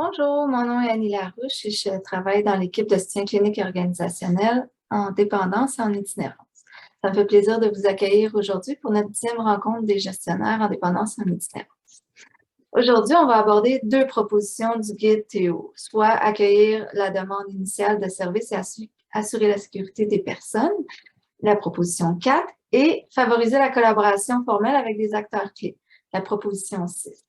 Bonjour, mon nom est Annie Larouche et je travaille dans l'équipe de soutien clinique et organisationnel en dépendance et en itinérance. Ça me fait plaisir de vous accueillir aujourd'hui pour notre 10e rencontre des gestionnaires en dépendance et en itinérance. Aujourd'hui, on va aborder deux propositions du guide Théo, soit accueillir la demande initiale de service et assurer la sécurité des personnes, la proposition 4, et favoriser la collaboration formelle avec des acteurs clés, la proposition 6.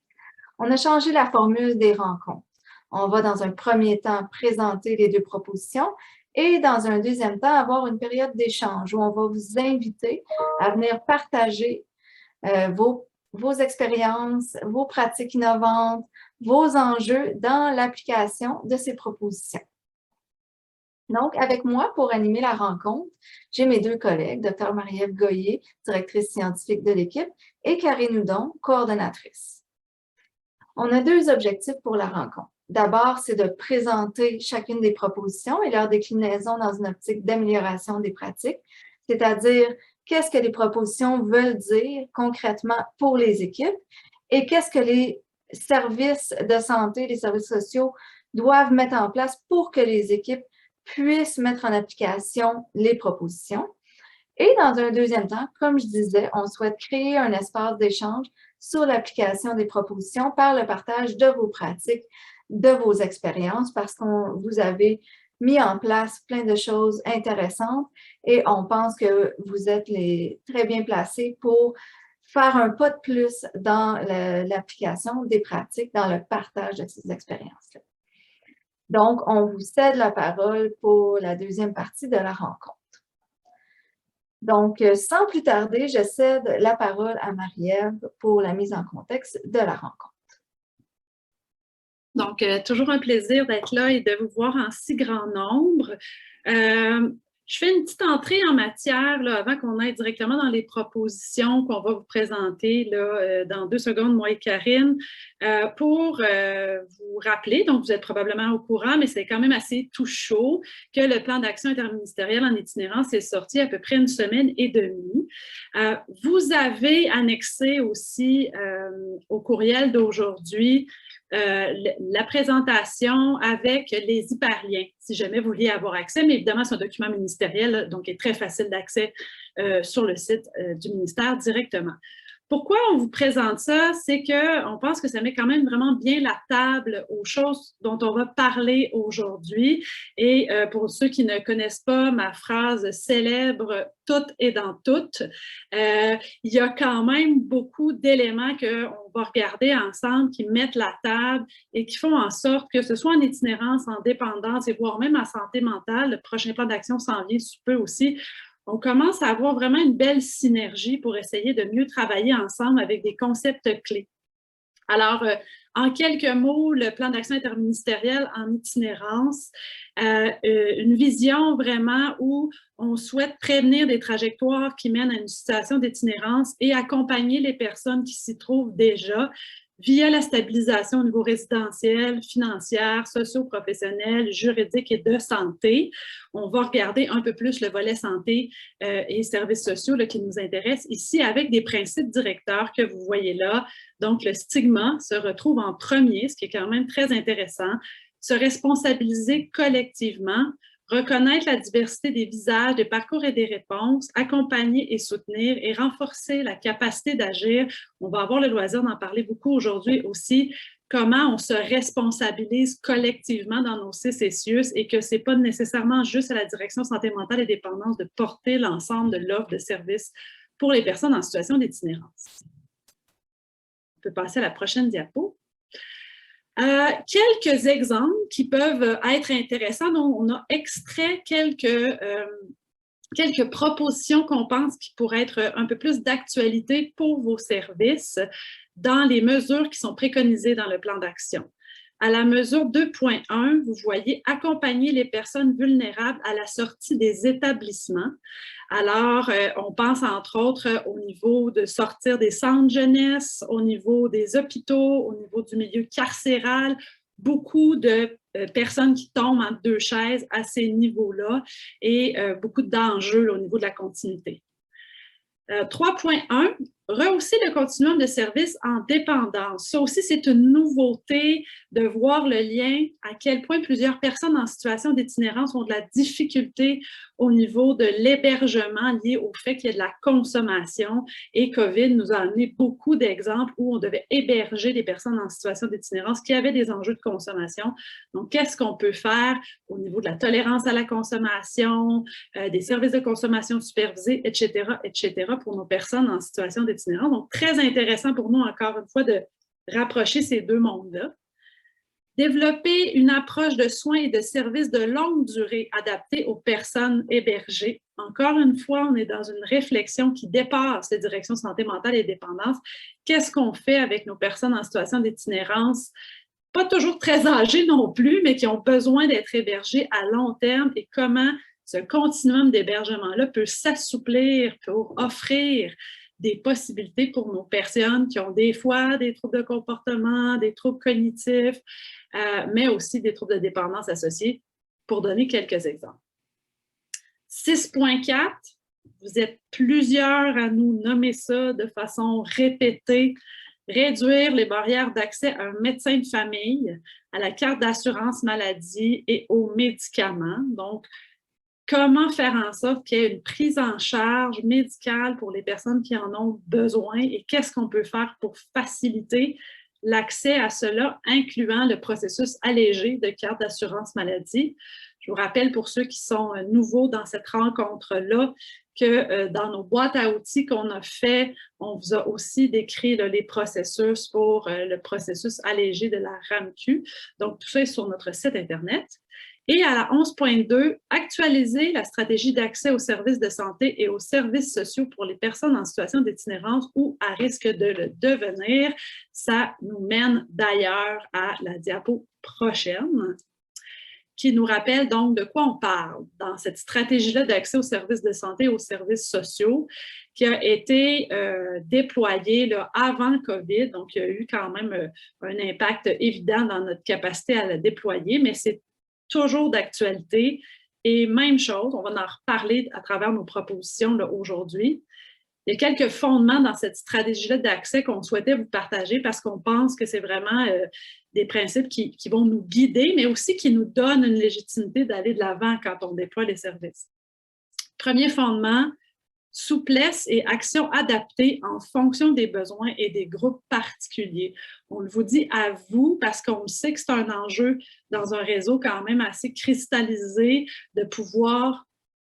On a changé la formule des rencontres. On va dans un premier temps présenter les deux propositions et dans un deuxième temps avoir une période d'échange où on va vous inviter à venir partager vos expériences, vos pratiques innovantes, vos enjeux dans l'application de ces propositions. Donc, avec moi pour animer la rencontre, j'ai mes deux collègues, Dr. Marie-Ève Goyer, directrice scientifique de l'équipe, et Karine Houdon, coordonnatrice. On a deux objectifs pour la rencontre. D'abord, c'est de présenter chacune des propositions et leur déclinaison dans une optique d'amélioration des pratiques, c'est-à-dire qu'est-ce que les propositions veulent dire concrètement pour les équipes et qu'est-ce que les services de santé, les services sociaux doivent mettre en place pour que les équipes puissent mettre en application les propositions. Et dans un deuxième temps, comme je disais, on souhaite créer un espace d'échange sur l'application des propositions par le partage de vos pratiques, de vos expériences, parce que vous avez mis en place plein de choses intéressantes et on pense que vous êtes très bien placés pour faire un pas de plus dans l'application des pratiques, dans le partage de ces expériences-là. Donc, on vous cède la parole pour la deuxième partie de la rencontre. Donc, sans plus tarder, je cède la parole à Marie-Ève pour la mise en contexte de la rencontre. Donc, toujours un plaisir d'être là et de vous voir en si grand nombre. Je fais une petite entrée en matière là, avant qu'on aille directement dans les propositions qu'on va vous présenter là, dans 2 secondes, moi et Karine, pour vous rappeler, donc vous êtes probablement au courant, mais c'est quand même assez tout chaud, que le plan d'action interministériel en itinérance est sorti à peu près 1 semaine et demie. Vous avez annexé aussi au courriel d'aujourd'hui la présentation avec les hyperliens, si jamais vous vouliez avoir accès, mais évidemment, c'est un document ministériel, donc il est très facile d'accès sur le site du ministère directement. Pourquoi on vous présente ça? C'est qu'on pense que ça met quand même vraiment bien la table aux choses dont on va parler aujourd'hui. Et pour ceux qui ne connaissent pas ma phrase célèbre « tout est dans tout », il y a quand même beaucoup d'éléments qu'on va regarder ensemble qui mettent la table et qui font en sorte que ce soit en itinérance, en dépendance et voire même en santé mentale, le prochain plan d'action s'en vient sous peu aussi, on commence à avoir vraiment une belle synergie pour essayer de mieux travailler ensemble avec des concepts clés. Alors, en quelques mots, le plan d'action interministériel en itinérance, une vision vraiment où on souhaite prévenir des trajectoires qui mènent à une situation d'itinérance et accompagner les personnes qui s'y trouvent déjà via la stabilisation au niveau résidentiel, financière, socio-professionnel, juridique et de santé. On va regarder un peu plus le volet santé et services sociaux là, qui nous intéresse ici avec des principes directeurs que vous voyez là. Donc, le stigma se retrouve en premier, ce qui est quand même très intéressant. Se responsabiliser collectivement, reconnaître la diversité des visages, des parcours et des réponses, accompagner et soutenir et renforcer la capacité d'agir. On va avoir le loisir d'en parler beaucoup aujourd'hui aussi, comment on se responsabilise collectivement dans nos CCCIUS et que ce n'est pas nécessairement juste à la direction santé mentale et dépendance de porter l'ensemble de l'offre de services pour les personnes en situation d'itinérance. On peut passer à la prochaine diapo. Quelques exemples qui peuvent être intéressants. Donc, on a extrait quelques propositions qu'on pense qui pourraient être un peu plus d'actualité pour vos services dans les mesures qui sont préconisées dans le plan d'action. À la mesure 2.1, vous voyez accompagner les personnes vulnérables à la sortie des établissements. Alors, on pense entre autres au niveau de sortir des centres jeunesse, au niveau des hôpitaux, au niveau du milieu carcéral, beaucoup de personnes qui tombent entre 2 chaises à ces niveaux-là et beaucoup d'enjeux au niveau de la continuité. 3.1, Rehausser le continuum de services en dépendance. Ça aussi, c'est une nouveauté de voir le lien, à quel point plusieurs personnes en situation d'itinérance ont de la difficulté au niveau de l'hébergement lié au fait qu'il y a de la consommation. Et COVID nous a amené beaucoup d'exemples où on devait héberger des personnes en situation d'itinérance qui avaient des enjeux de consommation. Donc, qu'est-ce qu'on peut faire au niveau de la tolérance à la consommation, des services de consommation supervisés, etc., pour nos personnes en situation d'itinérance. Donc, très intéressant pour nous, encore une fois, de rapprocher ces deux mondes-là. Développer une approche de soins et de services de longue durée adaptée aux personnes hébergées. Encore une fois, on est dans une réflexion qui dépasse les directions santé mentale et dépendance. Qu'est-ce qu'on fait avec nos personnes en situation d'itinérance? Pas toujours très âgées non plus, mais qui ont besoin d'être hébergées à long terme et comment ce continuum d'hébergement-là peut s'assouplir pour offrir des possibilités pour nos personnes qui ont des fois des troubles de comportement, des troubles cognitifs, mais aussi des troubles de dépendance associés, pour donner quelques exemples. 6.4, vous êtes plusieurs à nous nommer ça de façon répétée, réduire les barrières d'accès à un médecin de famille, à la carte d'assurance maladie et aux médicaments. Donc, comment faire en sorte qu'il y ait une prise en charge médicale pour les personnes qui en ont besoin et qu'est-ce qu'on peut faire pour faciliter l'accès à cela, incluant le processus allégé de carte d'assurance maladie. Je vous rappelle pour ceux qui sont nouveaux dans cette rencontre-là que dans nos boîtes à outils qu'on a fait, on vous a aussi décrit les processus pour le processus allégé de la RAMQ. Donc, tout ça est sur notre site Internet. Et à la 11.2, actualiser la stratégie d'accès aux services de santé et aux services sociaux pour les personnes en situation d'itinérance ou à risque de le devenir. Ça nous mène d'ailleurs à la diapo prochaine, qui nous rappelle donc de quoi on parle dans cette stratégie-là d'accès aux services de santé et aux services sociaux qui a été déployée là, avant le COVID. Donc, il y a eu quand même un impact évident dans notre capacité à la déployer, mais c'est toujours d'actualité. Et même chose, on va en reparler à travers nos propositions aujourd'hui. Il y a quelques fondements dans cette stratégie-là d'accès qu'on souhaitait vous partager parce qu'on pense que c'est vraiment des principes qui vont nous guider, mais aussi qui nous donnent une légitimité d'aller de l'avant quand on déploie les services. Premier fondement, souplesse et action adaptée en fonction des besoins et des groupes particuliers. On le vous dit à vous parce qu'on sait que c'est un enjeu dans un réseau quand même assez cristallisé de pouvoir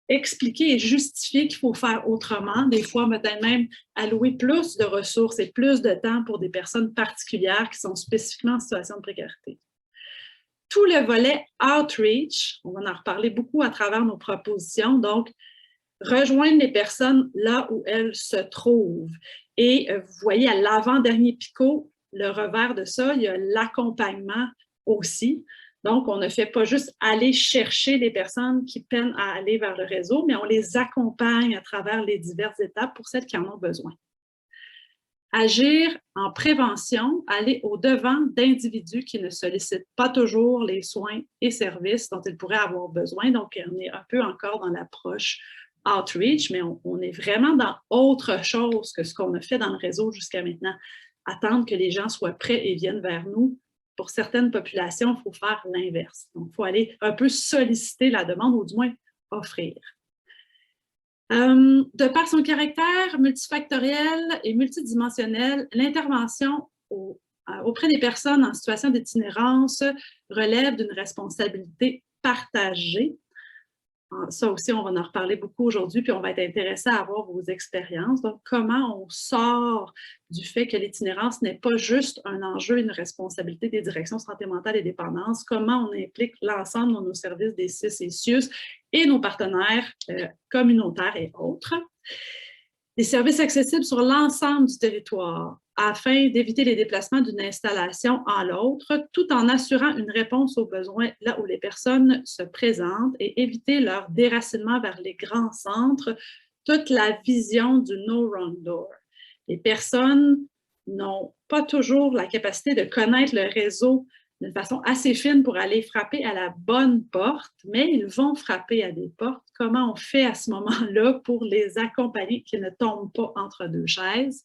expliquer et justifier qu'il faut faire autrement, des fois peut-être même allouer plus de ressources et plus de temps pour des personnes particulières qui sont spécifiquement en situation de précarité. Tout le volet outreach, on va en reparler beaucoup à travers nos propositions, donc rejoindre les personnes là où elles se trouvent. Et vous voyez à l'avant-dernier picot, le revers de ça, il y a l'accompagnement aussi. Donc, on ne fait pas juste aller chercher les personnes qui peinent à aller vers le réseau, mais on les accompagne à travers les diverses étapes pour celles qui en ont besoin. Agir en prévention, aller au-devant d'individus qui ne sollicitent pas toujours les soins et services dont ils pourraient avoir besoin. Donc, on est un peu encore dans l'approche outreach, mais on est vraiment dans autre chose que ce qu'on a fait dans le réseau jusqu'à maintenant. Attendre que les gens soient prêts et viennent vers nous. Pour certaines populations, il faut faire l'inverse. Donc, il faut aller un peu solliciter la demande ou du moins offrir. De par son caractère multifactoriel et multidimensionnel, l'intervention auprès des personnes en situation d'itinérance relève d'une responsabilité partagée. Ça aussi, on va en reparler beaucoup aujourd'hui, puis on va être intéressé à avoir vos expériences. Donc, comment on sort du fait que l'itinérance n'est pas juste un enjeu, une responsabilité des directions santé mentale et dépendance, comment on implique l'ensemble de nos services des CIS et CIUS et nos partenaires communautaires et autres. Des services accessibles sur l'ensemble du territoire afin d'éviter les déplacements d'une installation à l'autre, tout en assurant une réponse aux besoins là où les personnes se présentent et éviter leur déracinement vers les grands centres, toute la vision du no wrong door. Les personnes n'ont pas toujours la capacité de connaître le réseau d'une façon assez fine pour aller frapper à la bonne porte, mais ils vont frapper à des portes. Comment on fait à ce moment-là pour les accompagner, qu'ils ne tombent pas entre deux chaises?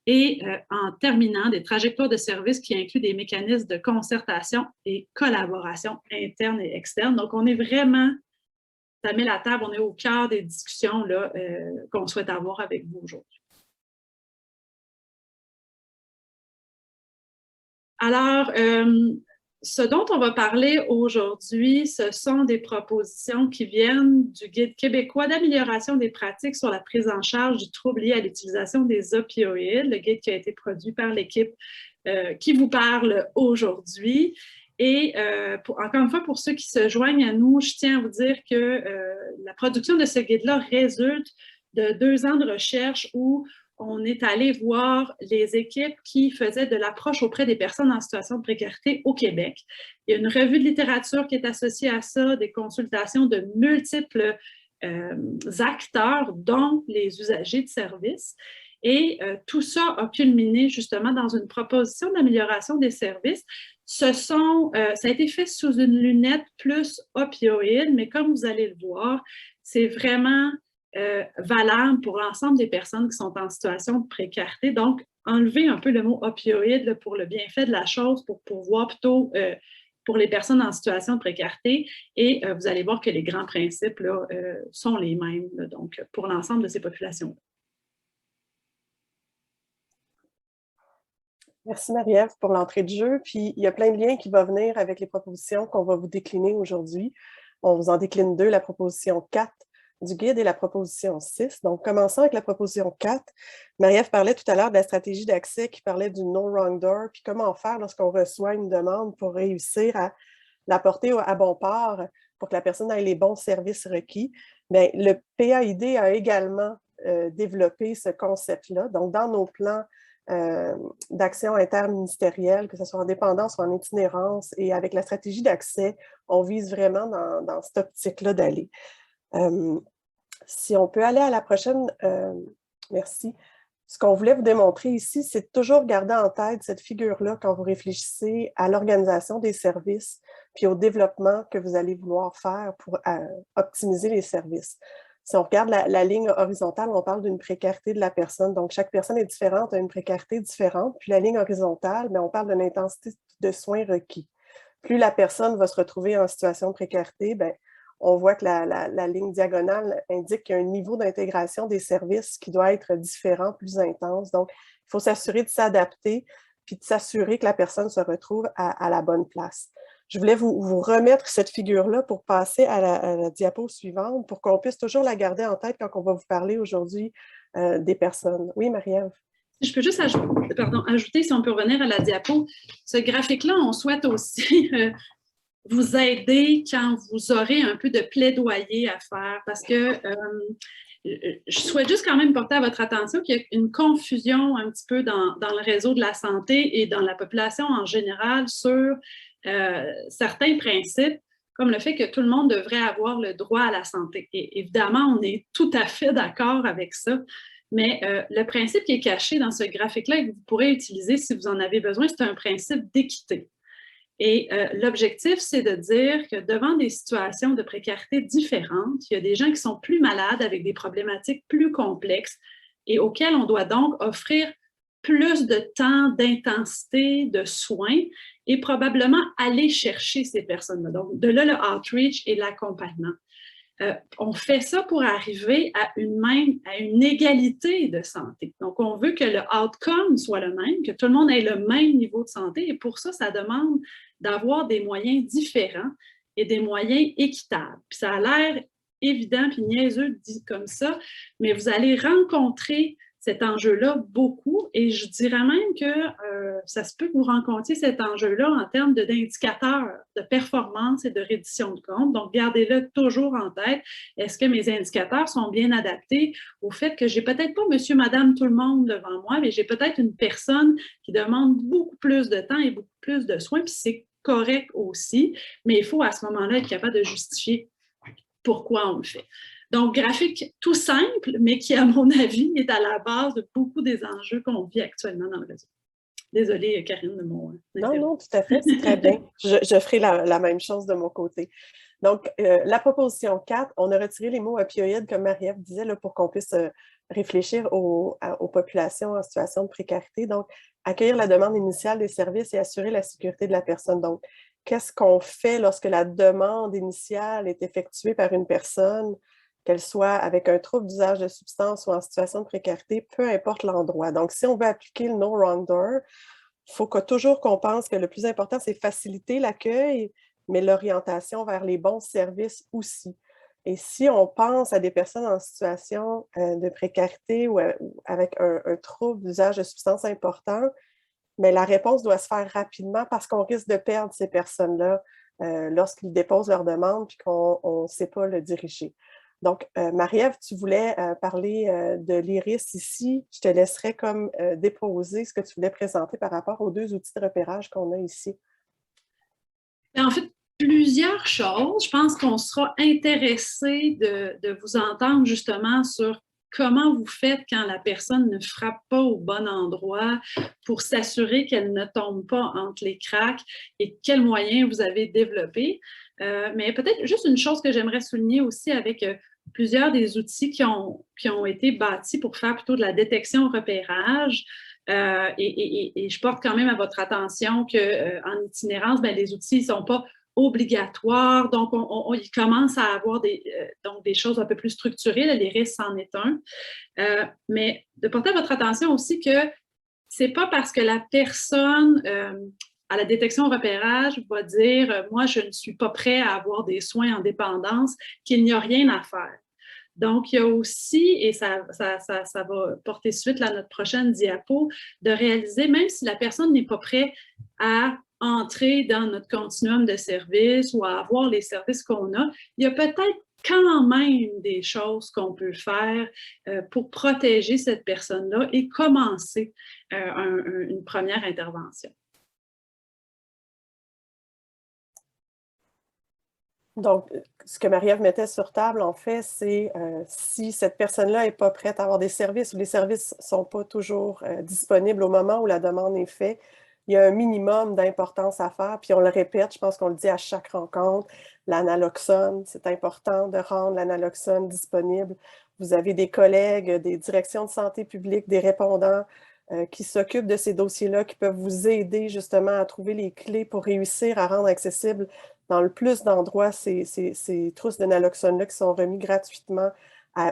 Et en terminant, des trajectoires de service qui incluent des mécanismes de concertation et collaboration interne et externe. Donc, on est vraiment, ça met la table, on est au cœur des discussions qu'on souhaite avoir avec vous aujourd'hui. Alors, ce dont on va parler aujourd'hui, ce sont des propositions qui viennent du Guide québécois d'amélioration des pratiques sur la prise en charge du trouble lié à l'utilisation des opioïdes, le guide qui a été produit par l'équipe qui vous parle aujourd'hui. Et encore une fois, pour ceux qui se joignent à nous, je tiens à vous dire que la production de ce guide-là résulte de 2 ans de recherche où on est allé voir les équipes qui faisaient de l'approche auprès des personnes en situation de précarité au Québec. Il y a une revue de littérature qui est associée à ça, des consultations de multiples acteurs, dont les usagers de services. Et tout ça a culminé justement dans une proposition d'amélioration des services. Ça a été fait sous une lunette plus opioïde, mais comme vous allez le voir, c'est vraiment valable pour l'ensemble des personnes qui sont en situation de précarité. Donc, enlever un peu le mot opioïde là, pour le bienfait de la chose, pour pouvoir plutôt pour les personnes en situation de précarité. Et vous allez voir que les grands principes là, sont les mêmes là, donc, pour l'ensemble de ces populations. Merci Marie-Ève pour l'entrée de jeu. Puis il y a plein de liens qui vont venir avec les propositions qu'on va vous décliner aujourd'hui. On vous en décline 2, la proposition 4 du guide et la proposition 6. Donc, commençons avec la proposition 4. Marie-Ève parlait tout à l'heure de la stratégie d'accès qui parlait du no wrong door, puis comment faire lorsqu'on reçoit une demande pour réussir à la porter à bon port pour que la personne ait les bons services requis. Bien, le PAID a également développé ce concept-là. Donc, dans nos plans d'action interministérielle, que ce soit en dépendance ou en itinérance, et avec la stratégie d'accès, on vise vraiment dans cette optique-là d'aller. Si on peut aller à la prochaine, merci. Ce qu'on voulait vous démontrer ici, c'est de toujours garder en tête cette figure-là quand vous réfléchissez à l'organisation des services puis au développement que vous allez vouloir faire pour optimiser les services. Si on regarde la ligne horizontale, on parle d'une précarité de la personne. Donc, chaque personne est différente, a une précarité différente. Puis la ligne horizontale, bien, on parle de l'intensité de soins requis. Plus la personne va se retrouver en situation de précarité, bien, on voit que la ligne diagonale indique qu'il y a un niveau d'intégration des services qui doit être différent, plus intense. Donc, il faut s'assurer de s'adapter puis de s'assurer que la personne se retrouve à la bonne place. Je voulais vous remettre cette figure-là pour passer à la diapo suivante pour qu'on puisse toujours la garder en tête quand on va vous parler aujourd'hui des personnes. Oui, Marie-Ève? Je peux juste ajouter, si on peut revenir à la diapo, ce graphique-là, on souhaite aussi vous aider quand vous aurez un peu de plaidoyer à faire parce que je souhaite juste quand même porter à votre attention qu'il y a une confusion un petit peu dans le réseau de la santé et dans la population en général sur certains principes, comme le fait que tout le monde devrait avoir le droit à la santé. Et évidemment, on est tout à fait d'accord avec ça. Mais le principe qui est caché dans ce graphique-là et que vous pourrez utiliser si vous en avez besoin, c'est un principe d'équité. Et l'objectif, c'est de dire que devant des situations de précarité différentes, il y a des gens qui sont plus malades avec des problématiques plus complexes et auxquels on doit donc offrir plus de temps, d'intensité, de soins et probablement aller chercher ces personnes-là. Donc, de là, le outreach et l'accompagnement. On fait ça pour arriver à une égalité de santé. Donc, on veut que le outcome soit le même, que tout le monde ait le même niveau de santé. Et pour ça, ça demande d'avoir des moyens différents et des moyens équitables. Puis ça a l'air évident puis niaiseux dit comme ça, mais vous allez rencontrer cet enjeu-là beaucoup et je dirais même que ça se peut que vous rencontriez cet enjeu-là en termes d'indicateurs de performance et de reddition de compte. Donc, gardez-le toujours en tête. Est-ce que mes indicateurs sont bien adaptés au fait que j'ai peut-être pas monsieur, madame, tout le monde devant moi, mais j'ai peut-être une personne qui demande beaucoup plus de temps et beaucoup plus de soins, puis c'est correct aussi, mais il faut à ce moment-là être capable de justifier pourquoi on le fait. Donc, graphique tout simple, mais qui, à mon avis, est à la base de beaucoup des enjeux qu'on vit actuellement dans le réseau. Désolée, Karine, de mon Non, non, tout à fait, c'est très bien. Je ferai la même chose de mon côté. Donc, la proposition 4, on a retiré les mots opioïdes, comme Marie-Ève disait, là, pour qu'on puisse réfléchir aux populations en situation de précarité. Donc, accueillir la demande initiale des services et assurer la sécurité de la personne. Donc, qu'est-ce qu'on fait lorsque la demande initiale est effectuée par une personne, qu'elle soit avec un trouble d'usage de substances ou en situation de précarité, peu importe l'endroit. Donc, si on veut appliquer le No Wrong Door, il faut toujours qu'on pense que le plus important, c'est faciliter l'accueil, mais l'orientation vers les bons services aussi. Et si on pense à des personnes en situation de précarité ou avec un trouble d'usage de substances important, mais la réponse doit se faire rapidement parce qu'on risque de perdre ces personnes-là lorsqu'ils déposent leur demande et qu'on ne sait pas le diriger. Donc, Marie-Ève, tu voulais parler de l'IRIS ici. Je te laisserai comme déposer ce que tu voulais présenter par rapport aux 2 outils de repérage qu'on a ici. En fait, plusieurs choses. Je pense qu'on sera intéressé de vous entendre justement sur comment vous faites quand la personne ne frappe pas au bon endroit pour s'assurer qu'elle ne tombe pas entre les cracks et quels moyens vous avez développés. Mais peut-être juste une chose que j'aimerais souligner aussi avec plusieurs des outils qui ont été bâtis pour faire plutôt de la détection-repérage. Et je porte quand même à votre attention qu'en itinérance, ben, les outils ne sont pas obligatoires, donc il commence à avoir donc des choses un peu plus structurées, là, les risques en est un. Mais de porter à votre attention aussi que c'est pas parce que la personne à la détection-repérage va dire moi, je ne suis pas prêt à avoir des soins en dépendance, qu'il n'y a rien à faire. Donc, il y a aussi, et ça va porter suite à notre prochaine diapo, de réaliser, même si la personne n'est pas prête à entrer dans notre continuum de services ou à avoir les services qu'on a, il y a peut-être quand même des choses qu'on peut faire pour protéger cette personne-là et commencer une première intervention. Donc, ce que Marie-Ève mettait sur table, en fait, c'est si cette personne-là n'est pas prête à avoir des services ou les services ne sont pas toujours disponibles au moment où la demande est faite, il y a un minimum d'importance à faire. Puis on le répète, je pense qu'on le dit à chaque rencontre, l'analoxone, c'est important de rendre l'analoxone disponible. Vous avez des collègues, des directions de santé publique, des répondants qui s'occupent de ces dossiers-là, qui peuvent vous aider justement à trouver les clés pour réussir à rendre accessible dans le plus d'endroits ces trousses de naloxone-là qui sont remis gratuitement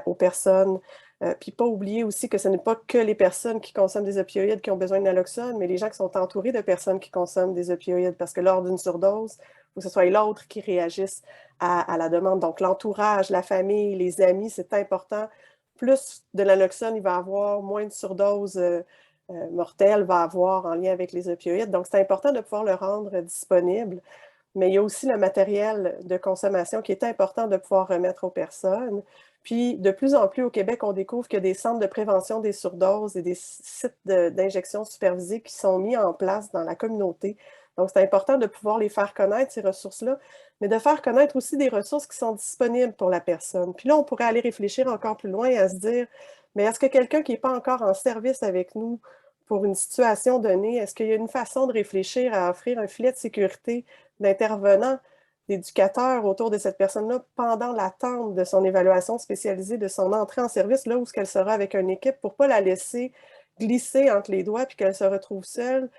aux personnes. Puis pas oublier aussi que ce n'est pas que les personnes qui consomment des opioïdes qui ont besoin de naloxone, mais les gens qui sont entourés de personnes qui consomment des opioïdes, parce que lors d'une surdose, il faut que ce soit l'autre qui réagisse à la demande. Donc l'entourage, la famille, les amis, c'est important. Plus de naloxone il va avoir, moins de surdose mortelle va avoir en lien avec les opioïdes. Donc c'est important de pouvoir le rendre disponible. Mais il y a aussi le matériel de consommation qui est important de pouvoir remettre aux personnes. Puis, de plus en plus au Québec, on découvre qu'il y a des centres de prévention des surdoses et des sites d'injection supervisés qui sont mis en place dans la communauté. Donc, c'est important de pouvoir les faire connaître, ces ressources-là, mais de faire connaître aussi des ressources qui sont disponibles pour la personne. Puis là, on pourrait aller réfléchir encore plus loin et à se dire, mais est-ce que quelqu'un qui n'est pas encore en service avec nous pour une situation donnée, est-ce qu'il y a une façon de réfléchir à offrir un filet de sécurité d'intervenants, d'éducateurs autour de cette personne-là pendant l'attente de son évaluation spécialisée, de son entrée en service, là où elle sera avec une équipe, pour ne pas la laisser glisser entre les doigts puis qu'elle se retrouve seule,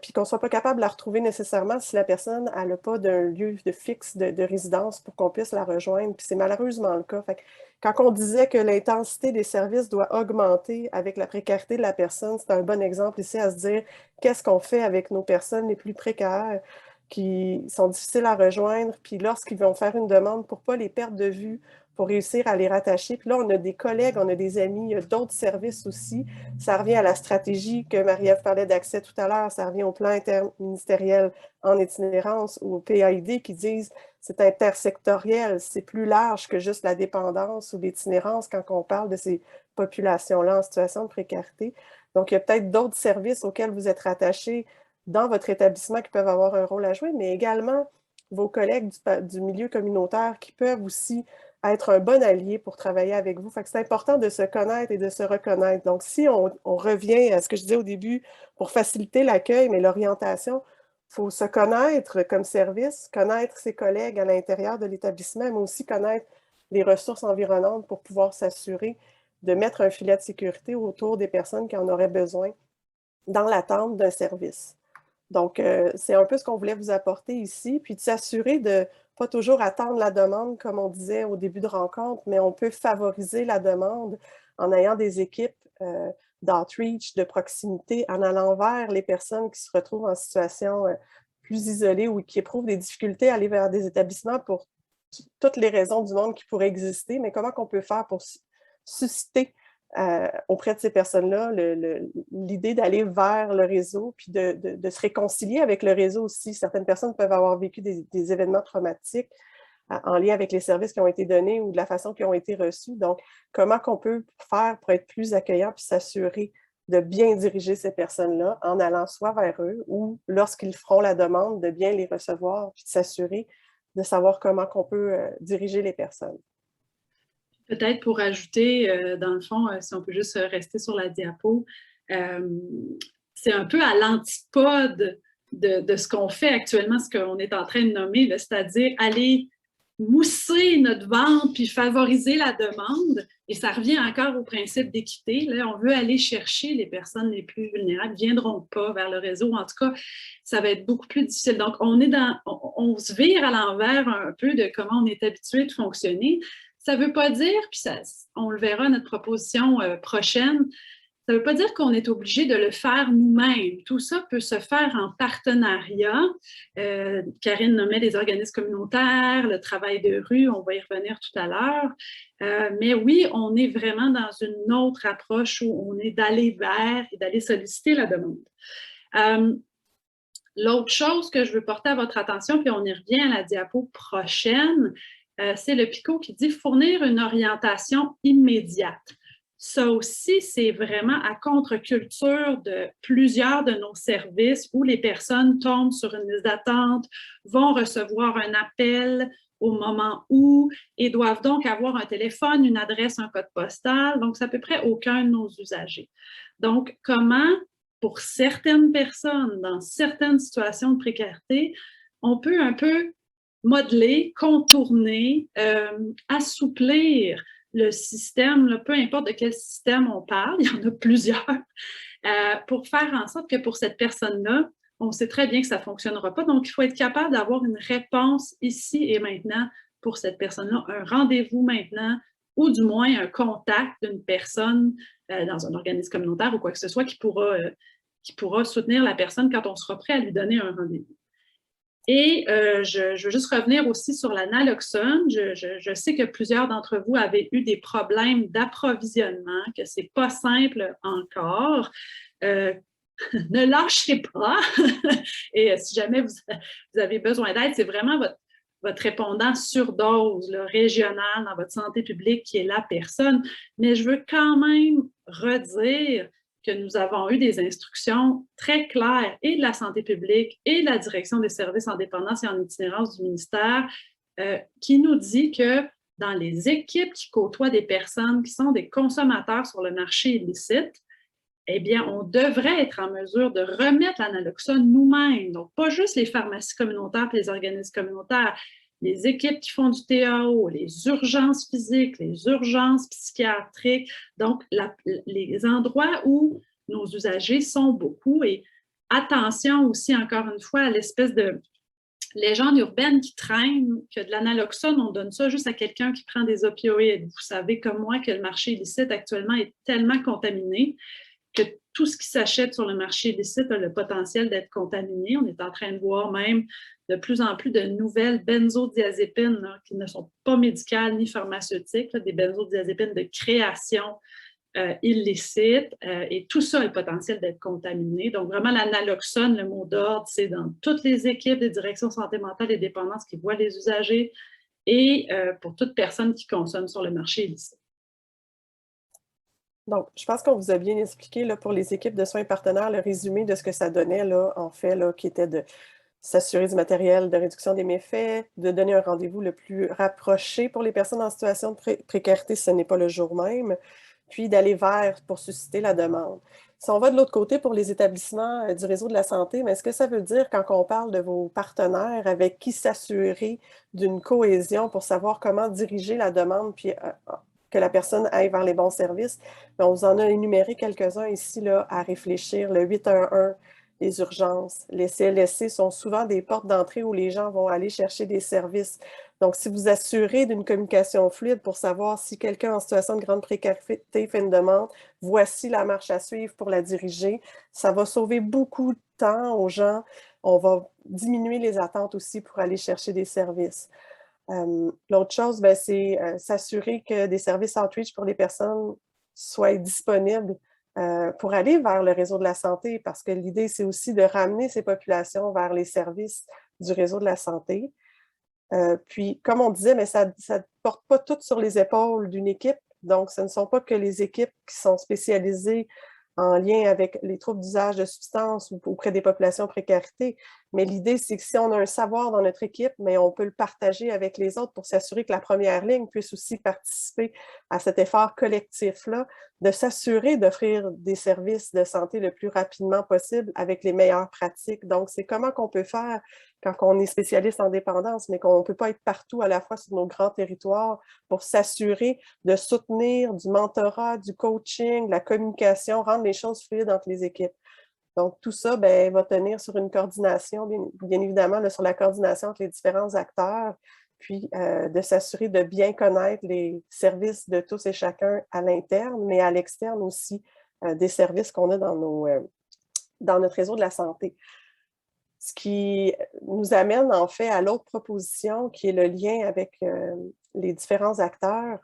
puis qu'on ne soit pas capable de la retrouver nécessairement si la personne n'a pas d'un lieu de fixe de résidence pour qu'on puisse la rejoindre. Puis c'est malheureusement le cas. Fait que quand on disait que l'intensité des services doit augmenter avec la précarité de la personne, c'est un bon exemple ici à se dire qu'est-ce qu'on fait avec nos personnes les plus précaires qui sont difficiles à rejoindre, puis lorsqu'ils vont faire une demande, pour ne pas les perdre de vue, pour réussir à les rattacher. Puis là, on a des collègues, on a des amis, il y a d'autres services aussi. Ça revient à la stratégie que Marie-Ève parlait d'accès tout à l'heure, ça revient au plan interministériel en itinérance ou au PAID qui disent c'est intersectoriel, c'est plus large que juste la dépendance ou l'itinérance quand on parle de ces populations-là en situation de précarité. Donc, il y a peut-être d'autres services auxquels vous êtes rattachés dans votre établissement qui peuvent avoir un rôle à jouer, mais également vos collègues du milieu communautaire qui peuvent aussi être un bon allié pour travailler avec vous. Fait que c'est important de se connaître et de se reconnaître. Donc, si on revient à ce que je disais au début, pour faciliter l'accueil, mais l'orientation, il faut se connaître comme service, connaître ses collègues à l'intérieur de l'établissement, mais aussi connaître les ressources environnantes pour pouvoir s'assurer de mettre un filet de sécurité autour des personnes qui en auraient besoin dans l'attente d'un service. Donc, c'est un peu ce qu'on voulait vous apporter ici, puis de s'assurer de pas toujours attendre la demande, comme on disait au début de rencontre, mais on peut favoriser la demande en ayant des équipes d'outreach, de proximité, en allant vers les personnes qui se retrouvent en situation plus isolée ou qui éprouvent des difficultés à aller vers des établissements pour toutes les raisons du monde qui pourraient exister, mais comment on peut faire pour susciter auprès de ces personnes-là l'idée d'aller vers le réseau, puis de se réconcilier avec le réseau aussi. Certaines personnes peuvent avoir vécu des événements traumatiques en lien avec les services qui ont été donnés ou de la façon qu'ils ont été reçus. Donc, comment qu'on peut faire pour être plus accueillant puis s'assurer de bien diriger ces personnes-là en allant soit vers eux ou, lorsqu'ils feront la demande, de bien les recevoir puis de s'assurer de savoir comment qu'on peut diriger les personnes. Peut-être pour ajouter, dans le fond, si on peut juste rester sur la diapo, c'est un peu à l'antipode de ce qu'on fait actuellement, ce qu'on est en train de nommer, c'est-à-dire aller mousser notre vente puis favoriser la demande. Et ça revient encore au principe d'équité. Là, on veut aller chercher les personnes les plus vulnérables, ne viendront pas vers le réseau. En tout cas, ça va être beaucoup plus difficile. Donc, on se vire à l'envers un peu de comment on est habitué de fonctionner. Ça ne veut pas dire, puis on le verra à notre proposition prochaine, ça ne veut pas dire qu'on est obligé de le faire nous-mêmes. Tout ça peut se faire en partenariat. Karine nommait les organismes communautaires, le travail de rue, on va y revenir tout à l'heure. Mais oui, on est vraiment dans une autre approche où on est d'aller vers et d'aller solliciter la demande. L'autre chose que je veux porter à votre attention, puis on y revient à la diapo prochaine, c'est le PICO qui dit « fournir une orientation immédiate ». Ça aussi, c'est vraiment à contre-culture de plusieurs de nos services où les personnes tombent sur une liste d'attente, vont recevoir un appel au moment où et doivent donc avoir un téléphone, une adresse, un code postal. Donc, c'est à peu près aucun de nos usagers. Donc, comment, pour certaines personnes, dans certaines situations de précarité, on peut un peu modeler, contourner, assouplir le système, là, peu importe de quel système on parle, il y en a plusieurs, pour faire en sorte que pour cette personne-là, on sait très bien que ça ne fonctionnera pas. Donc, il faut être capable d'avoir une réponse ici et maintenant pour cette personne-là, un rendez-vous maintenant, ou du moins un contact d'une personne dans un organisme communautaire ou quoi que ce soit qui pourra soutenir la personne quand on sera prêt à lui donner un rendez-vous. Et je veux juste revenir aussi sur la naloxone. Je sais que plusieurs d'entre vous avaient eu des problèmes d'approvisionnement, que ce n'est pas simple encore. Ne lâchez pas. Et si jamais vous avez besoin d'aide, c'est vraiment votre répondant surdose là, régional dans votre santé publique qui est la personne. Mais je veux quand même redire que nous avons eu des instructions très claires et de la santé publique et de la direction des services en dépendance et en itinérance du ministère qui nous dit que dans les équipes qui côtoient des personnes qui sont des consommateurs sur le marché illicite, eh bien, on devrait être en mesure de remettre la naloxone nous-mêmes. Donc, pas juste les pharmacies communautaires et les organismes communautaires, les équipes qui font du TAO, les urgences physiques, les urgences psychiatriques, donc les endroits où nos usagers sont beaucoup. Et attention aussi, encore une fois, à l'espèce de légende urbaine qui traîne que de l'analoxone, on donne ça juste à quelqu'un qui prend des opioïdes. Vous savez comme moi que le marché illicite actuellement est tellement contaminé que tout ce qui s'achète sur le marché illicite a le potentiel d'être contaminé. On est en train de voir même de plus en plus de nouvelles benzodiazépines là, qui ne sont pas médicales ni pharmaceutiques, là, des benzodiazépines de création illicite, et tout ça a le potentiel d'être contaminé. Donc, vraiment, la naloxone, le mot d'ordre, c'est dans toutes les équipes des directions santé mentale et dépendance qui voient les usagers et pour toute personne qui consomme sur le marché illicite. Donc, je pense qu'on vous a bien expliqué là, pour les équipes de soins partenaires le résumé de ce que ça donnait, là, en fait, là, qui était de s'assurer du matériel de réduction des méfaits, de donner un rendez-vous le plus rapproché pour les personnes en situation de précarité si ce n'est pas le jour même, puis d'aller vers pour susciter la demande. Si on va de l'autre côté pour les établissements du réseau de la santé, mais est-ce que ça veut dire, quand on parle de vos partenaires, avec qui s'assurer d'une cohésion pour savoir comment diriger la demande, puis que la personne aille vers les bons services? Bien, on vous en a énuméré quelques-uns ici là, à réfléchir. Le 811, les urgences. Les CLSC sont souvent des portes d'entrée où les gens vont aller chercher des services. Donc, si vous assurez d'une communication fluide pour savoir si quelqu'un en situation de grande précarité fait une demande, voici la marche à suivre pour la diriger. Ça va sauver beaucoup de temps aux gens. On va diminuer les attentes aussi pour aller chercher des services. L'autre chose, ben, c'est s'assurer que des services outreach pour les personnes soient disponibles pour aller vers le réseau de la santé, parce que l'idée, c'est aussi de ramener ces populations vers les services du réseau de la santé. Puis, comme on disait, mais ça ne porte pas tout sur les épaules d'une équipe. Donc, ce ne sont pas que les équipes qui sont spécialisées en lien avec les troubles d'usage de substances ou auprès des populations précarité. Mais l'idée, c'est que si on a un savoir dans notre équipe, mais on peut le partager avec les autres pour s'assurer que la première ligne puisse aussi participer à cet effort collectif-là, de s'assurer d'offrir des services de santé le plus rapidement possible avec les meilleures pratiques. Donc, c'est comment qu'on peut faire quand on est spécialiste en dépendance, mais qu'on ne peut pas être partout à la fois sur nos grands territoires pour s'assurer de soutenir du mentorat, du coaching, de la communication, rendre les choses fluides entre les équipes. Donc, tout ça ben, va tenir sur une coordination, bien évidemment, là, sur la coordination entre les différents acteurs, puis de s'assurer de bien connaître les services de tous et chacun à l'interne, mais à l'externe aussi, des services qu'on a dans notre réseau de la santé. Ce qui nous amène en fait à l'autre proposition, qui est le lien avec les différents acteurs,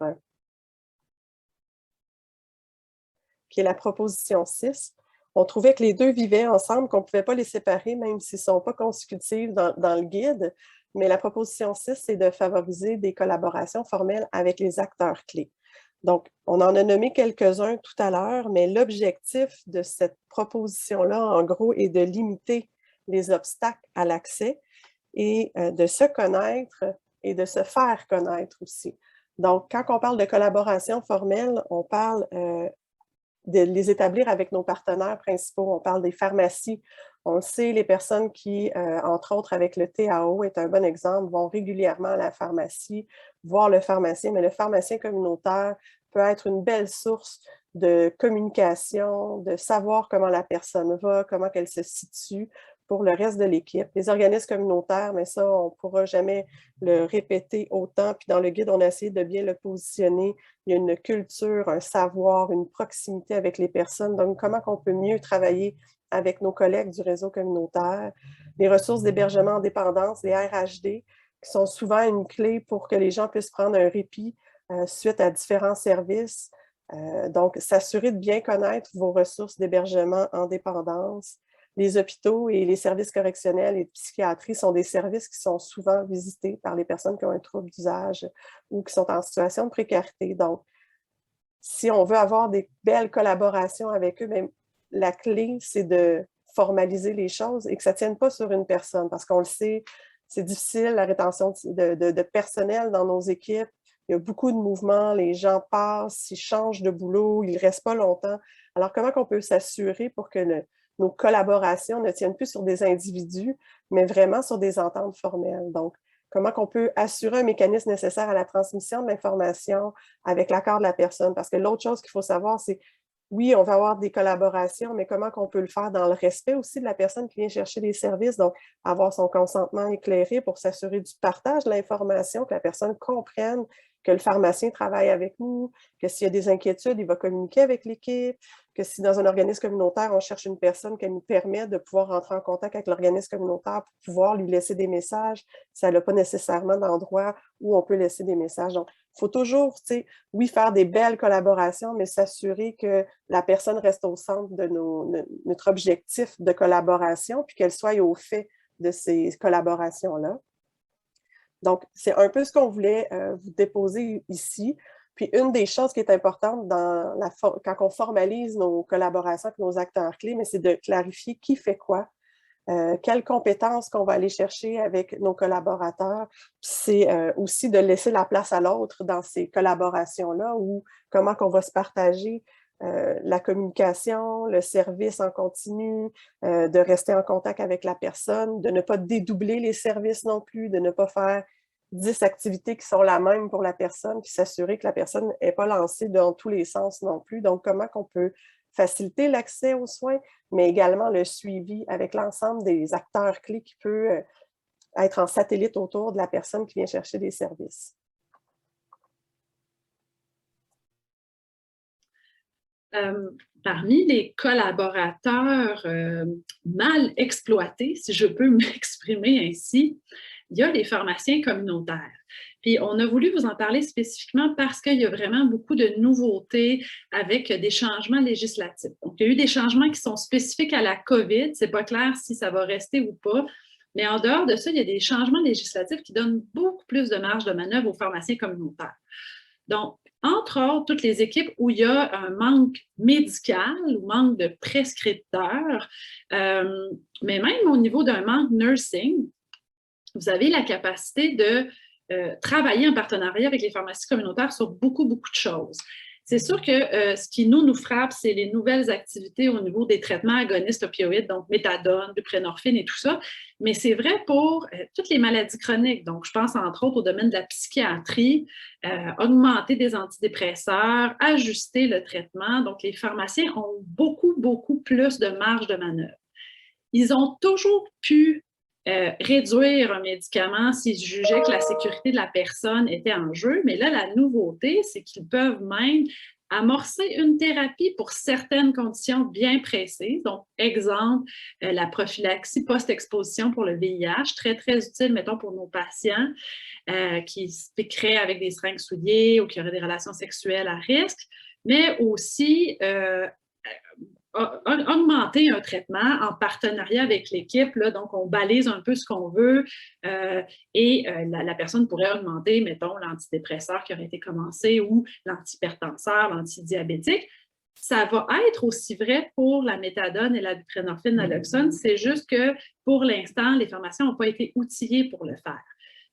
qui est la proposition 6. On trouvait que les deux vivaient ensemble, qu'on ne pouvait pas les séparer, même s'ils ne sont pas consécutifs dans le guide. Mais la proposition 6, c'est de favoriser des collaborations formelles avec les acteurs clés. Donc, on en a nommé quelques-uns tout à l'heure, mais l'objectif de cette proposition-là, en gros, est de limiter les obstacles à l'accès et de se connaître et de se faire connaître aussi. Donc, quand on parle de collaboration formelle, on parle de les établir avec nos partenaires principaux. On parle des pharmacies. On le sait, les personnes qui, entre autres avec le TAO, est un bon exemple, vont régulièrement à la pharmacie, voir le pharmacien, mais le pharmacien communautaire peut être une belle source de communication, de savoir comment la personne va, comment elle se situe pour le reste de l'équipe. Les organismes communautaires, mais ça, on ne pourra jamais le répéter autant. Puis dans le guide, on a essayé de bien le positionner. Il y a une culture, un savoir, une proximité avec les personnes. Donc, comment on peut mieux travailler avec nos collègues du réseau communautaire. Les ressources d'hébergement en dépendance, les RHD, qui sont souvent une clé pour que les gens puissent prendre un répit suite à différents services. Donc, s'assurer de bien connaître vos ressources d'hébergement en dépendance. Les hôpitaux et les services correctionnels et de psychiatrie sont des services qui sont souvent visités par les personnes qui ont un trouble d'usage ou qui sont en situation de précarité. Donc, si on veut avoir des belles collaborations avec eux, bien, la clé, c'est de formaliser les choses et que ça ne tienne pas sur une personne. Parce qu'on le sait, c'est difficile, la rétention de personnel dans nos équipes. Il y a beaucoup de mouvements, les gens passent, ils changent de boulot, ils ne restent pas longtemps. Alors, comment on peut s'assurer pour que nos collaborations ne tiennent plus sur des individus, mais vraiment sur des ententes formelles? Donc, comment on peut assurer un mécanisme nécessaire à la transmission de l'information avec l'accord de la personne? Parce que l'autre chose qu'il faut savoir, c'est oui, on va avoir des collaborations, mais comment on peut le faire dans le respect aussi de la personne qui vient chercher des services, donc avoir son consentement éclairé pour s'assurer du partage de l'information, que la personne comprenne que le pharmacien travaille avec nous, que s'il y a des inquiétudes, il va communiquer avec l'équipe, que si dans un organisme communautaire, on cherche une personne qui nous permet de pouvoir rentrer en contact avec l'organisme communautaire pour pouvoir lui laisser des messages, ça n'a pas nécessairement d'endroit où on peut laisser des messages. Donc, il faut toujours, oui, faire des belles collaborations, mais s'assurer que la personne reste au centre de notre objectif de collaboration, puis qu'elle soit au fait de ces collaborations-là. Donc, c'est un peu ce qu'on voulait vous déposer ici. Puis, une des choses qui est importante quand on formalise nos collaborations avec nos acteurs clés, mais c'est de clarifier qui fait quoi. quelles compétences qu'on va aller chercher avec nos collaborateurs. C'est aussi de laisser la place à l'autre dans ces collaborations-là, ou comment qu'on va se partager la communication, le service en continu, de rester en contact avec la personne, de ne pas dédoubler les services non plus, de ne pas faire 10 activités qui sont la même pour la personne, puis s'assurer que la personne n'est pas lancée dans tous les sens non plus. Donc, comment qu'on peut faciliter l'accès aux soins, mais également le suivi avec l'ensemble des acteurs clés qui peut être en satellite autour de la personne qui vient chercher des services. Parmi les collaborateurs mal exploités, si je peux m'exprimer ainsi, il y a les pharmaciens communautaires. Puis on a voulu vous en parler spécifiquement parce qu'il y a vraiment beaucoup de nouveautés avec des changements législatifs. Donc, il y a eu des changements qui sont spécifiques à la COVID. Ce n'est pas clair si ça va rester ou pas. Mais en dehors de ça, il y a des changements législatifs qui donnent beaucoup plus de marge de manœuvre aux pharmaciens communautaires. Donc, entre autres, toutes les équipes où il y a un manque médical ou manque de prescripteurs, mais même au niveau d'un manque nursing, vous avez la capacité de travailler en partenariat avec les pharmacies communautaires sur beaucoup, beaucoup de choses. C'est sûr que ce qui nous frappe, c'est les nouvelles activités au niveau des traitements agonistes opioïdes, donc méthadone, buprenorphine et tout ça. Mais c'est vrai pour toutes les maladies chroniques. Donc, je pense entre autres au domaine de la psychiatrie, augmenter des antidépresseurs, ajuster le traitement. Donc, les pharmaciens ont beaucoup, beaucoup plus de marge de manœuvre. Ils ont toujours pu réduire un médicament s'ils jugeaient que la sécurité de la personne était en jeu. Mais là, la nouveauté, c'est qu'ils peuvent même amorcer une thérapie pour certaines conditions bien précises. Donc, exemple, la prophylaxie post-exposition pour le VIH, très, très utile, mettons, pour nos patients qui se piqueraient avec des seringues souillées ou qui auraient des relations sexuelles à risque, mais aussi augmenter un traitement en partenariat avec l'équipe. Donc, on balise un peu ce qu'on veut et la personne pourrait augmenter, mettons, l'antidépresseur qui aurait été commencé ou l'antihypertenseur, l'antidiabétique. Ça va être aussi vrai pour la méthadone et la buprenorphine naloxone. C'est juste que pour l'instant, les pharmaciens n'ont pas été outillés pour le faire.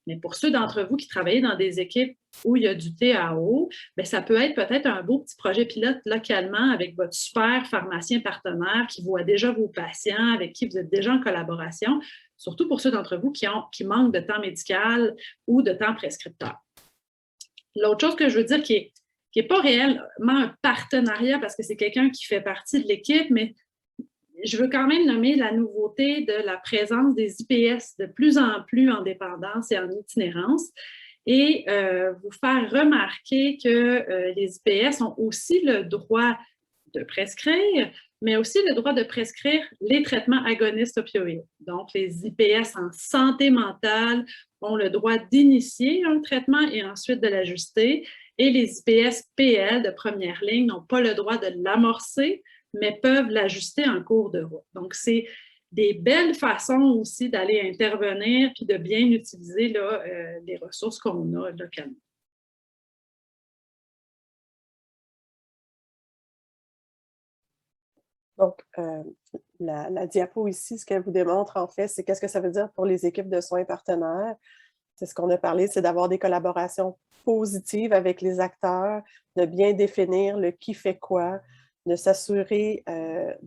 Mais pour ceux d'entre vous qui travaillent dans des équipes où il y a du TAO, bien, ça peut être peut-être un beau petit projet pilote localement avec votre super pharmacien partenaire qui voit déjà vos patients, avec qui vous êtes déjà en collaboration, surtout pour ceux d'entre vous qui manquent de temps médical ou de temps prescripteur. L'autre chose que je veux dire qui n'est pas réellement un partenariat parce que c'est quelqu'un qui fait partie de l'équipe, mais je veux quand même nommer la nouveauté de la présence des IPS de plus en plus en dépendance et en itinérance et vous faire remarquer que les IPS ont aussi le droit de prescrire, mais aussi le droit de prescrire les traitements agonistes opioïdes. Donc, les IPS en santé mentale ont le droit d'initier un traitement et ensuite de l'ajuster, et les IPS PL de première ligne n'ont pas le droit de l'amorcer, mais peuvent l'ajuster en cours de route. Donc, c'est des belles façons aussi d'aller intervenir puis de bien utiliser là, les ressources qu'on a localement. Donc, la diapo ici, ce qu'elle vous démontre en fait, c'est qu'est-ce que ça veut dire pour les équipes de soins partenaires. C'est ce qu'on a parlé, c'est d'avoir des collaborations positives avec les acteurs, de bien définir le qui fait quoi, de s'assurer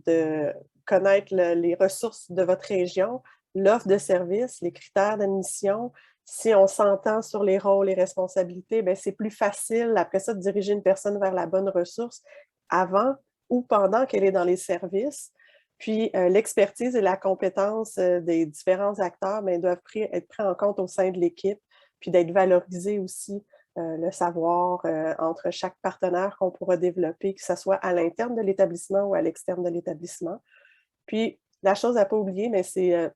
de connaître les ressources de votre région, l'offre de services, les critères d'admission. Si on s'entend sur les rôles et responsabilités, c'est plus facile après ça de diriger une personne vers la bonne ressource avant ou pendant qu'elle est dans les services. Puis l'expertise et la compétence des différents acteurs doivent être pris en compte au sein de l'équipe, puis d'être valorisés aussi. Le savoir entre chaque partenaire qu'on pourra développer, que ce soit à l'interne de l'établissement ou à l'externe de l'établissement. Puis, la chose à ne pas oublier, c'est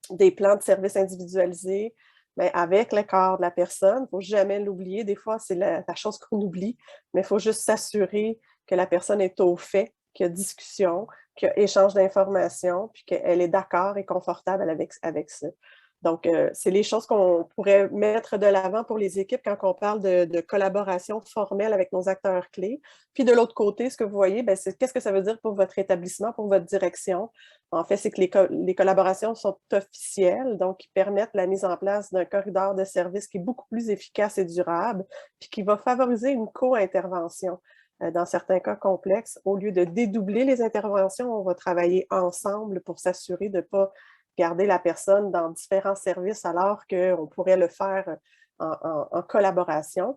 des plans de services individualisés avec le corps de la personne. Il ne faut jamais l'oublier. Des fois, c'est la chose qu'on oublie, mais il faut juste s'assurer que la personne est au fait, qu'il y a discussion, qu'il y a échange d'informations, puis qu'elle est d'accord et confortable avec ça. Donc, c'est les choses qu'on pourrait mettre de l'avant pour les équipes quand on parle de collaboration formelle avec nos acteurs clés. Puis de l'autre côté, ce que vous voyez, c'est qu'est-ce que ça veut dire pour votre établissement, pour votre direction? En fait, c'est que les collaborations sont officielles, donc qui permettent la mise en place d'un corridor de service qui est beaucoup plus efficace et durable, puis qui va favoriser une co-intervention. Dans certains cas complexes, au lieu de dédoubler les interventions, on va travailler ensemble pour s'assurer de ne pas garder la personne dans différents services alors qu'on pourrait le faire en collaboration.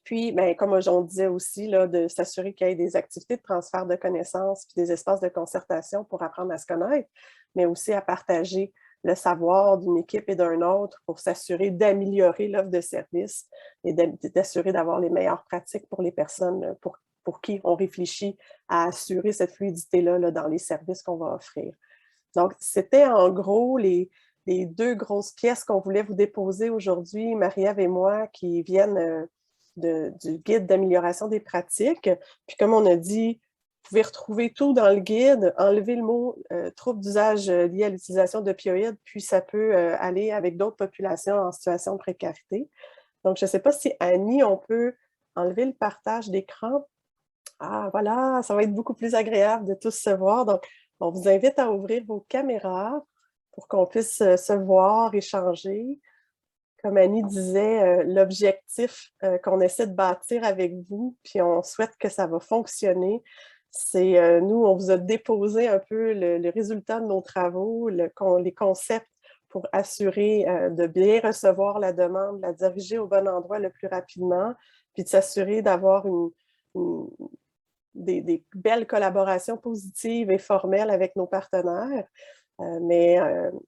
Puis, comme on disait aussi, là, de s'assurer qu'il y ait des activités de transfert de connaissances puis des espaces de concertation pour apprendre à se connaître, mais aussi à partager le savoir d'une équipe et d'un autre pour s'assurer d'améliorer l'offre de service et d'assurer d'avoir les meilleures pratiques pour les personnes pour qui on réfléchit à assurer cette fluidité-là là, dans les services qu'on va offrir. Donc, c'était en gros les 2 grosses pièces qu'on voulait vous déposer aujourd'hui, Marie-Ève et moi, qui viennent du guide d'amélioration des pratiques. Puis comme on a dit, vous pouvez retrouver tout dans le guide, enlever le mot trouble d'usage lié à l'utilisation d'opioïdes, puis ça peut aller avec d'autres populations en situation de précarité. Donc, je ne sais pas si Annie, on peut enlever le partage d'écran. Ah, voilà, ça va être beaucoup plus agréable de tous se voir. Donc, on vous invite à ouvrir vos caméras pour qu'on puisse se voir, échanger. Comme Annie disait, l'objectif qu'on essaie de bâtir avec vous, puis on souhaite que ça va fonctionner, c'est nous, on vous a déposé un peu le résultat de nos travaux, les concepts pour assurer de bien recevoir la demande, la diriger au bon endroit le plus rapidement, puis de s'assurer d'avoir des belles collaborations positives et formelles avec nos partenaires. Mais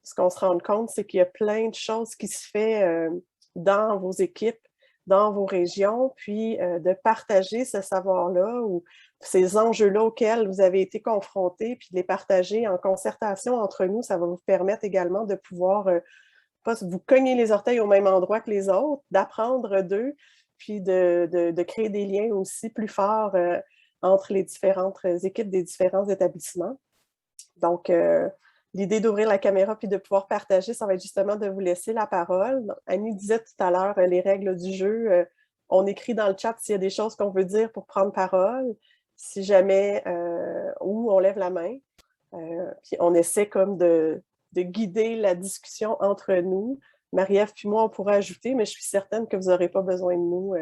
ce qu'on se rend compte, c'est qu'il y a plein de choses qui se font dans vos équipes, dans vos régions, puis de partager ce savoir-là ou ces enjeux-là auxquels vous avez été confrontés, puis de les partager en concertation entre nous, ça va vous permettre également de pouvoir pas vous cogner les orteils au même endroit que les autres, d'apprendre d'eux, puis de créer des liens aussi plus forts entre les différentes équipes des différents établissements. Donc, l'idée d'ouvrir la caméra puis de pouvoir partager, ça va être justement de vous laisser la parole. Annie disait tout à l'heure les règles du jeu. On écrit dans le chat s'il y a des choses qu'on veut dire pour prendre parole, si jamais, ou on lève la main. Puis on essaie comme de guider la discussion entre nous. Marie-Ève puis moi, on pourrait ajouter, mais je suis certaine que vous n'aurez pas besoin de nous.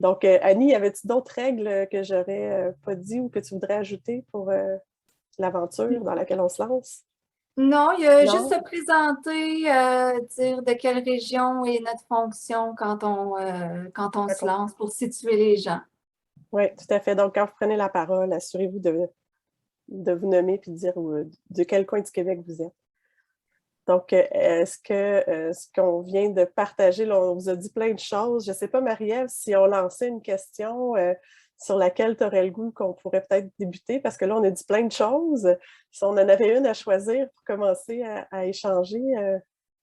Donc, Annie, y avait-tu d'autres règles que j'aurais pas dit ou que tu voudrais ajouter pour l'aventure dans laquelle on se lance? Non, il y a juste se présenter, dire de quelle région est notre fonction quand on se lance pour situer les gens. Oui, tout à fait. Donc, quand vous prenez la parole, assurez-vous de vous nommer et de dire de quel coin du Québec vous êtes. Donc, est-ce que ce qu'on vient de partager, là, on vous a dit plein de choses. Je ne sais pas, Marie-Ève, si on lançait une question sur laquelle tu aurais le goût qu'on pourrait peut-être débuter, parce que là, on a dit plein de choses. Si on en avait une à choisir pour commencer à échanger,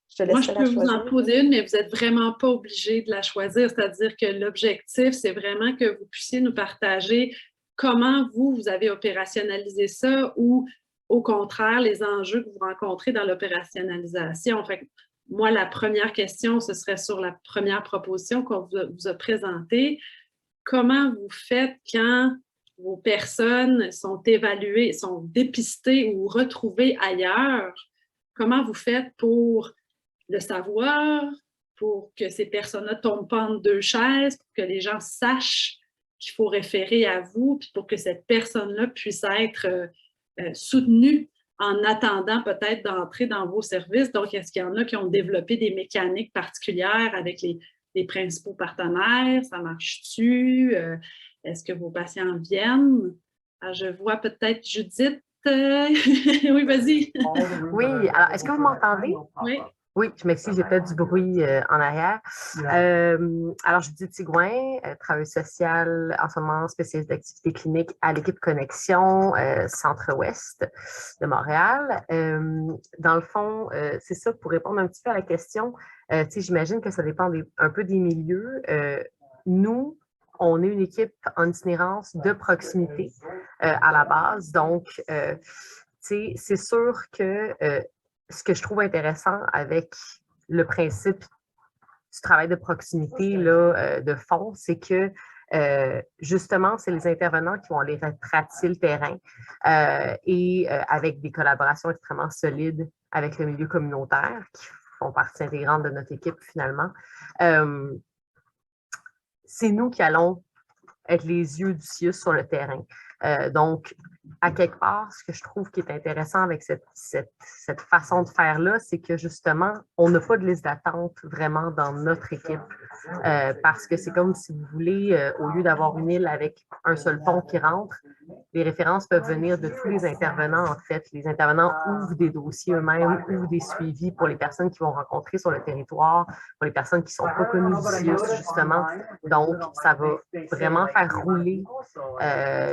je te laisserai la choisir. Moi, je peux vous en poser une, mais vous n'êtes vraiment pas obligé de la choisir. C'est-à-dire que l'objectif, c'est vraiment que vous puissiez nous partager comment vous avez opérationnalisé ça ou au contraire, les enjeux que vous rencontrez dans l'opérationnalisation. Fait que moi, la première question, ce serait sur la première proposition qu'on vous a présentée. Comment vous faites quand vos personnes sont évaluées, sont dépistées ou retrouvées ailleurs? Comment vous faites pour le savoir, pour que ces personnes-là ne tombent pas entre 2 chaises, pour que les gens sachent qu'il faut référer à vous, puis pour que cette personne-là puisse être soutenue en attendant peut-être d'entrer dans vos services. Donc, est-ce qu'il y en a qui ont développé des mécaniques particulières avec les principaux partenaires? Ça marche-tu? Est-ce que vos patients viennent? Alors, je vois peut-être Judith. Oui, vas-y. Oui, alors est-ce que vous m'entendez? Oui. Oui, je m'excuse, j'ai peut-être du bruit en arrière. Alors, Judith Sigouin, travailleuse sociale, en ce moment spécialiste d'activité clinique à l'équipe Connexion Centre-Ouest de Montréal. Dans le fond, c'est ça, pour répondre un petit peu à la question, j'imagine que ça dépend un peu des milieux. Nous, on est une équipe en itinérance de proximité à la base, donc c'est sûr que ce que je trouve intéressant avec le principe du travail de proximité là, de fond, c'est que justement, c'est les intervenants qui vont aller rattraper le terrain et avec des collaborations extrêmement solides avec le milieu communautaire qui font partie intégrante de notre équipe finalement. C'est nous qui allons être les yeux du CIUS sur le terrain. Donc, à quelque part, ce que je trouve qui est intéressant avec cette façon de faire-là, c'est que justement, on n'a pas de liste d'attente vraiment dans notre équipe parce que c'est comme si vous voulez, au lieu d'avoir une île avec un seul pont qui rentre, les références peuvent venir de tous les intervenants, en fait. Les intervenants ouvrent des dossiers eux-mêmes, ouvrent des suivis pour les personnes qu'ils vont rencontrer sur le territoire, pour les personnes qui ne sont pas connues du CIUS, justement. Donc, ça va vraiment faire rouler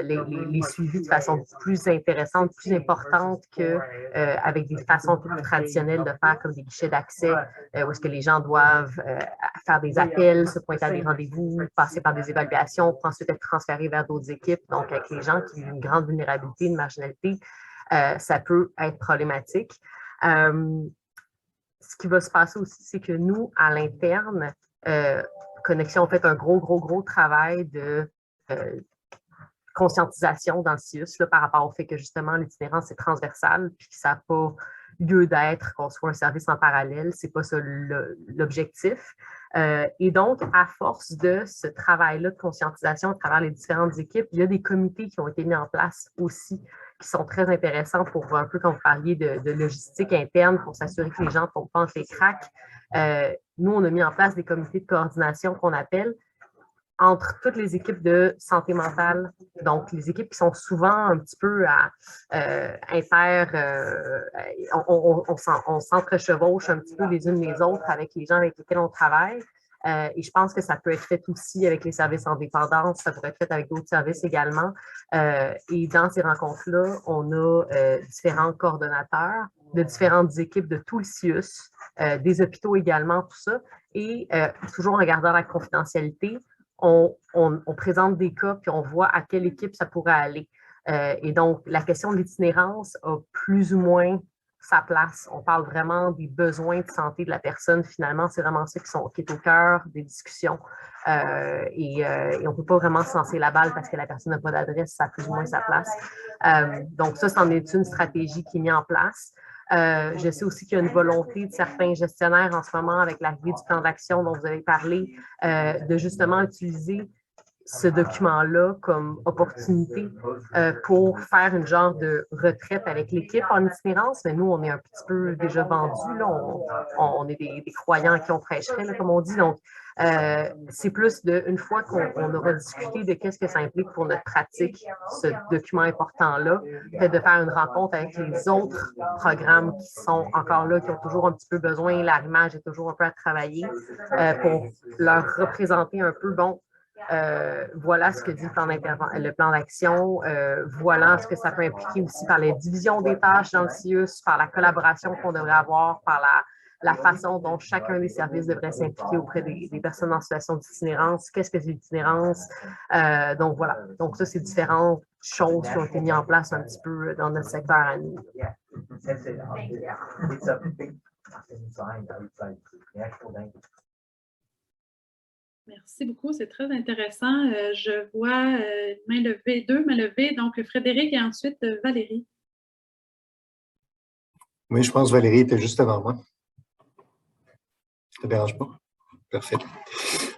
les suivis de façon plus intéressante, plus importante qu'avec des façons plus traditionnelles de faire comme des guichets d'accès où est-ce que les gens doivent faire des appels, se pointer à des rendez-vous, passer par des évaluations, pour ensuite être transférés vers d'autres équipes. Donc, avec les gens qui ont une grande vulnérabilité, une marginalité, ça peut être problématique. Ce qui va se passer aussi, c'est que nous, à l'interne, Connexion a fait un gros travail de conscientisation dans le CIUS là, par rapport au fait que justement l'itinérance est transversale puis que ça n'a pas lieu d'être qu'on soit un service en parallèle, c'est pas ça l'objectif. Et donc, à force de ce travail-là de conscientisation à travers les différentes équipes, il y a des comités qui ont été mis en place aussi qui sont très intéressants pour un peu, quand vous parliez de logistique interne, pour s'assurer que les gens ne tombent pas entre les cracks. Nous, on a mis en place des comités de coordination qu'on appelle entre toutes les équipes de santé mentale, donc les équipes qui sont souvent un petit peu on s'entrechevauche un petit peu les unes les autres avec les gens avec lesquels on travaille. Et je pense que ça peut être fait aussi avec les services en dépendance, ça pourrait être fait avec d'autres services également. Et dans ces rencontres-là, on a différents coordonnateurs de différentes équipes de tout le CIUS, des hôpitaux également, tout ça. Et toujours en gardant la confidentialité, on présente des cas puis on voit à quelle équipe ça pourrait aller. Et donc, la question de l'itinérance a plus ou moins sa place. On parle vraiment des besoins de santé de la personne. Finalement, c'est vraiment ça qui est au cœur des discussions. Et on ne peut pas vraiment se lancer la balle parce que la personne n'a pas d'adresse, ça a plus ou moins sa place. Donc, ça, c'en est une stratégie qui est mise en place. Je sais aussi qu'il y a une volonté de certains gestionnaires en ce moment avec l'arrivée du plan d'action dont vous avez parlé, de justement utiliser ce document-là comme opportunité pour faire une genre de retraite avec l'équipe en itinérance, mais nous, on est un petit peu déjà vendus, là, on est des croyants qui on prêcherait, là, comme on dit, donc c'est plus une fois qu'on aura discuté de qu'est-ce que ça implique pour notre pratique, ce document important-là, peut-être de faire une rencontre avec les autres programmes qui sont encore là, qui ont toujours un petit peu besoin, l'arrimage est toujours un peu à travailler, pour leur représenter un peu, bon, voilà ce que dit le plan d'action, voilà ce que ça peut impliquer aussi par les divisions des tâches dans le CIUS, par la collaboration qu'on devrait avoir, par la façon dont chacun des services devrait s'impliquer auprès des personnes en situation d'itinérance. Qu'est-ce que c'est l'itinérance? Donc voilà. Donc ça, c'est différentes choses qui ont été mises en place un petit peu dans notre secteur à nous. Merci beaucoup, c'est très intéressant. Je vois main levée, deux mains levées, donc Frédéric et ensuite Valérie. Oui, je pense que Valérie était juste avant moi. Ça ne te dérange pas? Parfait.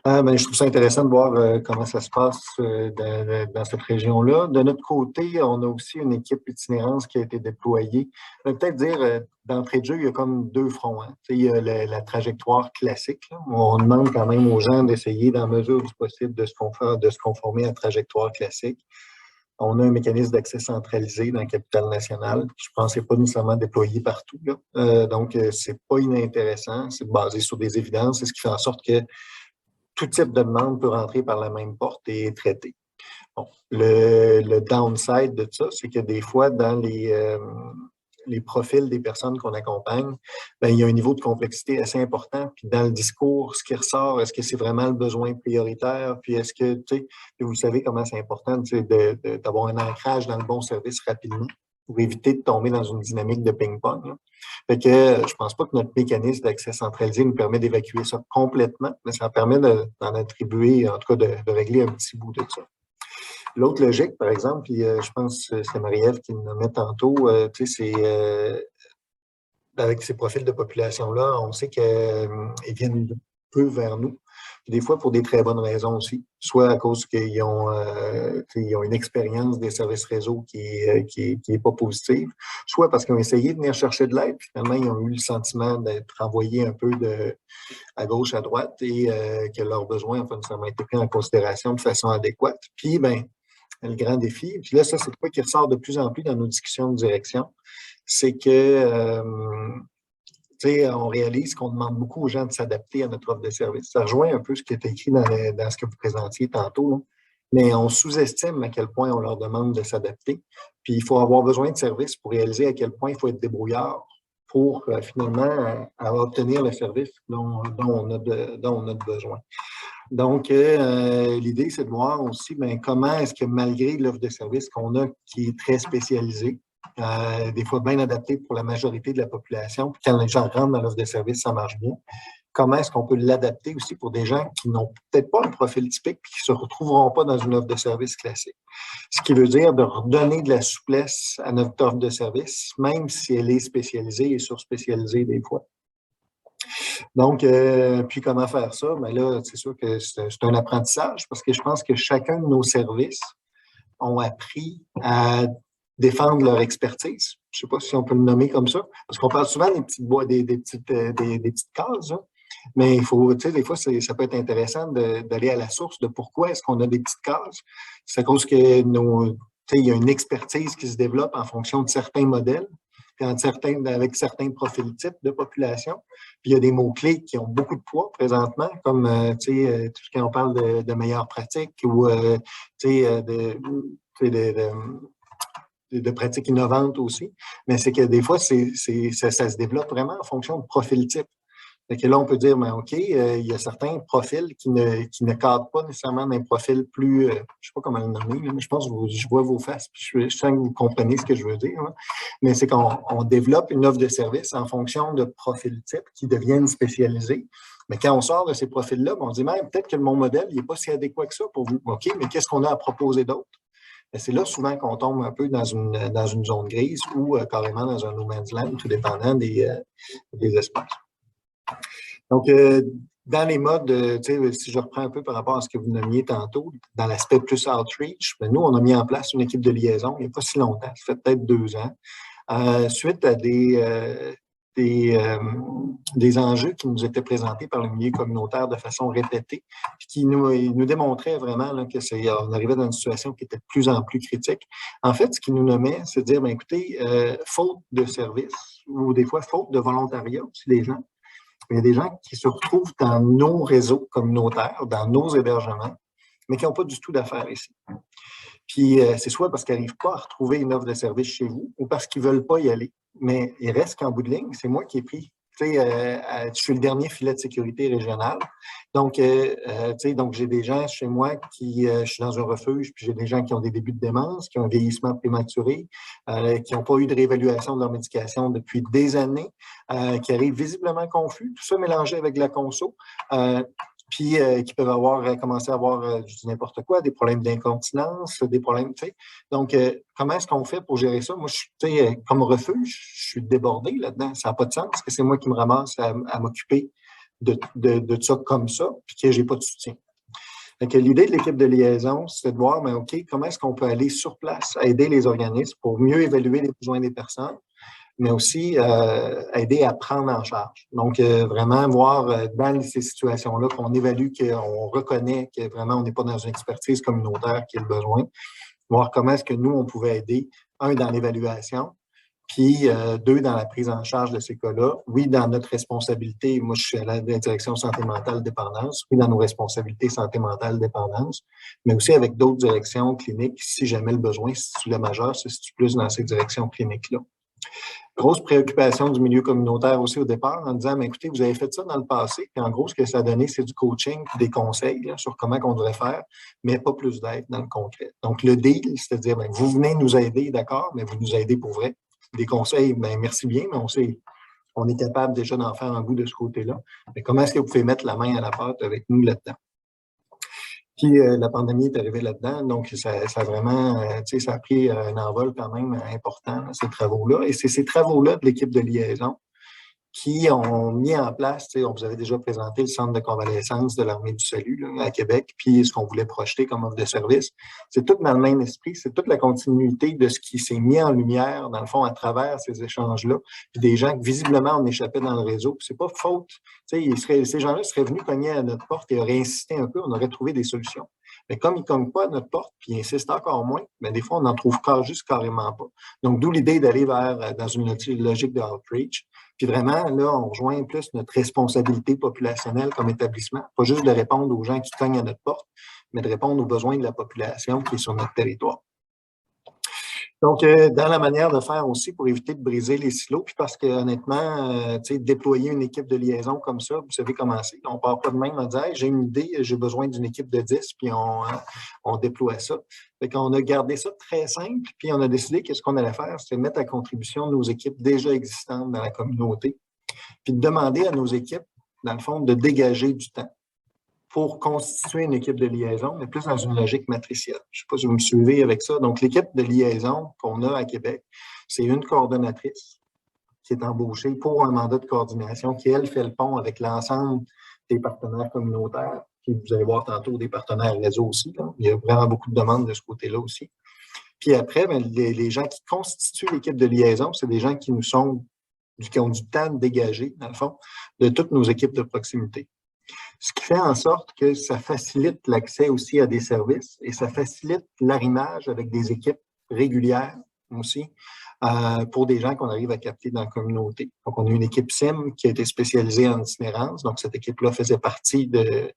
Je trouve ça intéressant de voir comment ça se passe dans cette région-là. De notre côté, on a aussi une équipe itinérance qui a été déployée. On va peut-être dire, d'entrée de jeu, il y a comme deux fronts. Hein. Il y a la trajectoire classique, là, où on demande quand même aux gens d'essayer, dans la mesure du possible, de se conformer à la trajectoire classique. On a un mécanisme d'accès centralisé dans la capitale nationale. Je pense que ce n'est pas nécessairement déployé partout. Donc, ce n'est pas inintéressant. C'est basé sur des évidences. C'est ce qui fait en sorte que tout type de demande peut rentrer par la même porte et être traité. Bon, le downside de ça, c'est que des fois, dans les profils des personnes qu'on accompagne, il y a un niveau de complexité assez important. Puis dans le discours, ce qui ressort, est-ce que c'est vraiment le besoin prioritaire? Puis est-ce que, vous savez comment c'est important d'avoir un ancrage dans le bon service rapidement. pour éviter de tomber dans une dynamique de ping-pong, là. Fait que je pense pas que notre mécanisme d'accès centralisé nous permet d'évacuer ça complètement, mais ça permet d'en attribuer, en tout cas de régler un petit bout de ça. L'autre logique, par exemple, puis je pense que c'est Marie-Ève qui le nommait tantôt, tu sais, c'est avec ces profils de population-là, on sait qu'ils viennent peu vers nous. Des fois, pour des très bonnes raisons aussi. Soit à cause qu'ils ont une expérience des services réseau qui est pas positive, soit parce qu'ils ont essayé de venir chercher de l'aide, finalement, ils ont eu le sentiment d'être envoyés un peu à gauche, à droite, et que leurs besoins n'ont pas nécessairement été pris en considération de façon adéquate. Puis, ben, le grand défi, puis là, ça, c'est quoi qui ressort de plus en plus dans nos discussions de direction, c'est que on réalise qu'on demande beaucoup aux gens de s'adapter à notre offre de service. Ça rejoint un peu ce qui est écrit dans ce que vous présentiez tantôt, là. Mais on sous-estime à quel point on leur demande de s'adapter. Puis il faut avoir besoin de services pour réaliser à quel point il faut être débrouillard pour finalement obtenir le service dont on a besoin. Donc, l'idée, c'est de voir aussi comment est-ce que malgré l'offre de service qu'on a qui est très spécialisée, des fois bien adaptée pour la majorité de la population, puis quand les gens rentrent dans l'offre de service, ça marche bien. Comment est-ce qu'on peut l'adapter aussi pour des gens qui n'ont peut-être pas un profil typique et qui ne se retrouveront pas dans une offre de service classique. Ce qui veut dire de redonner de la souplesse à notre offre de service, même si elle est spécialisée et surspécialisée des fois. Donc, puis comment faire ça? Bien là, c'est sûr que c'est un apprentissage parce que je pense que chacun de nos services ont appris à défendre leur expertise. Je ne sais pas si on peut le nommer comme ça, parce qu'on parle souvent des petites cases, hein, mais il faut, tu sais, des fois, ça peut être intéressant d'aller à la source de pourquoi est-ce qu'on a des petites cases. C'est à cause que il y a une expertise qui se développe en fonction de certains modèles, avec certains profils types de population. Puis il y a des mots-clés qui ont beaucoup de poids présentement, comme tout ce qu'on parle de meilleures pratiques ou de pratiques innovantes aussi. Mais c'est que des fois, ça se développe vraiment en fonction de profil type. Fait que là, on peut dire, mais OK, il y a certains profils qui ne cadrent pas nécessairement d'un profil plus, je ne sais pas comment le nommer, mais je pense que je vois vos faces, puis je sens que vous comprenez ce que je veux dire. Hein. Mais c'est qu'on développe une offre de service en fonction de profils types qui deviennent spécialisés. Mais quand on sort de ces profils-là, on se dit, même peut-être que mon modèle n'est pas si adéquat que ça pour vous. OK, mais qu'est-ce qu'on a à proposer d'autre? C'est là souvent qu'on tombe un peu dans une zone grise ou carrément dans un no man's land, tout dépendant des espaces. Donc, dans les modes, si je reprends un peu par rapport à ce que vous nommiez tantôt, dans l'aspect plus outreach, nous, on a mis en place une équipe de liaison il n'y a pas si longtemps, ça fait peut-être 2 ans, suite à des enjeux qui nous étaient présentés par le milieu communautaire de façon répétée, puis qui nous démontraient vraiment là, on arrivait dans une situation qui était de plus en plus critique. En fait, ce qui nous nommait, c'est de dire, bien, écoutez, faute de service, ou des fois faute de volontariat aussi des gens, il y a des gens qui se retrouvent dans nos réseaux communautaires, dans nos hébergements, mais qui n'ont pas du tout d'affaires ici. Puis, c'est soit parce qu'ils n'arrivent pas à retrouver une offre de service chez vous ou parce qu'ils ne veulent pas y aller. Mais il reste qu'en bout de ligne, c'est moi qui ai pris. Je suis le dernier filet de sécurité régional. Donc, donc j'ai des gens chez moi je suis dans un refuge, puis j'ai des gens qui ont des débuts de démence, qui ont un vieillissement prématuré, qui n'ont pas eu de réévaluation de leur médication depuis des années, qui arrivent visiblement confus, tout ça mélangé avec de la conso. Puis qui peuvent commencer à avoir, je dis n'importe quoi, des problèmes d'incontinence, des problèmes, tu sais. Donc, comment est-ce qu'on fait pour gérer ça? Moi, comme refuge, je suis débordé là-dedans. Ça n'a pas de sens parce que c'est moi qui me ramasse à m'occuper de ça comme ça, puis que je n'ai pas de soutien. Donc, l'idée de l'équipe de liaison, c'est de voir, mais OK, comment est-ce qu'on peut aller sur place, aider les organismes pour mieux évaluer les besoins des personnes, mais aussi aider à prendre en charge. Donc, vraiment voir dans ces situations-là qu'on évalue, qu'on reconnaît que vraiment on n'est pas dans une expertise communautaire qui a le besoin, voir comment est-ce que nous, on pouvait aider, dans l'évaluation, puis 2, dans la prise en charge de ces cas-là. Oui, dans notre responsabilité, moi, je suis à la direction santé mentale dépendance, oui, dans nos responsabilités santé mentale dépendance, mais aussi avec d'autres directions cliniques, si jamais le besoin, si tu le majeur, se situe plus dans ces directions cliniques-là. Grosse préoccupation du milieu communautaire aussi au départ en disant, mais écoutez, vous avez fait ça dans le passé, puis en gros, ce que ça a donné, c'est du coaching, des conseils là, sur comment on devrait faire, mais pas plus d'aide dans le concret. Donc, le deal, c'est-à-dire, bien, vous venez nous aider, d'accord, mais vous nous aidez pour vrai. Des conseils, bien, merci bien, mais on est capable déjà d'en faire un bout de ce côté-là. Mais comment est-ce que vous pouvez mettre la main à la pâte avec nous là-dedans? Puis la pandémie est arrivée là-dedans, donc ça a vraiment, ça a pris un envol quand même important, ces travaux-là. Et c'est ces travaux-là de l'équipe de liaison qui ont mis en place, on vous avait déjà présenté le centre de convalescence de l'Armée du Salut là, à Québec, puis ce qu'on voulait projeter comme offre de service. C'est tout dans le même esprit, c'est toute la continuité de ce qui s'est mis en lumière, dans le fond, à travers ces échanges-là, puis des gens que visiblement on échappait dans le réseau. Puis c'est pas faute, ces gens-là seraient venus cogner à notre porte et auraient insisté un peu, on aurait trouvé des solutions. Mais comme ils ne cognent pas à notre porte, puis ils insistent encore moins, bien, des fois, on n'en trouve juste carrément pas. Donc, d'où l'idée d'aller dans une logique de outreach. Puis vraiment, là, on rejoint plus notre responsabilité populationnelle comme établissement. Pas juste de répondre aux gens qui cognent à notre porte, mais de répondre aux besoins de la population qui est sur notre territoire. Donc, dans la manière de faire aussi pour éviter de briser les silos, puis parce que honnêtement, déployer une équipe de liaison comme ça, vous savez comment c'est. On ne part pas de même en disant hey, j'ai une idée, j'ai besoin d'une équipe de 10, puis on déploie ça. Fait qu'on a gardé ça très simple, puis on a décidé que ce qu'on allait faire, c'était mettre à contribution nos équipes déjà existantes dans la communauté, puis de demander à nos équipes, dans le fond, de dégager du temps pour constituer une équipe de liaison, mais plus dans une logique matricielle. Je ne sais pas si vous me suivez avec ça. Donc, l'équipe de liaison qu'on a à Québec, c'est une coordonnatrice qui est embauchée pour un mandat de coordination qui, elle, fait le pont avec l'ensemble des partenaires communautaires. Puis vous allez voir tantôt des partenaires réseau aussi. Là. Il y a vraiment beaucoup de demandes de ce côté-là aussi. Puis après, bien, les gens qui constituent l'équipe de liaison, c'est des gens qui ont du temps de dégager, dans le fond, de toutes nos équipes de proximité. Ce qui fait en sorte que ça facilite l'accès aussi à des services et ça facilite l'arrimage avec des équipes régulières aussi pour des gens qu'on arrive à capter dans la communauté. Donc, on a une équipe SIM qui a été spécialisée en itinérance. Donc, cette équipe-là faisait partie de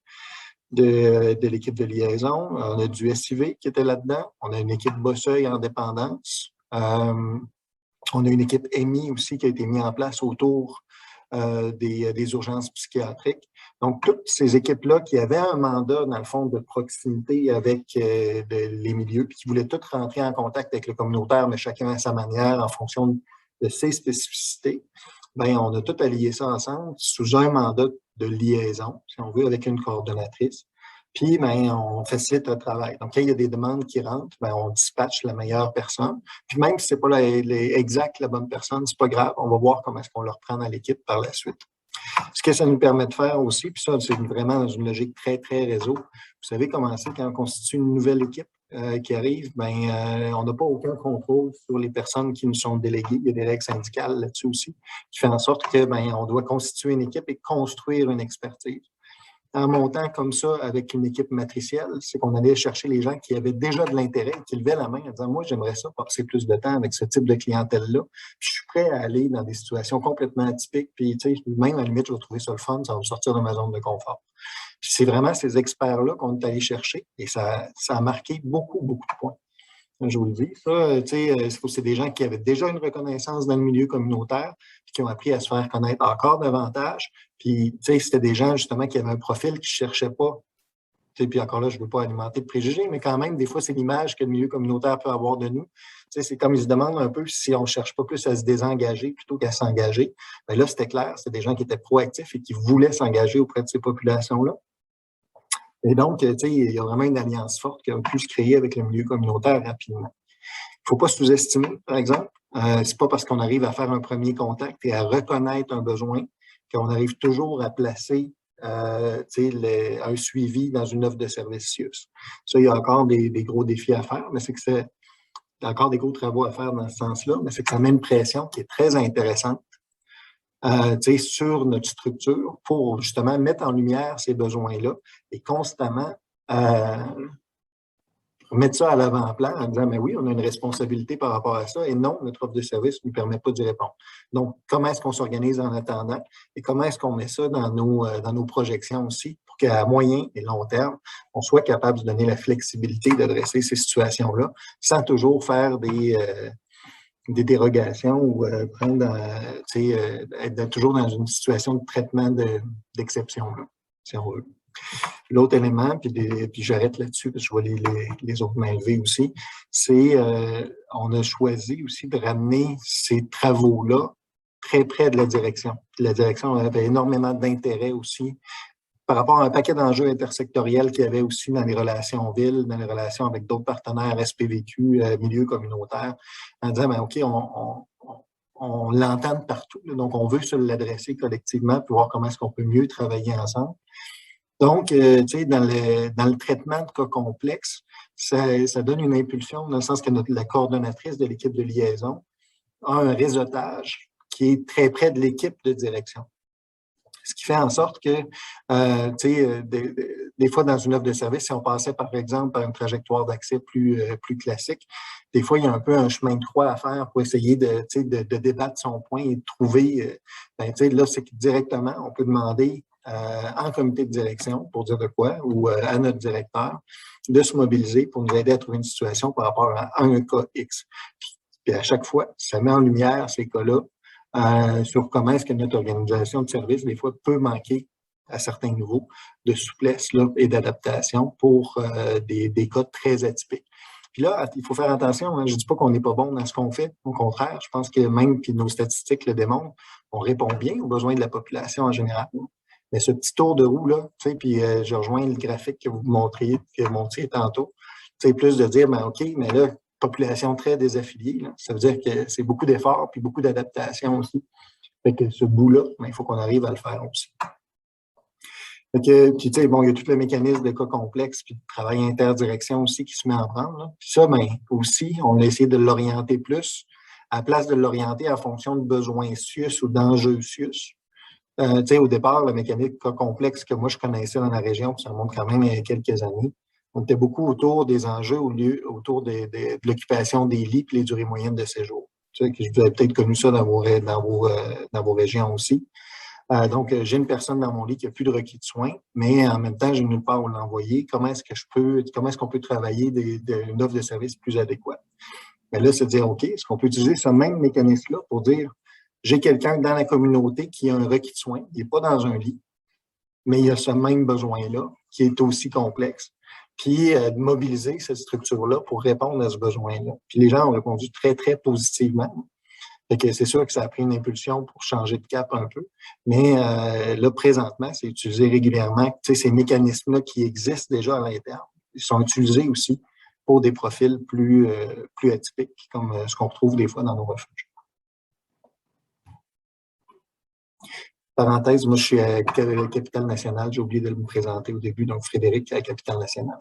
l'équipe de liaison. On a du SIV qui était là-dedans. On a une équipe Bosseuil en dépendance. On a une équipe EMI aussi qui a été mise en place autour des urgences psychiatriques. Donc, toutes ces équipes-là qui avaient un mandat, dans le fond, de proximité avec les milieux, puis qui voulaient toutes rentrer en contact avec le communautaire, mais chacun à sa manière, en fonction de ses spécificités, bien, on a tout allié ça ensemble sous un mandat de liaison, si on veut, avec une coordonnatrice. Puis, bien, on facilite le travail. Donc, quand il y a des demandes qui rentrent, bien, on dispatche la meilleure personne. Puis, même si ce n'est pas la bonne personne, ce n'est pas grave. On va voir comment est-ce qu'on le reprend dans l'équipe par la suite. Ce que ça nous permet de faire aussi, puis ça, c'est vraiment dans une logique très, très réseau. Vous savez comment c'est quand on constitue une nouvelle équipe qui arrive, bien, on n'a pas aucun contrôle sur les personnes qui nous sont déléguées. Il y a des règles syndicales là-dessus aussi, qui fait en sorte que, bien, on doit constituer une équipe et construire une expertise. En montant comme ça avec une équipe matricielle, c'est qu'on allait chercher les gens qui avaient déjà de l'intérêt, qui levaient la main en disant « Moi, j'aimerais ça passer plus de temps avec ce type de clientèle-là. Je suis prêt à aller dans des situations complètement atypiques. Puis, tu sais, même à la limite, je vais trouver ça le fun, ça va me sortir de ma zone de confort. » Puis c'est vraiment ces experts-là qu'on est allé chercher et ça a marqué beaucoup, beaucoup de points. Je vous le dis, ça, tu sais, c'est des gens qui avaient déjà une reconnaissance dans le milieu communautaire, puis qui ont appris à se faire connaître encore davantage. Puis, tu sais, c'était des gens, justement, qui avaient un profil qui ne cherchaient pas. Tu sais, puis encore là, je ne veux pas alimenter de préjugés, mais quand même, des fois, c'est l'image que le milieu communautaire peut avoir de nous. Tu sais, c'est comme ils se demandent un peu si on ne cherche pas plus à se désengager plutôt qu'à s'engager. Bien là, c'était clair, c'était des gens qui étaient proactifs et qui voulaient s'engager auprès de ces populations-là. Et donc, tu sais, il y a vraiment une alliance forte qui a pu se créer avec le milieu communautaire rapidement. Il ne faut pas sous-estimer, par exemple. C'est pas parce qu'on arrive à faire un premier contact et à reconnaître un besoin qu'on arrive toujours à placer un suivi dans une offre de service CIUS. Ça, il y a encore des gros défis à faire, mais c'est que il y a encore des gros travaux à faire dans ce sens-là, mais c'est que ça met une pression qui est très intéressante sur notre structure pour justement mettre en lumière ces besoins-là et constamment mettre ça à l'avant-plan en disant, mais oui, on a une responsabilité par rapport à ça et non, notre offre de service ne nous permet pas d'y répondre. Donc, comment est-ce qu'on s'organise en attendant et comment est-ce qu'on met ça dans nos projections aussi pour qu'à moyen et long terme, on soit capable de donner la flexibilité d'adresser ces situations-là sans toujours faire des dérogations ou être toujours dans une situation de traitement d'exception, si on veut. L'autre élément, puis j'arrête là-dessus parce que je vois les autres mains levées aussi, c'est on a choisi aussi de ramener ces travaux-là très près de la direction. La direction avait énormément d'intérêt aussi par rapport à un paquet d'enjeux intersectoriels qu'il y avait aussi dans les relations villes, dans les relations avec d'autres partenaires SPVQ, milieu communautaire, en disant, ben, OK, on l'entend de partout, là, donc on veut se l'adresser collectivement pour voir comment est-ce qu'on peut mieux travailler ensemble. Donc, tu sais, dans le traitement de cas complexes, ça donne une impulsion dans le sens que la coordonnatrice de l'équipe de liaison a un réseautage qui est très près de l'équipe de direction. Ce qui fait en sorte que, tu sais, des fois, dans une offre de service, si on passait, par exemple, par une trajectoire d'accès plus classique, des fois, il y a un peu un chemin de croix à faire pour essayer de débattre son point et de trouver, ben, tu sais, là, c'est que directement, on peut demander en comité de direction, pour dire de quoi, ou à notre directeur, de se mobiliser pour nous aider à trouver une situation par rapport à un cas X. Puis à chaque fois, ça met en lumière ces cas-là sur comment est-ce que notre organisation de service, des fois, peut manquer à certains niveaux de souplesse là, et d'adaptation pour des cas très atypiques. Puis là, il faut faire attention, hein, je ne dis pas qu'on n'est pas bon dans ce qu'on fait. Au contraire, je pense que même, puis nos statistiques le démontrent, on répond bien aux besoins de la population en général. Mais ce petit tour de roue, là, tu sais, puis je rejoins le graphique que vous montriez tantôt, c'est plus de dire, ben OK, mais là, population très désaffiliée, là, ça veut dire que c'est beaucoup d'efforts puis beaucoup d'adaptation aussi. Fait que ce bout-là, ben, il faut qu'on arrive à le faire aussi. Fait que, puis, tu sais, bon, il y a tout le mécanisme de cas complexes puis de travail interdirection aussi qui se met en prendre. Là. Puis ça, ben, aussi, on a essayé de l'orienter plus, à la place de l'orienter en fonction de besoins SIUS ou d'enjeux SIUS. Tu sais, au départ, la mécanique cas complexe que moi je connaissais dans la région, puis ça remonte quand même il y a quelques années, on était beaucoup autour des enjeux autour de l'occupation des lits et les durées moyennes de séjour. Tu sais, que vous avez peut-être connu ça dans vos régions aussi. Donc, j'ai une personne dans mon lit qui n'a plus de requis de soins, mais en même temps, je n'ai nulle part où l'envoyer. Comment est-ce qu'on peut travailler une offre de service plus adéquate? Mais là, c'est de dire, OK, est-ce qu'on peut utiliser ce même mécanisme-là pour dire j'ai quelqu'un dans la communauté qui a un requis de soins, il n'est pas dans un lit, mais il a ce même besoin-là, qui est aussi complexe, puis de mobiliser cette structure-là pour répondre à ce besoin-là. Puis les gens ont répondu très, très positivement. Fait que c'est sûr que ça a pris une impulsion pour changer de cap un peu, mais là, présentement, c'est utilisé régulièrement. Tu sais, ces mécanismes-là qui existent déjà à l'interne, ils sont utilisés aussi pour des profils plus atypiques, comme ce qu'on retrouve des fois dans nos refuges. Parenthèse, moi, je suis à Capitale Nationale. J'ai oublié de me présenter au début. Donc, Frédéric à Capitale Nationale.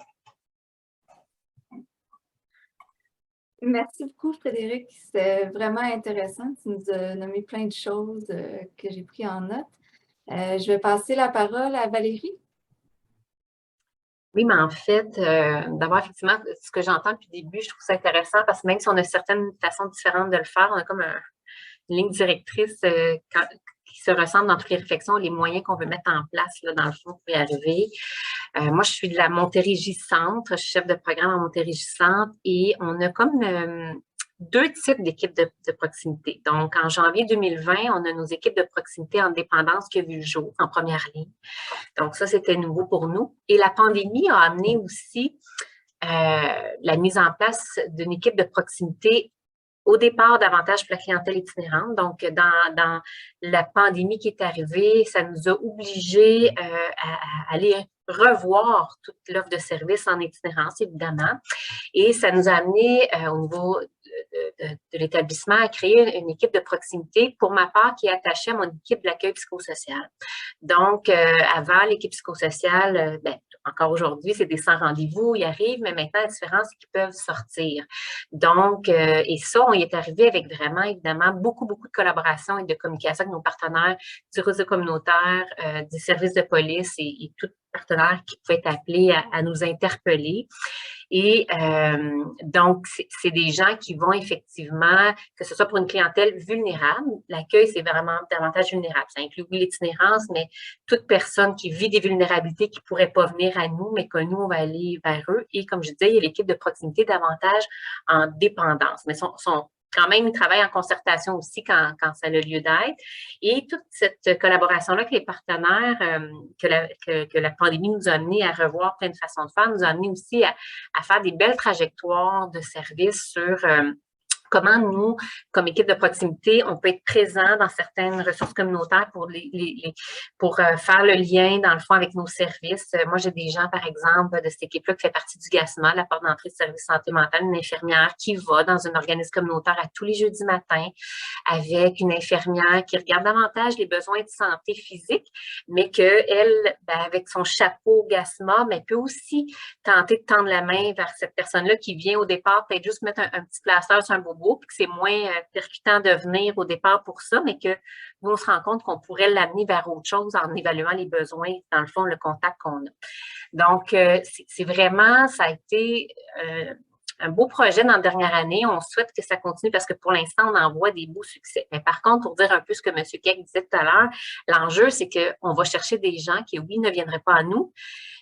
Merci beaucoup, Frédéric. C'est vraiment intéressant. Tu nous as nommé plein de choses que j'ai pris en note. Je vais passer la parole à Valérie. Oui, mais en fait, d'abord, effectivement, ce que j'entends depuis le début, je trouve ça intéressant parce que même si on a certaines façons différentes de le faire, on a comme une ligne directrice qui se ressemble dans toutes les réflexions, les moyens qu'on veut mettre en place, là, dans le fond, pour y arriver. Moi, je suis de la Montérégie Centre, je suis chef de programme à Montérégie Centre et on a comme deux types d'équipes de proximité. Donc, en janvier 2020, on a nos équipes de proximité en dépendance qui ont vu le jour en première ligne. Donc, ça, c'était nouveau pour nous. Et la pandémie a amené aussi la mise en place d'une équipe de proximité au départ, davantage pour la clientèle itinérante. Donc, dans la pandémie qui est arrivée, ça nous a obligés à aller revoir toute l'offre de services en itinérance, évidemment. Et ça nous a amené au niveau de l'établissement à créer une équipe de proximité, pour ma part, qui est attachée à mon équipe de l'accueil psychosocial. Donc, avant, l'équipe psychosociale, encore aujourd'hui, c'est des 100 rendez-vous, ils arrivent, mais maintenant, la différence, c'est qu'ils peuvent sortir. Donc, et ça, on y est arrivé avec vraiment, évidemment, beaucoup de collaboration et de communication avec nos partenaires du réseau communautaire, des services de police et tout partenaire qui pouvait être appelé à nous interpeller. Et donc, c'est des gens qui vont effectivement, que ce soit pour une clientèle vulnérable, l'accueil, c'est vraiment davantage vulnérable. Ça inclut l'itinérance, mais toute personne qui vit des vulnérabilités qui ne pourrait pas venir à nous, mais que nous, on va aller vers eux. Et comme je disais, il y a l'équipe de proximité davantage en dépendance. Mais quand même, ils travaillent en concertation aussi quand ça a lieu d'être. Et toute cette collaboration-là avec les partenaires que la pandémie nous a amené à revoir plein de façons de faire, nous a amené aussi à faire des belles trajectoires de services sur comment nous, comme équipe de proximité, on peut être présent dans certaines ressources communautaires pour faire le lien, dans le fond, avec nos services. Moi, j'ai des gens, par exemple, de cette équipe-là qui fait partie du GASMA, la porte d'entrée de service santé mentale, une infirmière qui va dans un organisme communautaire à tous les jeudis matins avec une infirmière qui regarde davantage les besoins de santé physique, mais qu'elle, avec son chapeau GASMA, mais peut aussi tenter de tendre la main vers cette personne-là qui vient au départ peut-être juste mettre un petit plaster sur un bobo, puis que c'est moins percutant de venir au départ pour ça, mais que nous, on se rend compte qu'on pourrait l'amener vers autre chose en évaluant les besoins, dans le fond, le contact qu'on a. Donc, c'est vraiment, ça a été un beau projet dans la dernière année. On souhaite que ça continue parce que pour l'instant, on en voit des beaux succès. Mais par contre, pour dire un peu ce que M. Keck disait tout à l'heure, l'enjeu, c'est qu'on va chercher des gens qui, oui, ne viendraient pas à nous,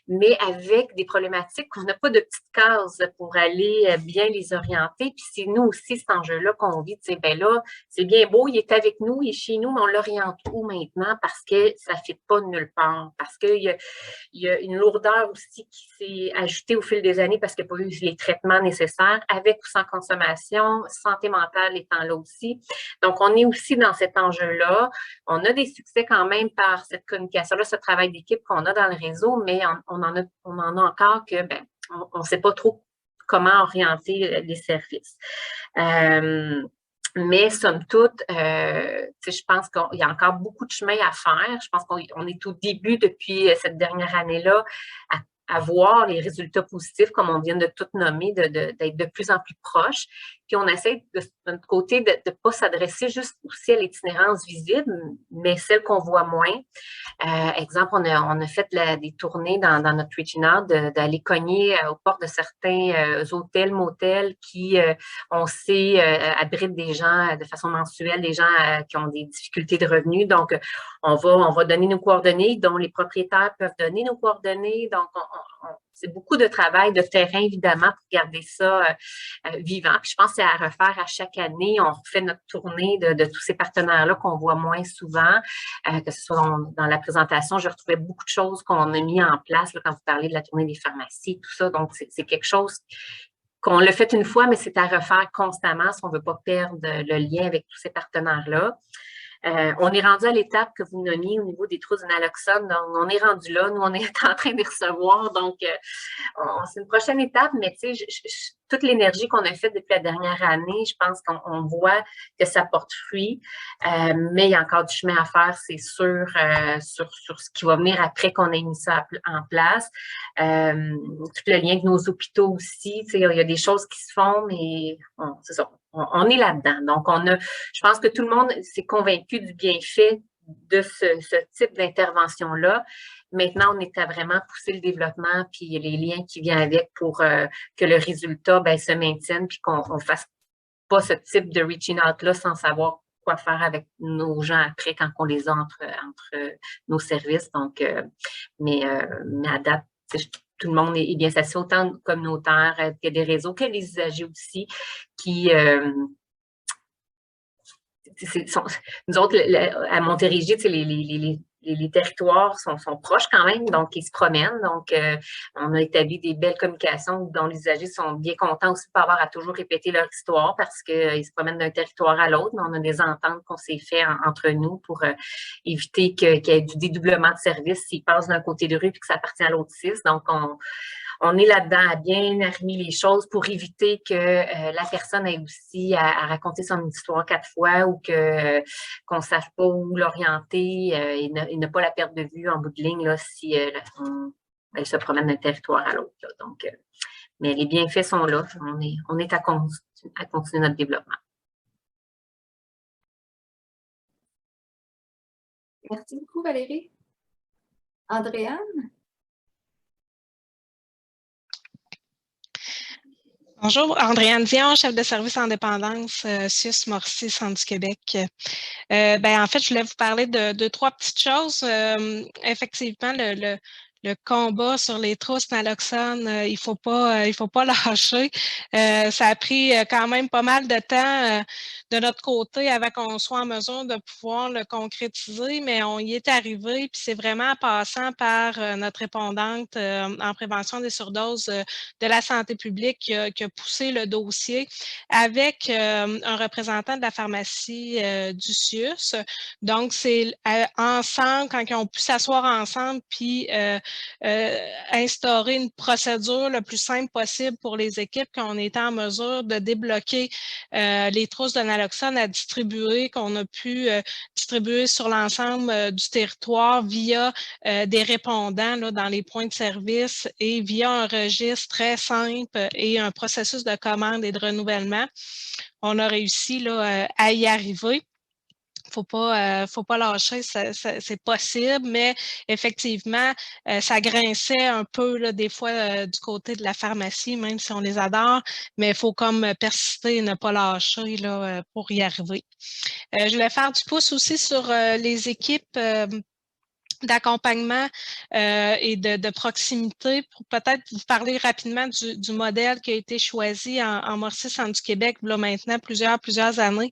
mais avec des problématiques qu'on n'a pas de petites cases pour aller bien les orienter. Puis c'est nous aussi, cet enjeu-là qu'on vit, tu sais, ben là, c'est bien beau, il est avec nous, il est chez nous, mais on l'oriente où maintenant? Parce que ça ne fit pas de nulle part. Parce qu'il y a une lourdeur aussi qui s'est ajoutée au fil des années parce qu'il n'y a pas eu les traitements nécessaires, avec ou sans consommation, santé mentale étant là aussi. Donc, on est aussi dans cet enjeu-là. On a des succès quand même par cette communication-là, ce travail d'équipe qu'on a dans le réseau, mais on en a encore que, on ne sait pas trop comment orienter les services. Mais somme toute, je pense qu'il y a encore beaucoup de chemin à faire. Je pense qu'on est au début depuis cette dernière année-là à voir les résultats positifs, comme on vient de tout nommer, d'être de plus en plus proches. Puis on essaie de notre côté de ne pas s'adresser juste aussi à l'itinérance visible, mais celle qu'on voit moins. Exemple, on a fait des tournées dans notre regional d'aller cogner aux portes de certains hôtels, motels qui, on sait, abritent des gens de façon mensuelle, des gens qui ont des difficultés de revenus. Donc, on va donner nos coordonnées, dont les propriétaires peuvent donner nos coordonnées. Donc, c'est beaucoup de travail de terrain, évidemment, pour garder ça vivant. Puis je pense que c'est à refaire à chaque année. On refait notre tournée de tous ces partenaires-là qu'on voit moins souvent, que ce soit dans la présentation. Je retrouvais beaucoup de choses qu'on a mis en place là, quand vous parlez de la tournée des pharmacies, tout ça. Donc, c'est quelque chose qu'on l'a fait une fois, mais c'est à refaire constamment si on ne veut pas perdre le lien avec tous ces partenaires-là. On est rendu à l'étape que vous nommiez au niveau des troubles de naloxone. Donc, on est rendu là. Nous, on est en train de les recevoir. Donc, c'est une prochaine étape, mais tu sais, toute l'énergie qu'on a faite depuis la dernière année, je pense qu'on voit que ça porte fruit. Mais il y a encore du chemin à faire, c'est sûr, sur ce qui va venir après qu'on ait mis ça en place. Tout le lien avec nos hôpitaux aussi. Tu sais, il y a des choses qui se font, mais c'est ça. On est là-dedans. Donc, je pense que tout le monde s'est convaincu du bienfait de ce type d'intervention-là. Maintenant, on est à vraiment pousser le développement puis les liens qui viennent avec pour que le résultat se maintienne puis qu'on ne fasse pas ce type de reaching out-là sans savoir quoi faire avec nos gens après quand on les a entre nos services. Donc, mais à date, tout le monde est bien satisfait, autant communautaire que des réseaux, que les usagers aussi, qui, nous autres, à Montérégie, les territoires sont proches quand même, donc ils se promènent. Donc, on a établi des belles communications dont les usagers sont bien contents aussi de ne pas avoir à toujours répéter leur histoire parce qu'ils se promènent d'un territoire à l'autre, mais on a des ententes qu'on s'est fait entre nous pour éviter qu'il y ait du dédoublement de services s'ils passent d'un côté de rue et que ça appartient à l'autre 6. Donc, on est là-dedans à bien arrimer les choses pour éviter que la personne ait aussi à raconter son histoire 4 fois ou qu'on ne sache pas où l'orienter et ne pas la perdre de vue en bout de ligne là, si elle se promène d'un territoire à l'autre. Donc, mais les bienfaits sont là. On est à continuer notre développement. Merci beaucoup, Valérie. Andréane? Bonjour, Andréane Dion, chef de service en dépendance SUS Mauricie, Centre du Québec. En fait, je voulais vous parler de 3 petites choses. Effectivement, le le combat sur les trousses naloxone, il faut pas lâcher. Ça a pris quand même pas mal de temps de notre côté avant qu'on soit en mesure de pouvoir le concrétiser, mais on y est arrivé, puis c'est vraiment en passant par notre répondante en prévention des surdoses de la santé publique qui a poussé le dossier avec un représentant de la pharmacie du CIUS. Donc, c'est ensemble, quand ils ont pu s'asseoir ensemble, puis instaurer une procédure le plus simple possible pour les équipes, qu'on était en mesure de débloquer les trousses de naloxone à distribuer, qu'on a pu distribuer sur l'ensemble du territoire via des répondants là, dans les points de service et via un registre très simple et un processus de commande et de renouvellement. On a réussi là, à y arriver. Faut pas lâcher, c'est possible, mais effectivement, ça grinçait un peu là, des fois du côté de la pharmacie, même si on les adore, mais il faut comme persister et ne pas lâcher là, pour y arriver. Je voulais faire du pouce aussi sur les équipes d'accompagnement et de proximité pour peut-être vous parler rapidement du modèle qui a été choisi en Mauricie, Centre du Québec, là maintenant plusieurs années.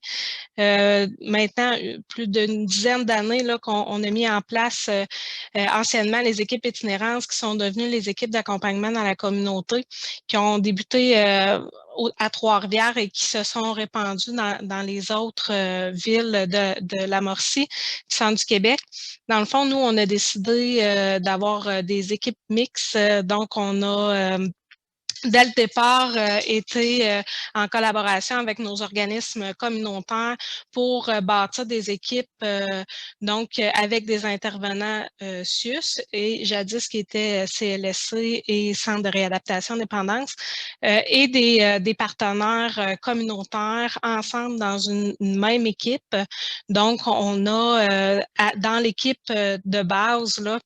Maintenant, plus d'une dizaine d'années là, qu'on a mis en place anciennement les équipes itinérantes qui sont devenues les équipes d'accompagnement dans la communauté, qui ont débuté à Trois-Rivières et qui se sont répandues dans les autres villes de la Mauricie, du Centre du Québec. Dans le fond, nous, on a décidé d'avoir des équipes mixtes. Donc, on a dès le départ, été en collaboration avec nos organismes communautaires pour bâtir des équipes, donc avec des intervenants CIUS et jadis qui étaient CLSC et Centre de réadaptation dépendance et des partenaires communautaires ensemble dans une même équipe. Donc, on a dans l'équipe de base, là,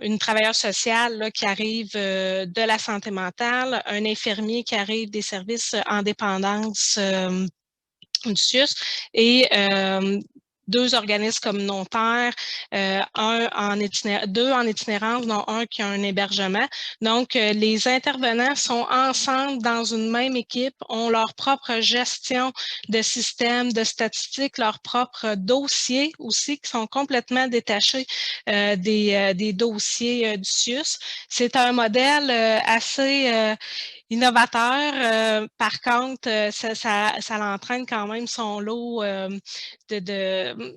une travailleuse sociale là, qui arrive de la santé mentale, un infirmier qui arrive des services en dépendance du CIUS et deux organismes communautaires, deux en itinérance, dont un qui a un hébergement. Donc, les intervenants sont ensemble dans une même équipe, ont leur propre gestion de système, de statistiques, leur propre dossier aussi, qui sont complètement détachés des dossiers du CIUS. C'est un modèle assez innovateur. Par contre, ça l'entraîne quand même son lot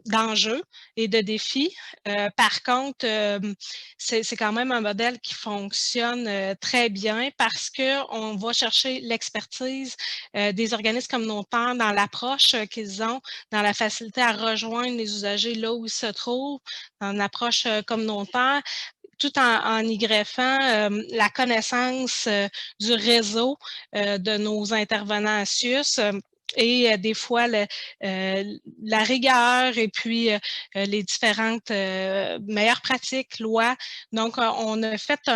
d'enjeux et de défis. Par contre, c'est quand même un modèle qui fonctionne très bien parce qu'on va chercher l'expertise des organismes communautaires dans l'approche qu'ils ont, dans la facilité à rejoindre les usagers là où ils se trouvent, dans l'approche communautaire, tout en y greffant la connaissance du réseau de nos intervenants à CIUS. Et des fois, la rigueur et puis les différentes meilleures pratiques, lois. Donc, on a fait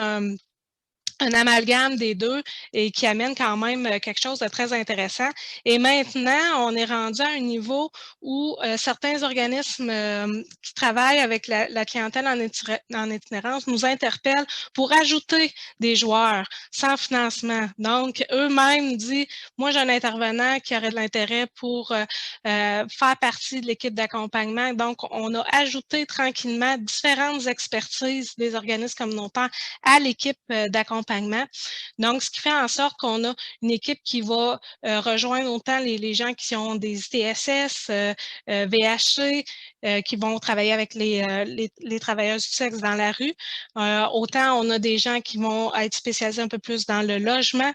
un amalgame des deux et qui amène quand même quelque chose de très intéressant. Et maintenant, on est rendu à un niveau où certains organismes qui travaillent avec la clientèle en itinérance nous interpellent pour ajouter des joueurs sans financement. Donc, eux-mêmes disent, moi, j'ai un intervenant qui aurait de l'intérêt pour faire partie de l'équipe d'accompagnement. Donc, on a ajouté tranquillement différentes expertises des organismes communautaires à l'équipe d'accompagnement. Donc, ce qui fait en sorte qu'on a une équipe qui va rejoindre autant les gens qui ont des ITSS, VHC, qui vont travailler avec les travailleuses du sexe dans la rue. Autant on a des gens qui vont être spécialisés un peu plus dans le logement.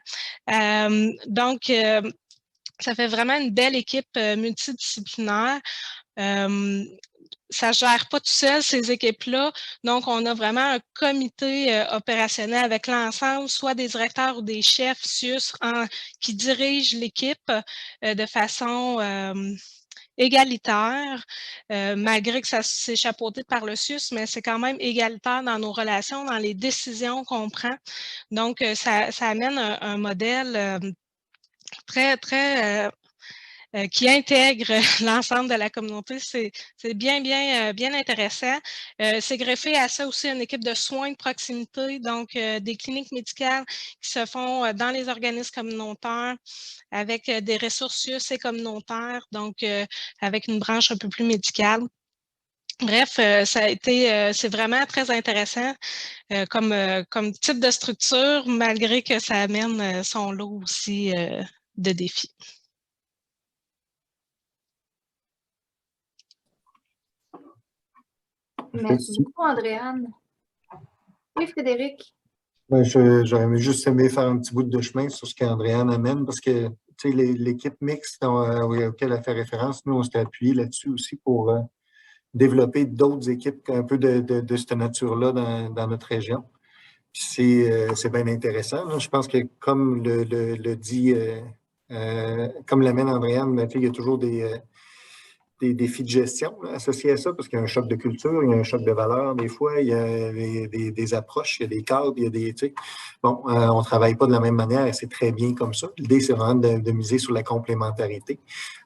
Donc, ça fait vraiment une belle équipe multidisciplinaire. Ça ne gère pas tout seul, ces équipes-là. Donc, on a vraiment un comité opérationnel avec l'ensemble, soit des directeurs ou des chefs CIUS qui dirigent l'équipe de façon égalitaire, malgré que ça s'est chapeauté par le CIUS, mais c'est quand même égalitaire dans nos relations, dans les décisions qu'on prend. Donc, ça amène un modèle très qui intègre l'ensemble de la communauté. C'est bien intéressant. C'est greffé à ça aussi une équipe de soins de proximité, donc des cliniques médicales qui se font dans les organismes communautaires avec des ressources et communautaires, donc avec une branche un peu plus médicale. Bref, c'est vraiment très intéressant comme type de structure, malgré que ça amène son lot aussi de défis. Merci beaucoup, Andréane. Oui, Frédéric. Ben, j'aurais juste aimé faire un petit bout de chemin sur ce qu'Andréane amène, parce que l'équipe mixte auquel elle fait référence, nous, on s'est appuyé là-dessus aussi pour développer d'autres équipes un peu de cette nature-là dans notre région. C'est bien intéressant, là. Je pense que comme le dit, comme l'amène Andréane, il y a toujours des défis de gestion là, associés à ça, parce qu'il y a un choc de culture, il y a un choc de valeur, des fois, il y a des approches, il y a des cadres, il y a des... Bon, on ne travaille pas de la même manière et c'est très bien comme ça. L'idée, c'est vraiment de miser sur la complémentarité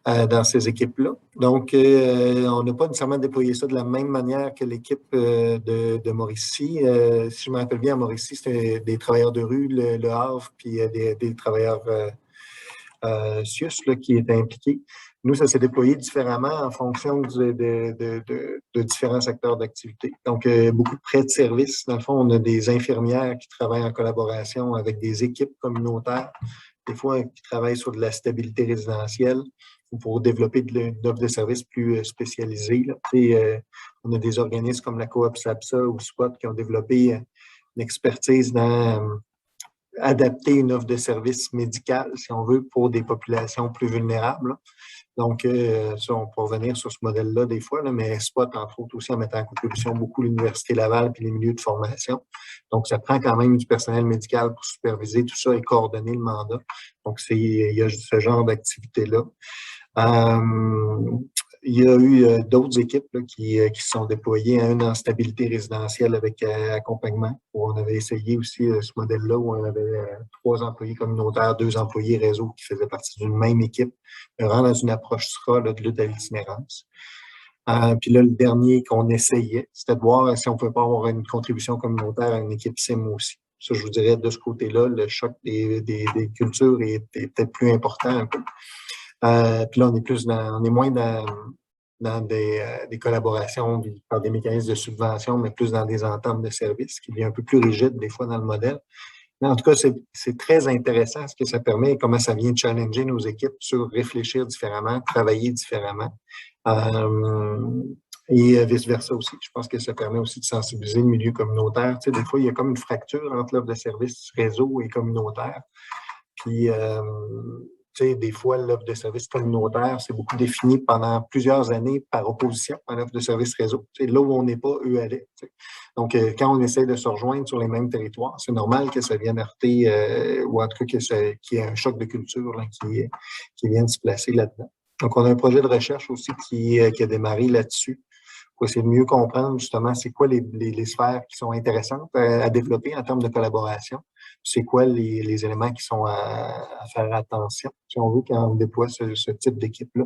dans ces équipes-là. Donc, on n'a pas nécessairement déployé ça de la même manière que l'équipe de Mauricie. Si je me rappelle bien, à Mauricie, c'était des travailleurs de rue, le Havre, puis des travailleurs SIUS là, qui étaient impliqués. Nous, ça s'est déployé différemment en fonction de différents secteurs d'activité. Donc, beaucoup de prêts de services. Dans le fond, on a des infirmières qui travaillent en collaboration avec des équipes communautaires, des fois qui travaillent sur de la stabilité résidentielle ou pour développer une offre de services plus spécialisée. Là. On a des organismes comme la Coop SAPSA ou SWAT qui ont développé une expertise dans adapter une offre de services médicale, si on veut, pour des populations plus vulnérables. Donc, ça, on peut revenir sur ce modèle-là des fois, là, mais SPOT, entre autres, aussi en mettant en contribution beaucoup l'Université Laval et les milieux de formation. Donc, ça prend quand même du personnel médical pour superviser tout ça et coordonner le mandat. Donc, il y a ce genre d'activité-là. Il y a eu d'autres équipes là, qui se sont déployées, une en stabilité résidentielle avec accompagnement, où on avait essayé aussi ce modèle-là, où on avait 3 employés communautaires, 2 employés réseau qui faisaient partie d'une même équipe, vraiment dans une approche SRA là, de lutte à l'itinérance. Puis là, le dernier qu'on essayait, c'était de voir si on ne pouvait pas avoir une contribution communautaire à une équipe SIM aussi. Ça, je vous dirais, de ce côté-là, le choc des cultures est peut-être plus important un peu. Puis là, on est moins dans des collaborations par des mécanismes de subvention, mais plus dans des ententes de services, qui devient un peu plus rigide des fois dans le modèle. Mais en tout cas, c'est très intéressant ce que ça permet et comment ça vient challenger nos équipes sur réfléchir différemment, travailler différemment. Et vice-versa aussi. Je pense que ça permet aussi de sensibiliser le milieu communautaire. Tu sais, des fois, il y a comme une fracture entre l'offre de services réseau et communautaire. Puis, tu sais, des fois, l'offre de services communautaire, c'est beaucoup défini pendant plusieurs années par opposition à l'offre de services réseau. Tu sais, là où on n'est pas, eux allaient. Tu sais. Donc, quand on essaie de se rejoindre sur les mêmes territoires, c'est normal que ça vienne heurter, ou en tout cas qu'il y ait un choc de culture là, qui vienne se placer là-dedans. Donc, on a un projet de recherche aussi qui a démarré là-dessus pour essayer de mieux comprendre justement c'est quoi les sphères qui sont intéressantes à développer en termes de collaboration. C'est quoi les éléments qui sont à faire attention, si on veut, quand on déploie ce type d'équipe-là.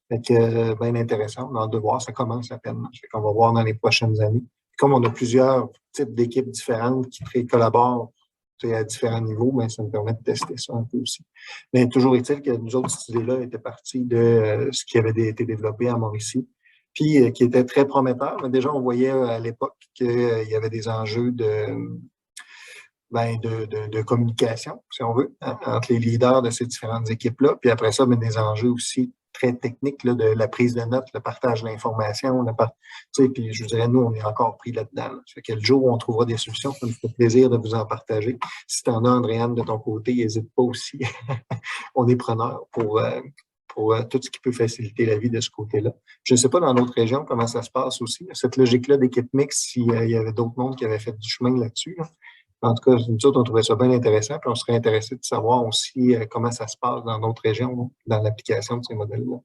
Fait que, bien intéressant, on a hâte de voir, ça commence à peine. Fait qu'on va voir dans les prochaines années. Comme on a plusieurs types d'équipes différentes qui collaborent à différents niveaux, bien, ça nous permet de tester ça un peu aussi. Mais toujours est-il que nous autres, cette idée-là était partie de ce qui avait été développé à Mauricie, puis qui était très prometteur. Mais déjà, on voyait à l'époque qu'il y avait des enjeux de communication, si on veut, entre les leaders de ces différentes équipes-là. Puis après ça, des enjeux aussi très techniques là, de la prise de notes, le partage de l'information. Puis je vous dirais, nous, on est encore pris là-dedans. Là. Ça fait que le jour où on trouvera des solutions, ça nous fait plaisir de vous en partager. Si tu en as, Andréane, de ton côté, n'hésite pas aussi. On est preneur pour tout ce qui peut faciliter la vie de ce côté-là. Je ne sais pas dans d'autres régions comment ça se passe aussi. Cette logique-là d'équipe mixte, s'il y avait d'autres mondes qui avaient fait du chemin là-dessus. Là. En tout cas, nous autres, on trouvait ça bien intéressant, puis on serait intéressé de savoir aussi comment ça se passe dans d'autres régions, dans l'application de ces modèles-là.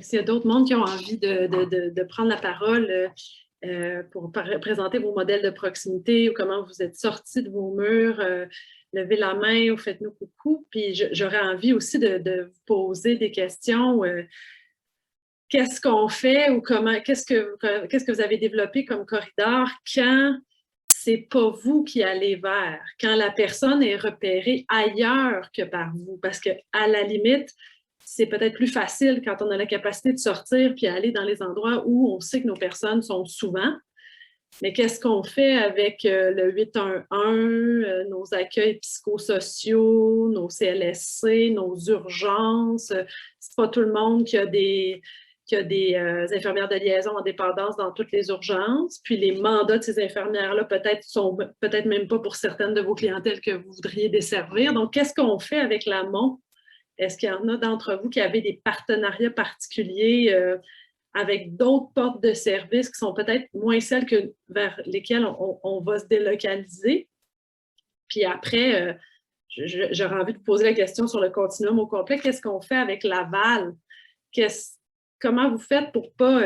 S'il y a d'autres mondes qui ont envie de prendre la parole pour présenter vos modèles de proximité ou comment vous êtes sortis de vos murs, levez la main ou faites-nous coucou. Puis j'aurais envie aussi de vous poser des questions. Qu'est-ce qu'on fait ou qu'est-ce que vous avez développé comme corridor quand c'est pas vous qui allez vers, quand la personne est repérée ailleurs que par vous? Parce que à la limite, c'est peut-être plus facile quand on a la capacité de sortir puis aller dans les endroits où on sait que nos personnes sont souvent. Mais qu'est-ce qu'on fait avec le 811, nos accueils psychosociaux, nos CLSC, nos urgences? C'est pas tout le monde qui a des infirmières de liaison en dépendance dans toutes les urgences. Puis les mandats de ces infirmières-là peut-être sont peut-être même pas pour certaines de vos clientèles que vous voudriez desservir. Donc, qu'est-ce qu'on fait avec l'amont? Est-ce qu'il y en a d'entre vous qui avaient des partenariats particuliers avec d'autres portes de services qui sont peut-être moins celles vers lesquelles on va se délocaliser? Puis après, j'aurais envie de poser la question sur le continuum au complet. Qu'est-ce qu'on fait avec l'aval? Comment vous faites pour pas,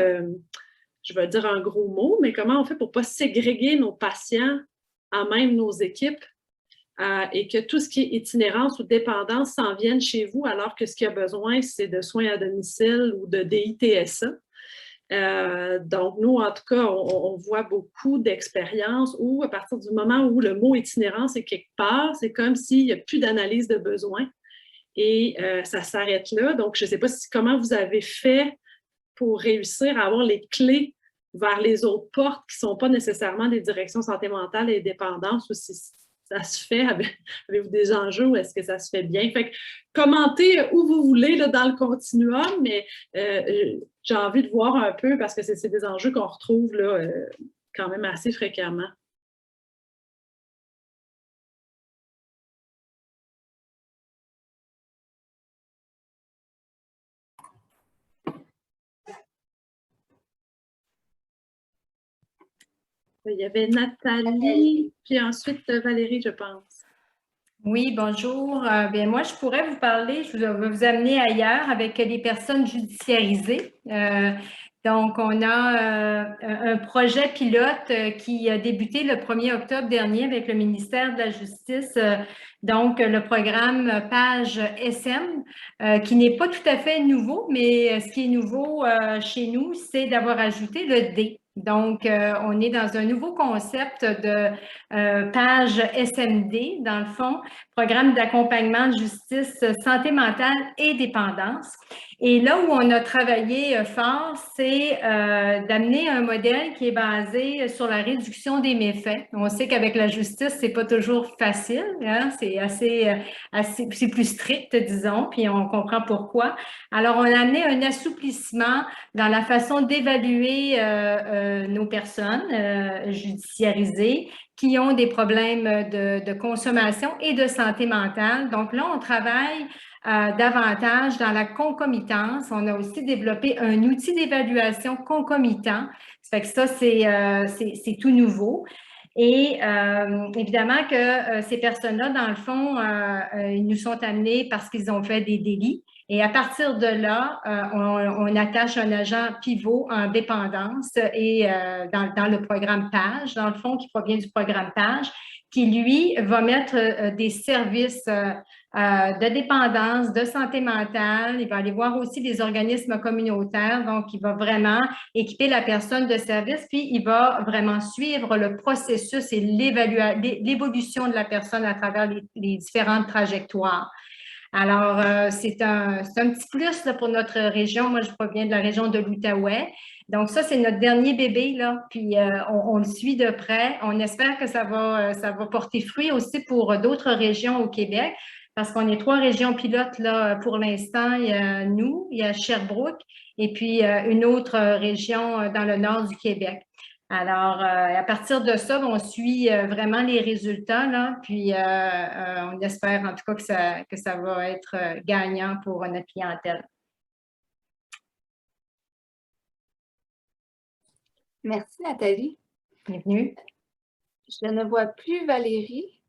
je vais dire un gros mot, mais comment on fait pour pas ségréguer nos patients à même nos équipes et que tout ce qui est itinérance ou dépendance s'en vienne chez vous alors que ce qu'il y a besoin, c'est de soins à domicile ou de DITSA? Donc, nous, en tout cas, on voit beaucoup d'expériences où, à partir du moment où le mot itinérance est quelque part, c'est comme s'il n'y a plus d'analyse de besoin et ça s'arrête là. Donc, je ne sais pas comment vous avez fait pour réussir à avoir les clés vers les autres portes qui ne sont pas nécessairement des directions santé mentale et dépendance, ou si ça se fait, avez-vous des enjeux ou est-ce que ça se fait bien? Fait que commentez où vous voulez là, dans le continuum, mais j'ai envie de voir un peu parce que c'est des enjeux qu'on retrouve là, quand même assez fréquemment. Il y avait Nathalie, puis ensuite Valérie, je pense. Oui, bonjour. Bien, moi, je pourrais vous parler, je vais vous amener ailleurs avec les personnes judiciarisées. Donc, on a un projet pilote qui a débuté le 1er octobre dernier avec le ministère de la Justice, donc le programme Page SM, qui n'est pas tout à fait nouveau, mais ce qui est nouveau chez nous, c'est d'avoir ajouté le D. Donc, on est dans un nouveau concept de Page SMD, dans le fond, programme d'accompagnement de justice, santé mentale et dépendance. Et là où on a travaillé fort, c'est d'amener un modèle qui est basé sur la réduction des méfaits. On sait qu'avec la justice, c'est pas toujours facile, hein? C'est c'est plus strict, disons, puis on comprend pourquoi. Alors, on a amené un assouplissement dans la façon d'évaluer nos personnes judiciarisées qui ont des problèmes de consommation et de santé mentale. Donc là, on travaille davantage dans la concomitance. On a aussi développé un outil d'évaluation concomitant. Ça fait que ça, c'est tout nouveau. Et évidemment que ces personnes-là, dans le fond, ils nous sont amenés parce qu'ils ont fait des délits. Et à partir de là, on attache un agent pivot en dépendance et dans le programme PAGE, dans le fond, qui provient du programme PAGE, qui, lui, va mettre des services de dépendance, de santé mentale. Il va aller voir aussi des organismes communautaires. Donc, il va vraiment équiper la personne de services, puis il va vraiment suivre le processus et l'évolution de la personne à travers les différentes trajectoires. Alors, c'est un petit plus là, pour notre région. Moi, je proviens de la région de l'Outaouais. Donc, ça, c'est notre dernier bébé, là. Puis, on le suit de près. On espère que ça va porter fruit aussi pour d'autres régions au Québec, parce qu'on est 3 régions pilotes, là, pour l'instant. Il y a nous, il y a Sherbrooke, et puis une autre région dans le nord du Québec. Alors, à partir de ça, on suit vraiment les résultats, là, puis on espère en tout cas que ça va être gagnant pour notre clientèle. Merci, Nathalie. Bienvenue. Je ne vois plus Valérie.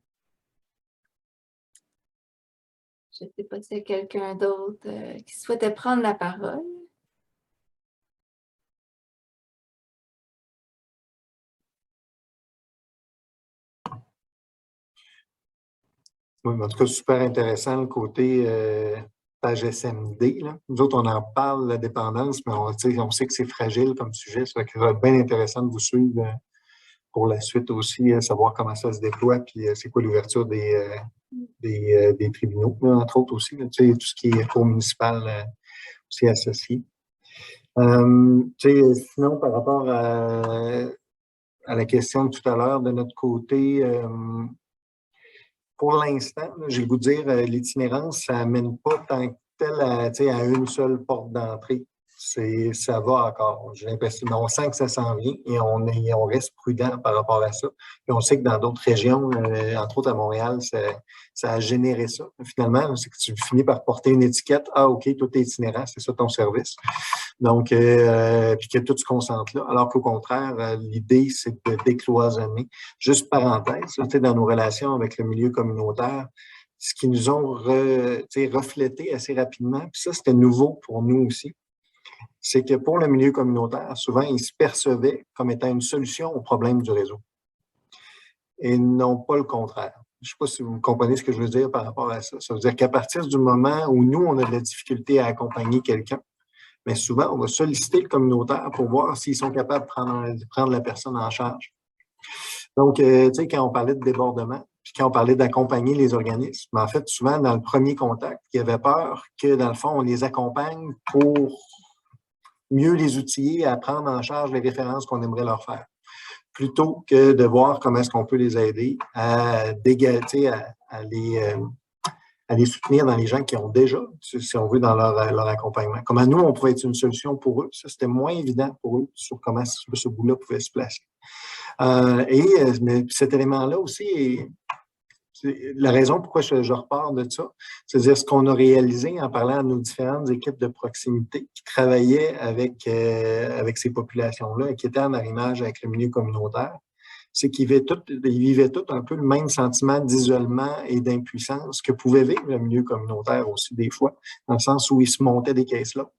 Je ne sais pas s'il y a quelqu'un d'autre qui souhaitait prendre la parole. Oui, en tout cas, super intéressant le côté page SMD. Là. Nous autres, on en parle, la dépendance, mais on sait que c'est fragile comme sujet. Ça va être bien intéressant de vous suivre pour la suite aussi, savoir comment ça se déploie, puis c'est quoi l'ouverture des tribunaux, là, entre autres aussi, là, tout ce qui est cour municipal aussi associé. Sinon, par rapport à la question de tout à l'heure, de notre côté, pour l'instant, j'ai le goût de dire, l'itinérance, ça n'amène pas tant que tel à une seule porte d'entrée. Ça va encore. J'ai l'impression, on sent que ça s'en vient et on reste prudent par rapport à ça. Et on sait que dans d'autres régions, entre autres à Montréal, ça a généré ça. Finalement, c'est que tu finis par porter une étiquette. Ah, OK, tout est itinérant, c'est ça ton service. Donc, puis que tout se concentre là. Alors qu'au contraire, l'idée, c'est de décloisonner. Juste parenthèse, dans nos relations avec le milieu communautaire, ce qui nous ont reflété assez rapidement, puis ça, c'était nouveau pour nous aussi, c'est que pour le milieu communautaire, souvent, ils se percevaient comme étant une solution au problème du réseau. Et non pas le contraire. Je ne sais pas si vous comprenez ce que je veux dire par rapport à ça. Ça veut dire qu'à partir du moment où nous, on a de la difficulté à accompagner quelqu'un, mais souvent, on va solliciter le communautaire pour voir s'ils sont capables de prendre la personne en charge. Donc, quand on parlait de débordement, puis quand on parlait d'accompagner les organismes, en fait, souvent, dans le premier contact, il y avait peur que, dans le fond, on les accompagne pour mieux les outiller à prendre en charge les références qu'on aimerait leur faire, plutôt que de voir comment est-ce qu'on peut les aider à les soutenir dans les gens qui ont déjà, si on veut, dans leur accompagnement. Comment nous, on pouvait être une solution pour eux. Ça, c'était moins évident pour eux sur comment ce bout-là pouvait se placer. Mais cet élément-là aussi c'est la raison pourquoi je repars de ça, c'est-à-dire ce qu'on a réalisé en parlant à nos différentes équipes de proximité qui travaillaient avec ces populations-là et qui étaient en arrimage avec le milieu communautaire, c'est qu'ils vivaient tous un peu le même sentiment d'isolement et d'impuissance que pouvait vivre le milieu communautaire aussi des fois, dans le sens où ils se montaient des caisses-là.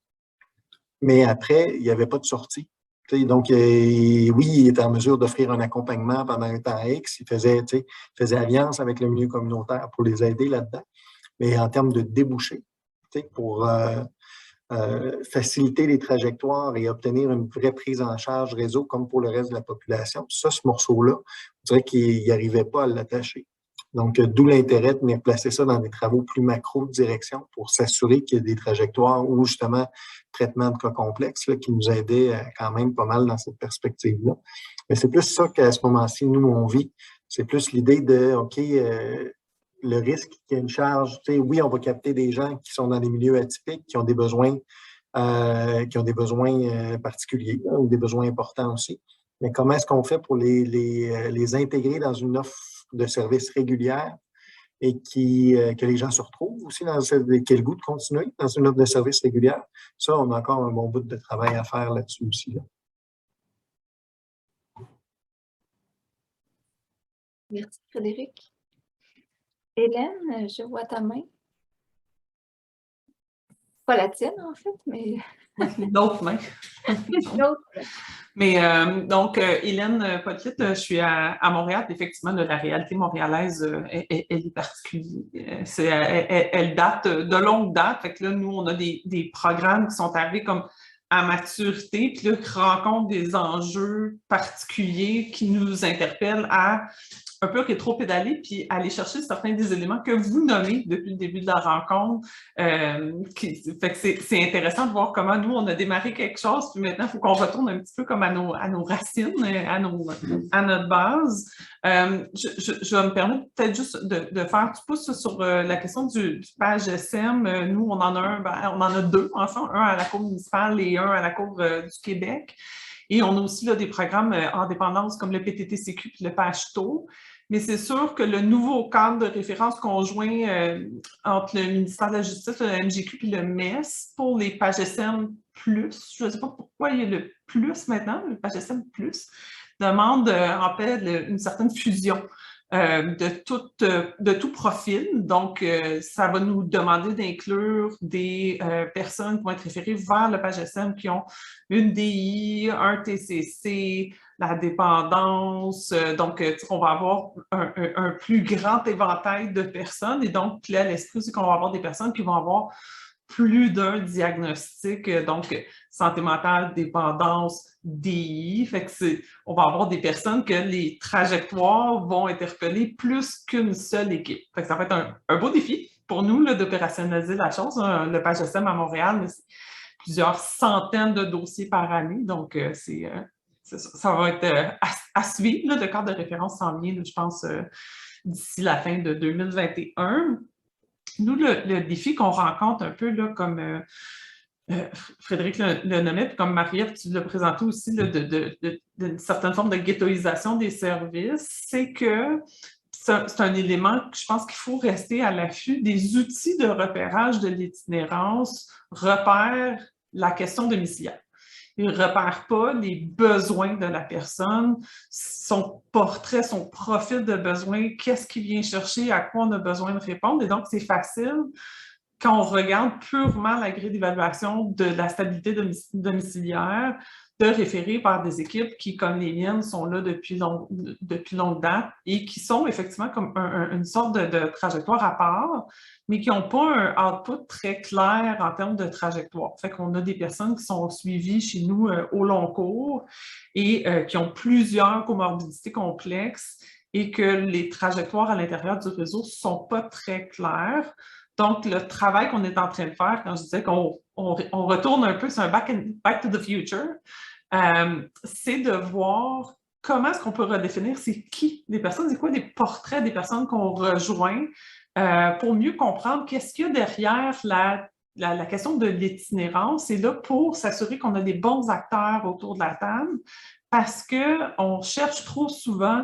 Mais après, il n'y avait pas de sortie. Donc, oui, il était en mesure d'offrir un accompagnement pendant un temps X. Il faisait alliance avec le milieu communautaire pour les aider là-dedans. Mais en termes de débouchés, pour faciliter les trajectoires et obtenir une vraie prise en charge réseau comme pour le reste de la population, ça, ce morceau-là, on dirait qu'il n'arrivait pas à l'attacher. Donc, d'où l'intérêt de venir placer ça dans des travaux plus macro de direction pour s'assurer qu'il y a des trajectoires ou justement traitement de cas complexes là, qui nous aidaient quand même pas mal dans cette perspective-là. Mais c'est plus ça qu'à ce moment-ci, nous, on vit. C'est plus l'idée de, OK, le risque qu'il y a une charge, oui, on va capter des gens qui sont dans des milieux atypiques, qui ont des besoins, particuliers là, ou des besoins importants aussi. Mais comment est-ce qu'on fait pour les intégrer dans une offre de services régulière et que les gens se retrouvent aussi dans quel goût de continuer dans une offre de services régulière? Ça, on a encore un bon bout de travail à faire là-dessus aussi. Là. Merci, Frédéric. Hélène, je vois ta main. Pas la tienne, en fait, mais... D'autres mains. L'autre. Mais donc, Hélène Pollitt, je suis à Montréal. Effectivement, la réalité montréalaise, elle est particulière. Elle date de longue date. Fait que là, nous, on a des programmes qui sont arrivés comme à maturité, puis là, qui rencontrent des enjeux particuliers qui nous interpellent à un peu rétro-pédaler, puis aller chercher certains des éléments que vous nommez depuis le début de la rencontre. Fait que c'est intéressant de voir comment nous, on a démarré quelque chose, puis maintenant, il faut qu'on retourne un petit peu comme à nos racines, à notre base. Je vais me permettre peut-être juste de faire un petit pouce sur la question du page SM. Nous, on en a deux, enfin, un à la Cour municipale et un à la Cour du Québec. Et on a aussi là, des programmes en dépendance comme le PTTCQ et le PHTO. Mais c'est sûr que le nouveau cadre de référence conjoint entre le ministère de la Justice, le MGQ et le MES pour les PAGSM+, je ne sais pas pourquoi il y a le plus maintenant, le PAGSM+, demande en fait une certaine fusion de tout profil. Donc, ça va nous demander d'inclure des personnes qui vont être référées vers le PAGSM qui ont une DI, un TCC, la dépendance. Donc, on va avoir un plus grand éventail de personnes. Et donc, là, l'esprit, c'est qu'on va avoir des personnes qui vont avoir plus d'un diagnostic, donc santé mentale, dépendance, DI. Fait que on va avoir des personnes que les trajectoires vont interpeller plus qu'une seule équipe. Fait que ça va être un beau défi pour nous d'opérationnaliser la chose. Hein. Le PAGSM à Montréal, c'est plusieurs centaines de dossiers par année. Donc, ça va être à suivre. Le cadre de référence s'en vient, je pense, d'ici la fin de 2021. Nous, le défi qu'on rencontre un peu, là, comme Frédéric le nommait, puis comme Marie-Ève, tu l'as présenté aussi, d'une certaine forme de ghettoisation des services, c'est que c'est un élément que je pense qu'il faut rester à l'affût des outils de repérage de l'itinérance, repèrent la question domiciliaire. Il ne repère pas les besoins de la personne, son portrait, son profil de besoin, qu'est-ce qu'il vient chercher, à quoi on a besoin de répondre. Et donc, c'est facile, quand on regarde purement la grille d'évaluation de la stabilité domiciliaire, de référer par des équipes qui, comme les miennes, sont là depuis longue date et qui sont effectivement comme une sorte de trajectoire à part, mais qui n'ont pas un output très clair en termes de trajectoire. Fait qu'on a des personnes qui sont suivies chez nous au long cours et qui ont plusieurs comorbidités complexes et que les trajectoires à l'intérieur du réseau ne sont pas très claires. Donc, le travail qu'on est en train de faire, quand je disais qu'on retourne un peu, c'est un back to the future, c'est de voir comment est-ce qu'on peut redéfinir c'est qui les personnes, c'est quoi les portraits des personnes qu'on rejoint pour mieux comprendre qu'est-ce qu'il y a derrière la question de l'itinérance. Et là, pour s'assurer qu'on a des bons acteurs autour de la table, parce qu'on cherche trop souvent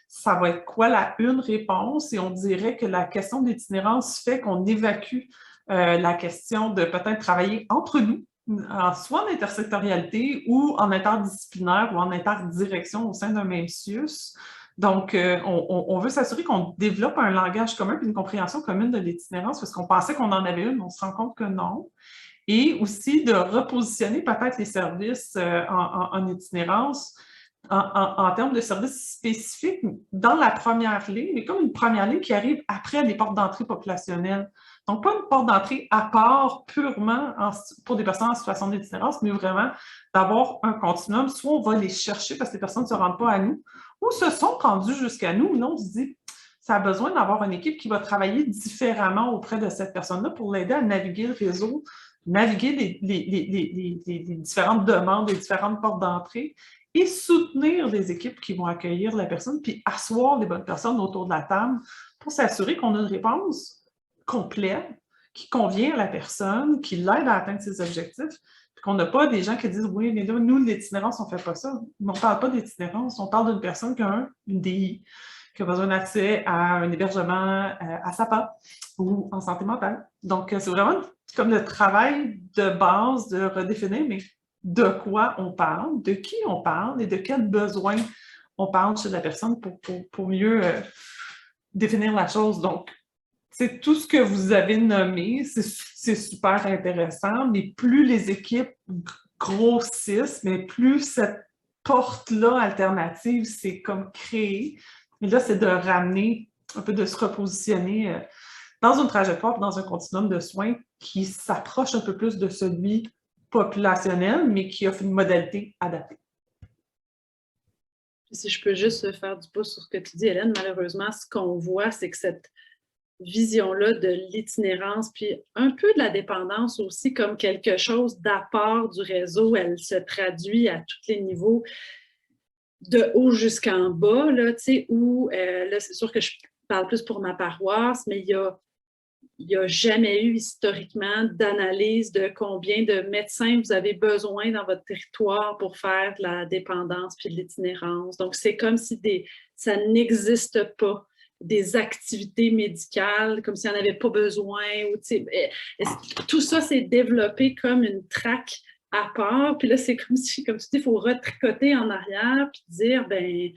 ça va être quoi une réponse? Et on dirait que la question de l'itinérance fait qu'on évacue la question de peut-être travailler entre nous, soit en intersectorialité ou en interdisciplinaire ou en interdirection au sein d'un même CIUS. Donc, on veut s'assurer qu'on développe un langage commun et une compréhension commune de l'itinérance parce qu'on pensait qu'on en avait une, on se rend compte que non. Et aussi de repositionner peut-être les services en itinérance en termes de services spécifiques dans la première ligne, mais comme une première ligne qui arrive après les portes d'entrée populationnelles. Donc, pas une porte d'entrée à part purement pour des personnes en situation d'itinérance, mais vraiment d'avoir un continuum. Soit on va les chercher parce que les personnes ne se rendent pas à nous, ou se sont rendues jusqu'à nous. Là, on se dit, ça a besoin d'avoir une équipe qui va travailler différemment auprès de cette personne-là pour l'aider à naviguer le réseau, naviguer les différentes demandes, les différentes portes d'entrée, et soutenir les équipes qui vont accueillir la personne, puis asseoir les bonnes personnes autour de la table pour s'assurer qu'on a une réponse complète qui convient à la personne, qui l'aide à atteindre ses objectifs, puis qu'on n'a pas des gens qui disent « Oui, mais là, nous, l'itinérance, on ne fait pas ça. » Mais on ne parle pas d'itinérance, on parle d'une personne qui a une DI, qui a besoin d'accès à un hébergement à SAPA ou en santé mentale. Donc, c'est vraiment comme le travail de base de redéfinir, mais de quoi on parle, de qui on parle et de quels besoins on parle chez la personne pour mieux définir la chose. Donc, c'est tout ce que vous avez nommé, c'est super intéressant, mais plus les équipes grossissent, mais plus cette porte-là alternative, c'est comme créée. Et là, c'est de ramener, un peu de se repositionner dans une trajectoire, dans un continuum de soins qui s'approche un peu plus de celui populationnel, mais qui offre une modalité adaptée. Si je peux juste faire du pouce sur ce que tu dis, Hélène, malheureusement, ce qu'on voit, c'est que cette vision-là de l'itinérance, puis un peu de la dépendance aussi comme quelque chose d'apport du réseau, elle se traduit à tous les niveaux, de haut jusqu'en bas, là, tu sais, où, là, c'est sûr que je parle plus pour ma paroisse, mais il n'y a jamais eu historiquement d'analyse de combien de médecins vous avez besoin dans votre territoire pour faire de la dépendance puis de l'itinérance. Donc, c'est comme si ça n'existe pas, des activités médicales, comme s'il n'y en avait pas besoin. Ou, tout ça s'est développé comme une traque à part. Puis là, c'est comme si, comme tu dis, il faut retricoter en arrière puis dire, ben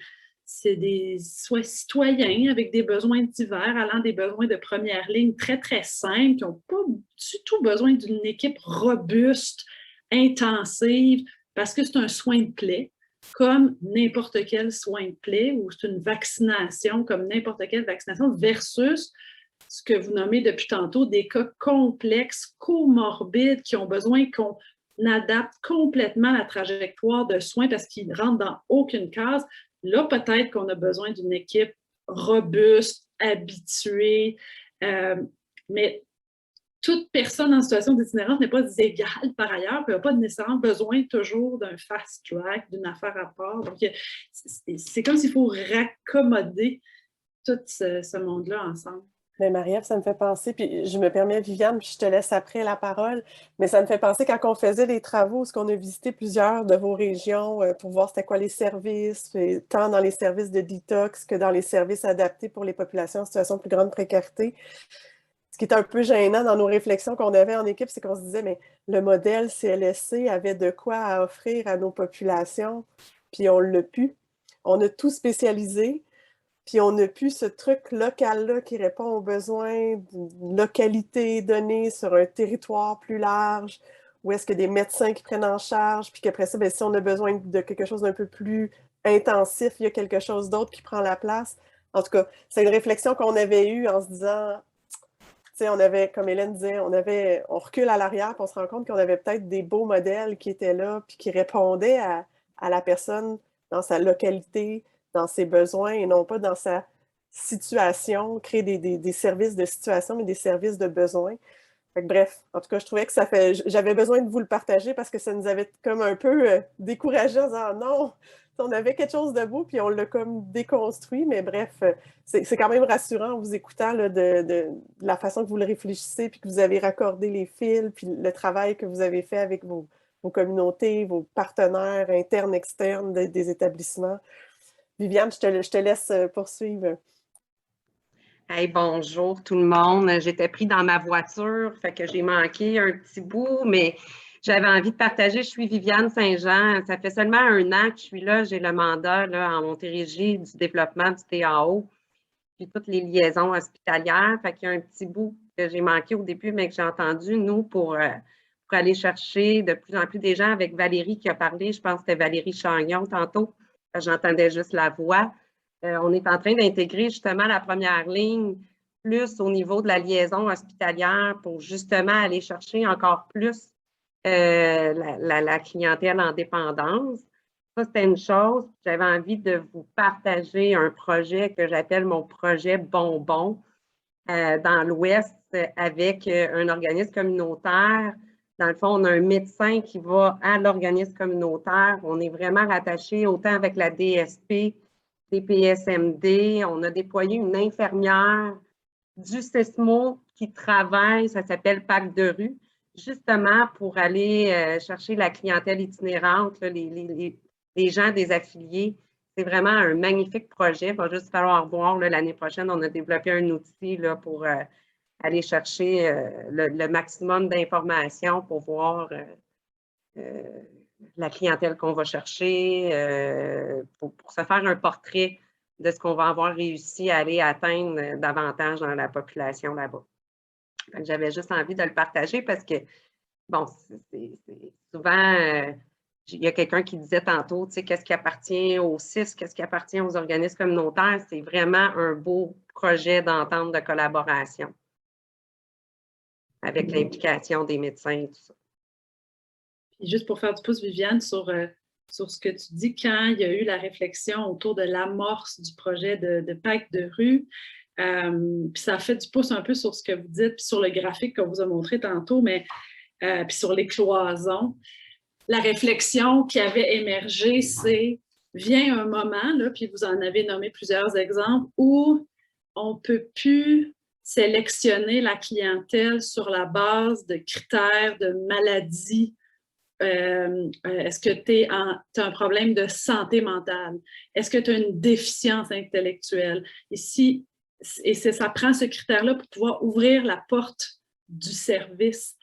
c'est des soit citoyens avec des besoins divers, allant des besoins de première ligne très, très simples, qui n'ont pas du tout besoin d'une équipe robuste, intensive, parce que c'est un soin de plaie, comme n'importe quel soin de plaie, ou c'est une vaccination comme n'importe quelle vaccination, versus ce que vous nommez depuis tantôt, des cas complexes, comorbides, qui ont besoin qu'on adapte complètement la trajectoire de soins parce qu'ils ne rentrent dans aucune case. Là, peut-être qu'on a besoin d'une équipe robuste, habituée, mais toute personne en situation d'itinérance n'est pas égale par ailleurs, puis n'a pas nécessairement besoin toujours d'un fast track, d'une affaire à part. Donc, c'est comme s'il faut raccommoder tout ce monde-là ensemble. Mais Marie-Ève, ça me fait penser, puis je me permets, Viviane, puis je te laisse après la parole, mais ça me fait penser quand on faisait les travaux, parce qu'on a visité plusieurs de vos régions pour voir c'était quoi les services, tant dans les services de détox que dans les services adaptés pour les populations en situation de plus grande précarité. Ce qui est un peu gênant dans nos réflexions qu'on avait en équipe, c'est qu'on se disait, mais le modèle CLSC avait de quoi à offrir à nos populations, puis on l'a pu. On a tout spécialisé. Puis on n'a plus ce truc local-là qui répond aux besoins d'une localité donnée sur un territoire plus large, où est-ce qu'il y a des médecins qui prennent en charge, puis qu'après ça, bien, si on a besoin de quelque chose d'un peu plus intensif, il y a quelque chose d'autre qui prend la place. En tout cas, c'est une réflexion qu'on avait eue en se disant, tu sais, on avait, comme Hélène disait, on recule à l'arrière, puis on se rend compte qu'on avait peut-être des beaux modèles qui étaient là, puis qui répondaient à la personne dans sa localité, dans ses besoins et non pas dans sa situation, créer des services de situation, mais des services de besoin. Fait que, bref, en tout cas, je trouvais que j'avais besoin de vous le partager parce que ça nous avait comme un peu découragés en disant non, on avait quelque chose de beau puis on l'a comme déconstruit, mais bref, c'est quand même rassurant en vous écoutant là, de la façon que vous le réfléchissez puis que vous avez raccordé les fils puis le travail que vous avez fait avec vos communautés, vos partenaires internes, externes des établissements. Viviane, je te laisse poursuivre. Hey, bonjour tout le monde. J'étais pris dans ma voiture, fait que j'ai manqué un petit bout, mais j'avais envie de partager. Je suis Viviane Saint-Jean. Ça fait seulement 1 an que je suis là. J'ai le mandat là, en Montérégie du développement du TAO, puis toutes les liaisons hospitalières. Fait qu'il y a un petit bout que j'ai manqué au début, mais que j'ai entendu, nous, pour aller chercher de plus en plus des gens avec Valérie qui a parlé. Je pense que c'était Valérie Chagnon tantôt. J'entendais juste la voix. On est en train d'intégrer justement la première ligne plus au niveau de la liaison hospitalière pour justement aller chercher encore plus la clientèle en dépendance. Ça, c'était une chose. J'avais envie de vous partager un projet que j'appelle mon projet Bonbon dans l'Ouest avec un organisme communautaire. Dans le fond, on a un médecin qui va à l'organisme communautaire. On est vraiment rattaché autant avec la DSP, DPSMD. On a déployé une infirmière du CESMO qui travaille, ça s'appelle Pacte de rue, justement pour aller chercher la clientèle itinérante, là, les gens des affiliés. C'est vraiment un magnifique projet. Il va juste falloir voir l'année prochaine. On a développé un outil là, pour aller chercher le maximum d'informations pour voir la clientèle qu'on va chercher, pour se faire un portrait de ce qu'on va avoir réussi à aller atteindre davantage dans la population là-bas. J'avais juste envie de le partager parce que, bon, c'est souvent, il y a quelqu'un qui disait tantôt, tu sais, qu'est-ce qui appartient aux CIS, qu'est-ce qui appartient aux organismes communautaires. C'est vraiment un beau projet d'entente de collaboration avec l'implication des médecins et tout ça. Puis juste pour faire du pouce, Viviane, sur ce que tu dis, quand il y a eu la réflexion autour de l'amorce du projet de Pacte de rue, puis ça a fait du pouce un peu sur ce que vous dites, puis sur le graphique qu'on vous a montré tantôt, mais puis sur les cloisons. La réflexion qui avait émergé, c'est vient un moment, là, puis vous en avez nommé plusieurs exemples, où on ne peut plus sélectionner la clientèle sur la base de critères de maladies. Est-ce que tu as un problème de santé mentale? Est-ce que tu as une déficience intellectuelle? Ça prend ce critère-là pour pouvoir ouvrir la porte du service.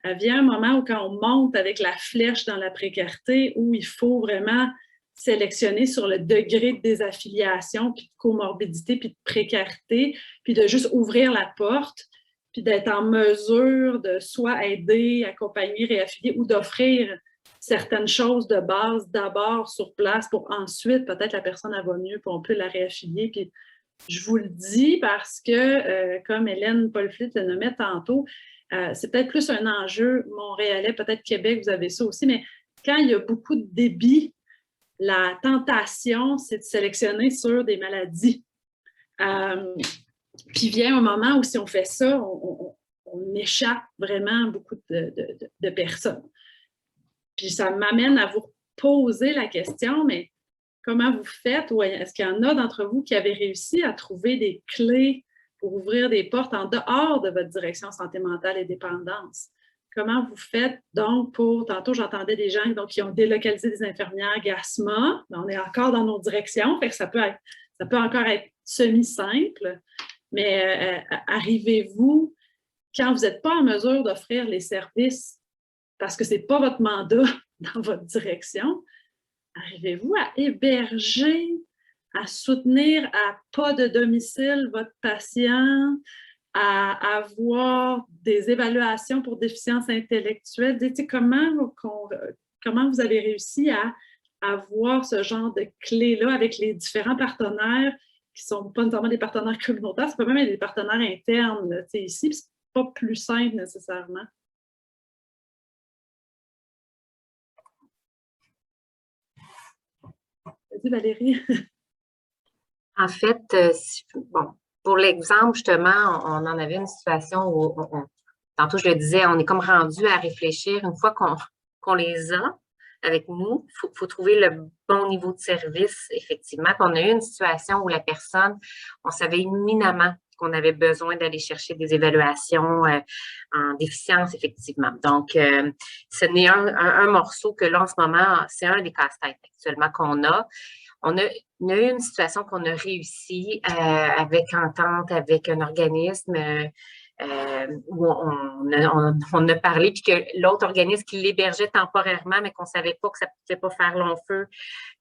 Il vient un moment où quand on monte avec la flèche dans la précarité, où il faut vraiment sélectionner sur le degré de désaffiliation, puis de comorbidité, puis de précarité, puis de juste ouvrir la porte, puis d'être en mesure de soit aider, accompagner, réaffilier ou d'offrir certaines choses de base d'abord sur place pour ensuite, peut-être la personne elle va mieux, puis on peut la réaffilier. Puis je vous le dis parce que, comme Hélène Paul-Flit le nommait tantôt, c'est peut-être plus un enjeu montréalais, peut-être Québec, vous avez ça aussi, mais quand il y a beaucoup de débit, la tentation, c'est de sélectionner sur des maladies. Puis vient un moment où si on fait ça, on échappe vraiment beaucoup de personnes. Puis ça m'amène à vous poser la question, mais comment vous faites, ou est-ce qu'il y en a d'entre vous qui avaient réussi à trouver des clés pour ouvrir des portes en dehors de votre direction santé mentale et dépendance? Comment vous faites donc pour, tantôt j'entendais des gens donc, qui ont délocalisé des infirmières GASMA, on est encore dans nos directions, fait que ça peut encore être semi-simple, mais arrivez-vous, quand vous n'êtes pas en mesure d'offrir les services parce que ce n'est pas votre mandat dans votre direction, arrivez-vous à héberger, à soutenir à pas de domicile votre patient, à avoir des évaluations pour déficience intellectuelle? Comment vous avez réussi à avoir ce genre de clés-là avec les différents partenaires qui ne sont pas nécessairement des partenaires communautaires, c'est pas même des partenaires internes là, ici, puis c'est pas plus simple nécessairement. Vas-y, Valérie. En fait, bon, pour l'exemple, justement, on en avait une situation où, tantôt je le disais, on est comme rendu à réfléchir une fois qu'on les a avec nous, il faut trouver le bon niveau de service, effectivement. Puis on a eu une situation où la personne, on savait éminemment qu'on avait besoin d'aller chercher des évaluations en déficience, effectivement. Donc, ce n'est un morceau que là, en ce moment, c'est un des casse-têtes actuellement qu'on a. On a eu une situation qu'on a réussi avec entente avec un organisme où on a parlé, puis que l'autre organisme qui l'hébergeait temporairement, mais qu'on ne savait pas que ça ne pouvait pas faire long feu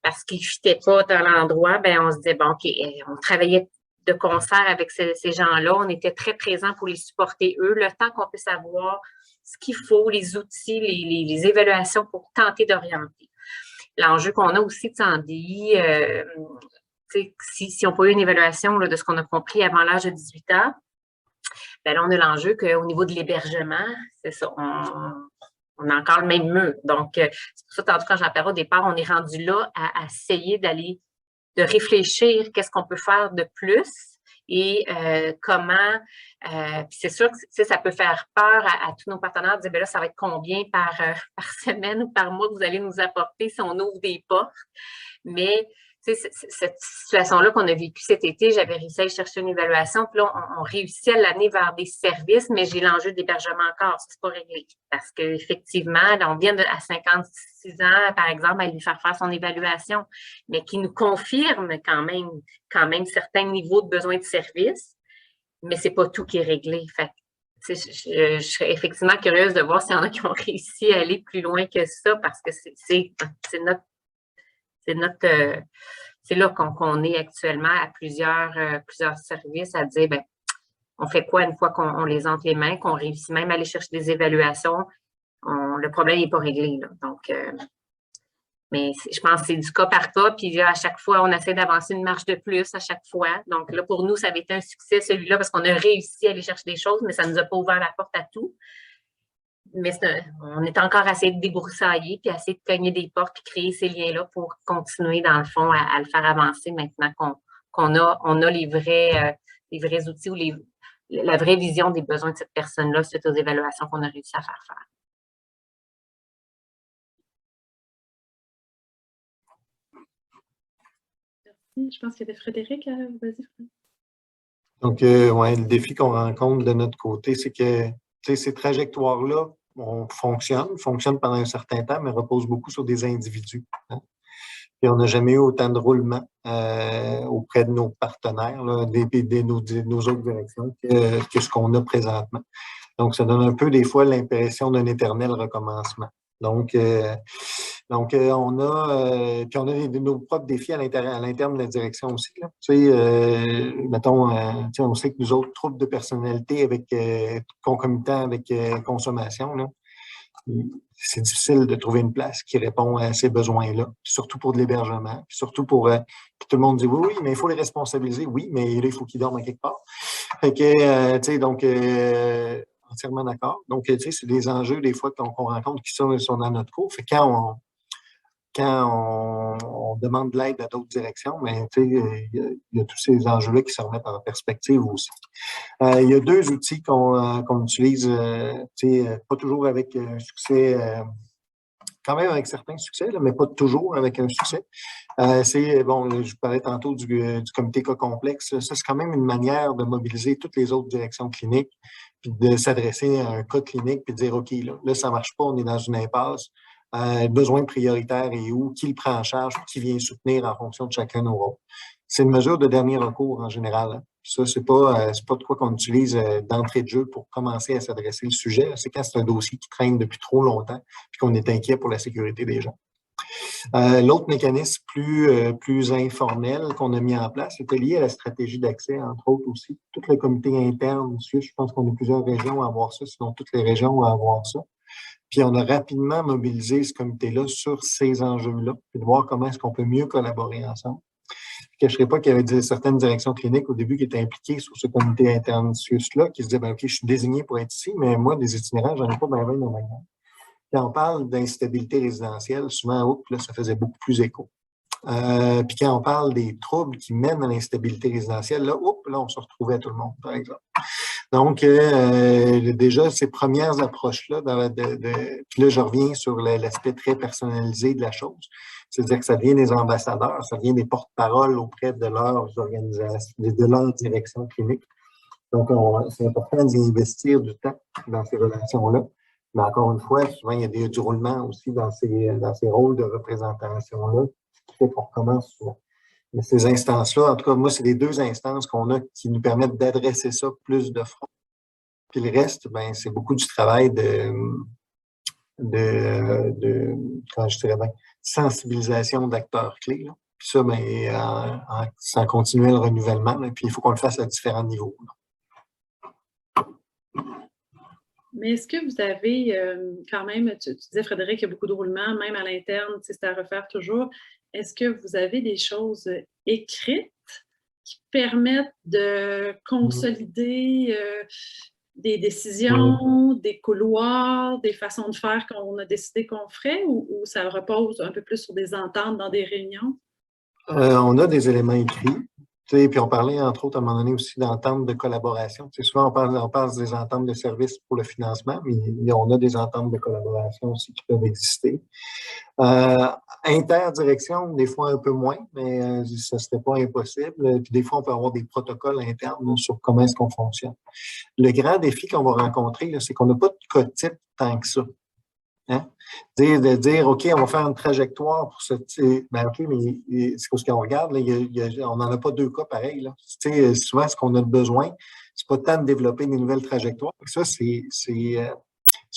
parce qu'il ne fitait pas dans l'endroit, bien, on se disait, bon, OK, on travaillait de concert avec ces gens-là, on était très présents pour les supporter eux, le temps qu'on puisse avoir ce qu'il faut, les outils, les évaluations pour tenter d'orienter. L'enjeu qu'on a aussi de Sandy, si on peut eu une évaluation là, de ce qu'on a compris avant l'âge de 18 ans, bien là, on a l'enjeu qu'au niveau de l'hébergement, c'est ça, on a encore le même mur. Donc, c'est pour ça, tantôt, quand j'en parlais au départ, on est rendu là à essayer de réfléchir qu'est-ce qu'on peut faire de plus et comment. Puis c'est sûr que ça peut faire peur à tous nos partenaires de dire, bien là, ça va être combien par semaine ou par mois que vous allez nous apporter si on ouvre des portes. Mais cette situation-là qu'on a vécue cet été, j'avais réussi à chercher une évaluation, puis là, on réussit à l'amener vers des services, mais j'ai l'enjeu d'hébergement encore, ça, c'est pas réglé. Parce qu'effectivement, on vient à 56 ans, par exemple, à lui faire son évaluation, mais qui nous confirme quand même certains niveaux de besoin de services, mais c'est pas tout qui est réglé. Fait je serais effectivement curieuse de voir s'il y en a qui ont réussi à aller plus loin que ça, parce que c'est là qu'on est actuellement à plusieurs services à dire, bien, on fait quoi une fois qu'on les entre les mains, qu'on réussit même à aller chercher des évaluations, le problème n'est pas réglé. Là. Donc, mais je pense que c'est du cas par cas, puis à chaque fois, on essaie d'avancer une marche de plus à chaque fois. Donc là, pour nous, ça avait été un succès, celui-là, parce qu'on a réussi à aller chercher des choses, mais ça ne nous a pas ouvert la porte à tout. Mais on est encore à essayer de débroussailler, puis à essayer de cogner des portes, puis créer ces liens-là pour continuer, dans le fond, à le faire avancer maintenant qu'on a les vrais outils ou la vraie vision des besoins de cette personne-là suite aux évaluations qu'on a réussi à faire. Merci. Je pense qu'il y avait Frédéric. Vas-y, Frédéric. Donc, le défi qu'on rencontre de notre côté, c'est que ces trajectoires-là fonctionnent pendant un certain temps, mais reposent beaucoup sur des individus. Hein? Et on n'a jamais eu autant de roulement auprès de nos partenaires, là, nos autres directions, que ce qu'on a présentement. Donc, ça donne un peu, des fois, l'impression d'un éternel recommencement. Donc, on a, puis on a nos propres défis à l'interne de la direction aussi. Là. Tu sais, mettons, tu sais, on sait que nous autres, troubles de personnalité avec concomitant avec consommation, là, c'est difficile de trouver une place qui répond à ces besoins-là, surtout pour de l'hébergement, surtout pour puis tout le monde dit oui, mais il faut les responsabiliser. Oui, mais là, il faut qu'ils dorment à quelque part. Fait que, tu sais, donc, entièrement d'accord. Donc, tu sais, c'est des enjeux, des fois, qu'on rencontre qui sont dans notre cours. Fait que quand on demande de l'aide à d'autres directions, mais tu sais, il y a tous ces enjeux-là qui se remettent en perspective aussi. Il y a 2 outils qu'on utilise, tu sais, pas toujours avec succès, quand même avec certains succès, là, mais pas toujours avec un succès. C'est, bon, je parlais tantôt du comité cas complexe. Ça, c'est quand même une manière de mobiliser toutes les autres directions cliniques, puis de s'adresser à un cas clinique, puis de dire, OK, là, ça marche pas, on est dans une impasse. Besoin prioritaire et où, qui le prend en charge, qui vient soutenir en fonction de chacun de nos rôles. C'est une mesure de dernier recours en général. Hein. Ça, c'est pas de quoi qu'on utilise d'entrée de jeu pour commencer à s'adresser le sujet. C'est quand c'est un dossier qui traîne depuis trop longtemps puis qu'on est inquiet pour la sécurité des gens. L'autre mécanisme plus informel qu'on a mis en place, c'était lié à la stratégie d'accès, entre autres aussi. Tout le comité interne, je pense qu'on a plusieurs régions à avoir ça, sinon toutes les régions à avoir ça. Puis on a rapidement mobilisé ce comité-là sur ces enjeux-là, puis de voir comment est-ce qu'on peut mieux collaborer ensemble. Je ne cacherai pas qu'il y avait certaines directions cliniques au début qui étaient impliquées sur ce comité interne SUS-là, qui se disaient, ben, OK, je suis désigné pour être ici, mais moi, des itinérants, j'en ai pas bien dans ma gang. Quand on parle d'instabilité résidentielle, souvent, là, ça faisait beaucoup plus écho. Puis quand on parle des troubles qui mènent à l'instabilité résidentielle, là, on se retrouvait tout le monde, par exemple. Donc, déjà, ces premières approches-là, puis là, je reviens sur l'aspect très personnalisé de la chose. C'est-à-dire que ça devient des ambassadeurs, ça devient des porte-paroles auprès de leurs organisations, de leur direction clinique. Donc, c'est important d'y investir du temps dans ces relations-là. Mais encore une fois, souvent, il y a du roulement aussi dans ces rôles de représentation-là, ce qui fait qu'on recommence souvent. Mais ces instances-là, en tout cas, moi, c'est les 2 instances qu'on a qui nous permettent d'adresser ça plus de front. Puis le reste, ben, c'est beaucoup du travail comment je dirais bien, sensibilisation d'acteurs clés. Là. Puis ça, ben, c'est en continuel renouvellement. Là, puis il faut qu'on le fasse à différents niveaux. Là. Mais est-ce que vous avez quand même, tu disais, Frédéric, il y a beaucoup de roulements, même à l'interne, c'est à refaire toujours. Est-ce que vous avez des choses écrites qui permettent de consolider des décisions, des couloirs, des façons de faire qu'on a décidé qu'on ferait, ou ça repose un peu plus sur des ententes dans des réunions? On a des éléments écrits. Puis on parlait, entre autres, à un moment donné aussi d'ententes de collaboration. Souvent, on parle des ententes de services pour le financement, mais on a des ententes de collaboration aussi qui peuvent exister. Interdirection, des fois un peu moins, mais ça ne serait pas impossible. Puis des fois, on peut avoir des protocoles internes sur comment est-ce qu'on fonctionne. Le grand défi qu'on va rencontrer, c'est qu'on n'a pas de cas type tant que ça. Hein? De dire, OK, on va faire une trajectoire pour ce... Ben OK, mais c'est parce qu'on regarde, là, on n'en a pas 2 cas pareils. Là. Souvent, ce qu'on a besoin, c'est pas tant de développer des nouvelles trajectoires. Ça, c'est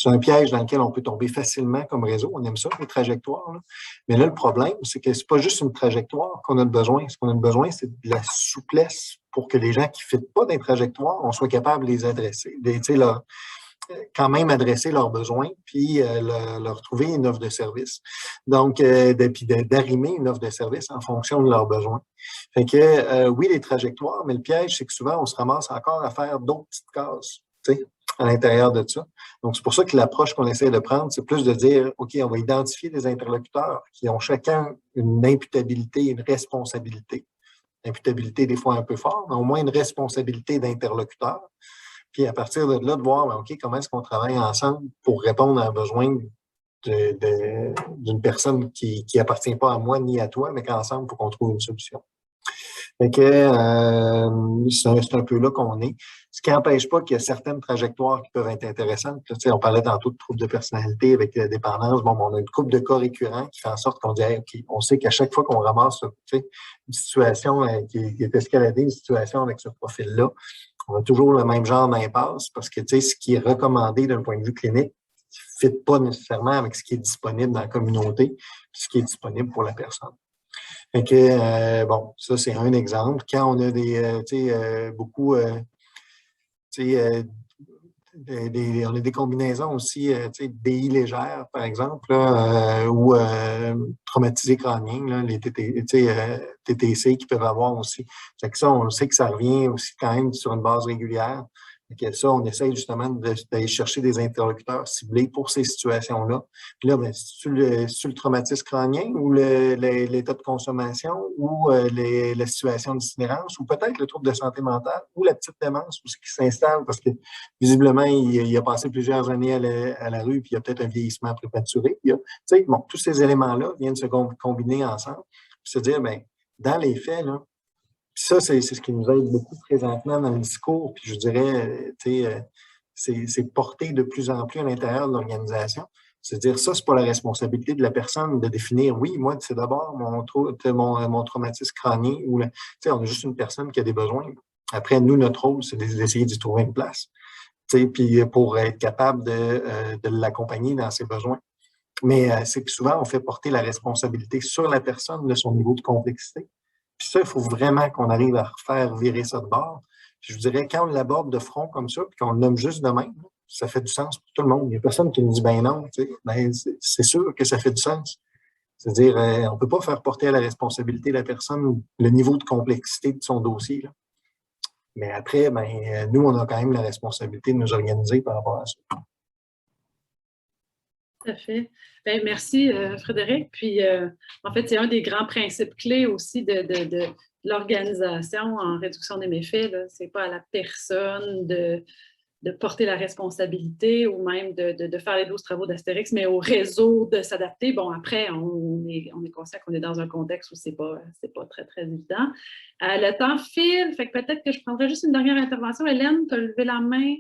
un piège dans lequel on peut tomber facilement comme réseau. On aime ça, les trajectoires. Là. Mais là, le problème, c'est que c'est pas juste une trajectoire qu'on a besoin. Ce qu'on a besoin, c'est de la souplesse pour que les gens qui ne fitent pas des trajectoires, on soit capable de les adresser. Quand même adresser leurs besoins, puis leur trouver une offre de service. Donc, puis d'arrimer une offre de service en fonction de leurs besoins. Fait que, oui, les trajectoires, mais le piège, c'est que souvent, on se ramasse encore à faire d'autres petites cases, tu sais, à l'intérieur de ça. Donc, c'est pour ça que l'approche qu'on essaie de prendre, c'est plus de dire, OK, on va identifier des interlocuteurs qui ont chacun une imputabilité, une responsabilité. Imputabilité, des fois, un peu fort, mais au moins une responsabilité d'interlocuteur. Puis à partir de là, de voir, ben, OK, comment est-ce qu'on travaille ensemble pour répondre à un besoin d'une personne qui appartient pas à moi ni à toi, mais qu'ensemble, il faut qu'on trouve une solution. Fait que c'est un peu là qu'on est. Ce qui n'empêche pas qu'il y a certaines trajectoires qui peuvent être intéressantes. Là, on parlait tantôt de troubles de personnalité avec la dépendance. Bon, on a une couple de cas récurrents qui fait en sorte qu'on dit, hey, OK, on sait qu'à chaque fois qu'on ramasse une situation qui est escaladée, une situation avec ce profil-là, on a toujours le même genre d'impasse parce que ce qui est recommandé d'un point de vue clinique, ne fit pas nécessairement avec ce qui est disponible dans la communauté, puis ce qui est disponible pour la personne. Fait que, bon, ça, c'est un exemple. Quand on a beaucoup, on a des combinaisons aussi, BI légères, par exemple, là, ou traumatisés crâniens, là, les TTC qui peuvent avoir aussi. Fait que ça, on sait que ça revient aussi quand même sur une base régulière. Fait que ça, on essaie justement d'aller chercher des interlocuteurs ciblés pour ces situations-là. Puis là, c'est-tu le traumatisme crânien ou l'état de consommation ou la situation d'itinérance ou peut-être le trouble de santé mentale ou la petite démence aussi qui s'installe parce que visiblement, il a passé plusieurs années à la rue puis il y a peut-être un vieillissement prématuré. Bon, tous ces éléments-là viennent se combiner ensemble puis se dire, bien, dans les faits, là, ça, c'est ce qui nous aide beaucoup présentement dans le discours. Puis je dirais, c'est porté de plus en plus à l'intérieur de l'organisation. C'est-à-dire, ça, c'est pas la responsabilité de la personne de définir, oui, moi, c'est d'abord mon traumatisme crânien ou, on a juste une personne qui a des besoins. Après, nous, notre rôle, c'est d'essayer d'y trouver une place. Puis pour être capable de l'accompagner dans ses besoins. Mais c'est que souvent, on fait porter la responsabilité sur la personne de son niveau de complexité. Puis ça, il faut vraiment qu'on arrive à refaire virer ça de bord. Puis je vous dirais, quand on l'aborde de front comme ça, puis qu'on le nomme juste de même, ça fait du sens pour tout le monde. Il n'y a personne qui nous dit « ben non », ben, c'est sûr que ça fait du sens. C'est-à-dire, on ne peut pas faire porter à la responsabilité de la personne le niveau de complexité de son dossier, là. Mais après, ben, nous, on a quand même la responsabilité de nous organiser par rapport à ça. Tout à fait. Bien, merci, Frédéric. Puis, en fait, c'est un des grands principes clés aussi de l'organisation en réduction des méfaits. Ce n'est pas à la personne de porter la responsabilité ou même de faire les 12 travaux d'Astérix, mais au réseau de s'adapter. Bon, après, on est conscient qu'on est dans un contexte où ce n'est pas très, très évident. Le temps file, fait que peut-être que je prendrais juste une dernière intervention. Hélène, tu as levé la main.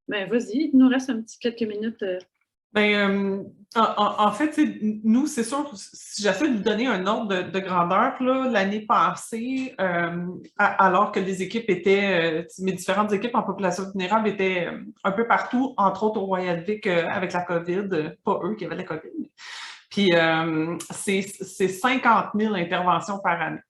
Ben, vas-y, il nous reste un petit quelques minutes. En fait, nous, c'est sûr, si j'essaie de vous donner un ordre de grandeur, l'année passée, alors que les équipes étaient, mes différentes équipes en population vulnérable étaient un peu partout, entre autres au Royal Vic avec la COVID, pas eux qui avaient la COVID, puis c'est 50 000 interventions par année.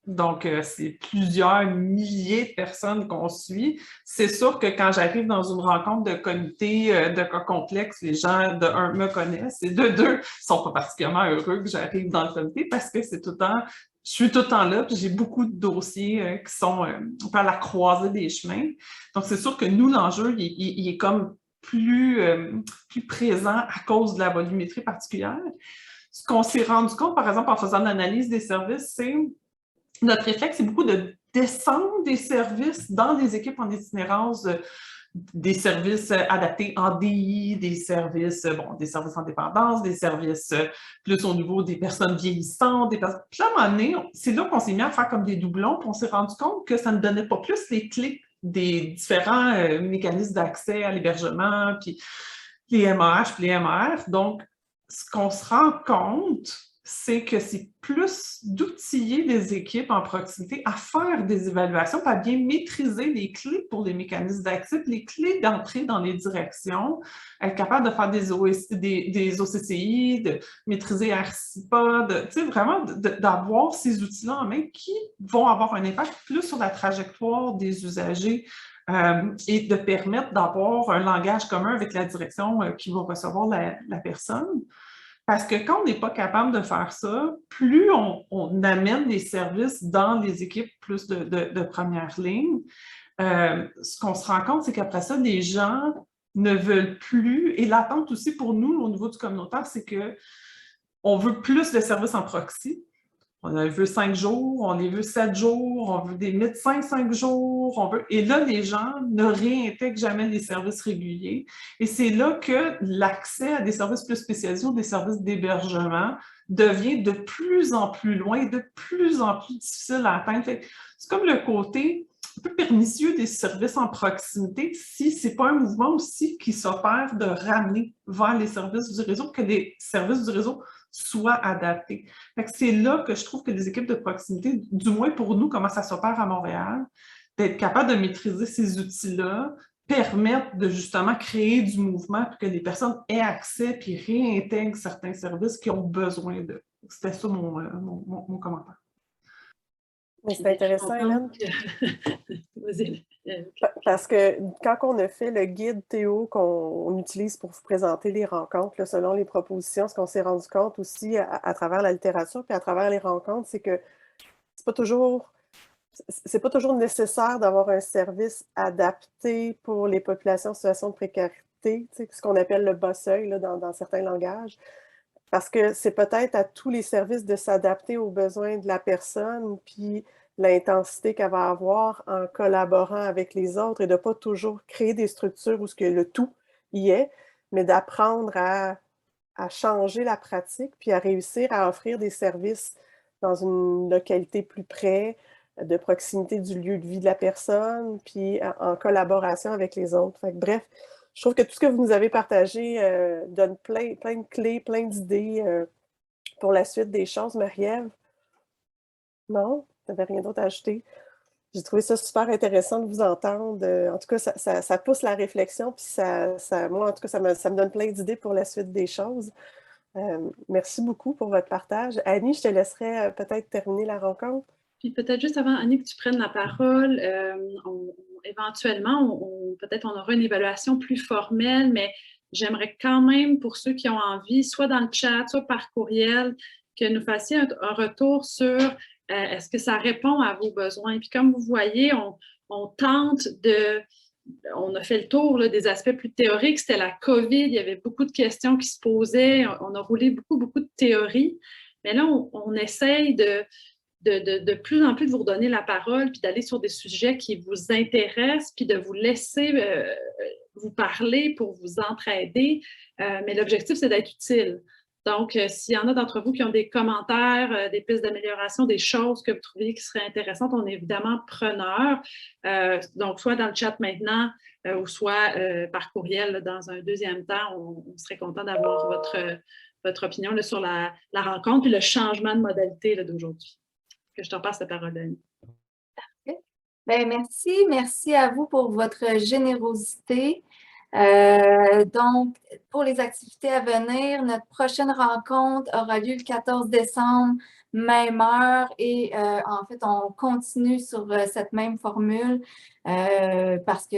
Donc, c'est plusieurs milliers de personnes qu'on suit. C'est sûr que quand j'arrive dans une rencontre de comité de cas complexes, les gens, de un, me connaissent et de deux, ne sont pas particulièrement heureux que j'arrive dans le comité parce que c'est tout le temps, je suis tout le temps là, puis j'ai beaucoup de dossiers qui sont à la croisée des chemins. Donc, c'est sûr que nous, l'enjeu, il est comme plus présent à cause de la volumétrie particulière. Ce qu'on s'est rendu compte, par exemple, en faisant l'analyse des services, c'est notre réflexe, c'est beaucoup de descendre des services dans des équipes en itinérance, des services adaptés en DI, des services en dépendance, des services plus au niveau des personnes vieillissantes. Puis là, à un moment donné, c'est là qu'on s'est mis à faire comme des doublons, puis on s'est rendu compte que ça ne donnait pas plus les clés des différents mécanismes d'accès à l'hébergement, puis les MAH, puis les MAR. Donc, ce qu'on se rend compte, c'est que c'est plus d'outiller les équipes en proximité à faire des évaluations, à bien maîtriser les clés pour les mécanismes d'accès, les clés d'entrée dans les directions, être capable de faire des OCCI, de maîtriser RCIPA, vraiment d'avoir ces outils-là en main qui vont avoir un impact plus sur la trajectoire des usagers et de permettre d'avoir un langage commun avec la direction qui va recevoir la personne. Parce que quand on n'est pas capable de faire ça, plus on amène les services dans les équipes plus de première ligne, ce qu'on se rend compte, c'est qu'après ça, les gens ne veulent plus, et l'attente aussi pour nous au niveau du communautaire, c'est qu'on veut plus de services en proxy. On les veut 5 jours, on les veut 7 jours, on veut des médecins 5 jours, et là, les gens ne réintègrent jamais les services réguliers. Et c'est là que l'accès à des services plus spécialisés ou des services d'hébergement devient de plus en plus loin, de plus en plus difficile à atteindre. C'est comme le côté un peu pernicieux des services en proximité si ce n'est pas un mouvement aussi qui s'opère de ramener vers les services du réseau, que les services du réseau soient adaptés. C'est là que je trouve que les équipes de proximité, du moins pour nous, comment ça s'opère à Montréal, d'être capable de maîtriser ces outils-là permettre de justement créer du mouvement pour que les personnes aient accès puis réintègrent certains services qui ont besoin d'eux. C'était ça mon commentaire. C'est intéressant, Hélène. Vas-y. Parce que quand on a fait le guide Théo qu'on utilise pour vous présenter les rencontres, là, selon les propositions, ce qu'on s'est rendu compte aussi à travers la littérature puis à travers les rencontres, c'est que c'est pas toujours nécessaire d'avoir un service adapté pour les populations en situation de précarité, ce qu'on appelle le bas seuil là, dans certains langages. Parce que c'est peut-être à tous les services de s'adapter aux besoins de la personne, puis l'intensité qu'elle va avoir en collaborant avec les autres et de ne pas toujours créer des structures où ce que le tout y est, mais d'apprendre à changer la pratique, puis à réussir à offrir des services dans une localité plus près, de proximité du lieu de vie de la personne, puis en collaboration avec les autres. Fait que, bref, je trouve que tout ce que vous nous avez partagé donne plein de clés, plein d'idées pour la suite des choses. Marie-Ève? Non? Tu n'avais rien d'autre à ajouter? J'ai trouvé ça super intéressant de vous entendre. En tout cas, ça pousse la réflexion, puis moi, en tout cas, ça me donne plein d'idées pour la suite des choses. Merci beaucoup pour votre partage. Annie, je te laisserai peut-être terminer la rencontre. Puis peut-être juste avant, Annie, que tu prennes la parole, éventuellement, peut-être on aura une évaluation plus formelle, mais j'aimerais quand même, pour ceux qui ont envie, soit dans le chat, soit par courriel, que nous fassiez un retour sur est-ce que ça répond à vos besoins. Puis comme vous voyez, on tente de... On a fait le tour là, des aspects plus théoriques. C'était la COVID, il y avait beaucoup de questions qui se posaient. On a roulé beaucoup de théories. Mais là, on essaye de plus en plus de vous redonner la parole, puis d'aller sur des sujets qui vous intéressent, puis de vous laisser vous parler pour vous entraider. Mais l'objectif, c'est d'être utile. Donc, s'il y en a d'entre vous qui ont des commentaires, des pistes d'amélioration, des choses que vous trouvez qui seraient intéressantes, on est évidemment preneurs. Donc, soit dans le chat maintenant, ou soit par courriel là, dans un deuxième temps, on serait content d'avoir votre opinion là, sur la rencontre et le changement de modalité d'aujourd'hui. Que je t'en passe la parole, Annie. Parfait. Bien, merci à vous pour votre générosité. Donc, pour les activités à venir, notre prochaine rencontre aura lieu le 14 décembre, même heure, et en fait, on continue sur cette même formule parce que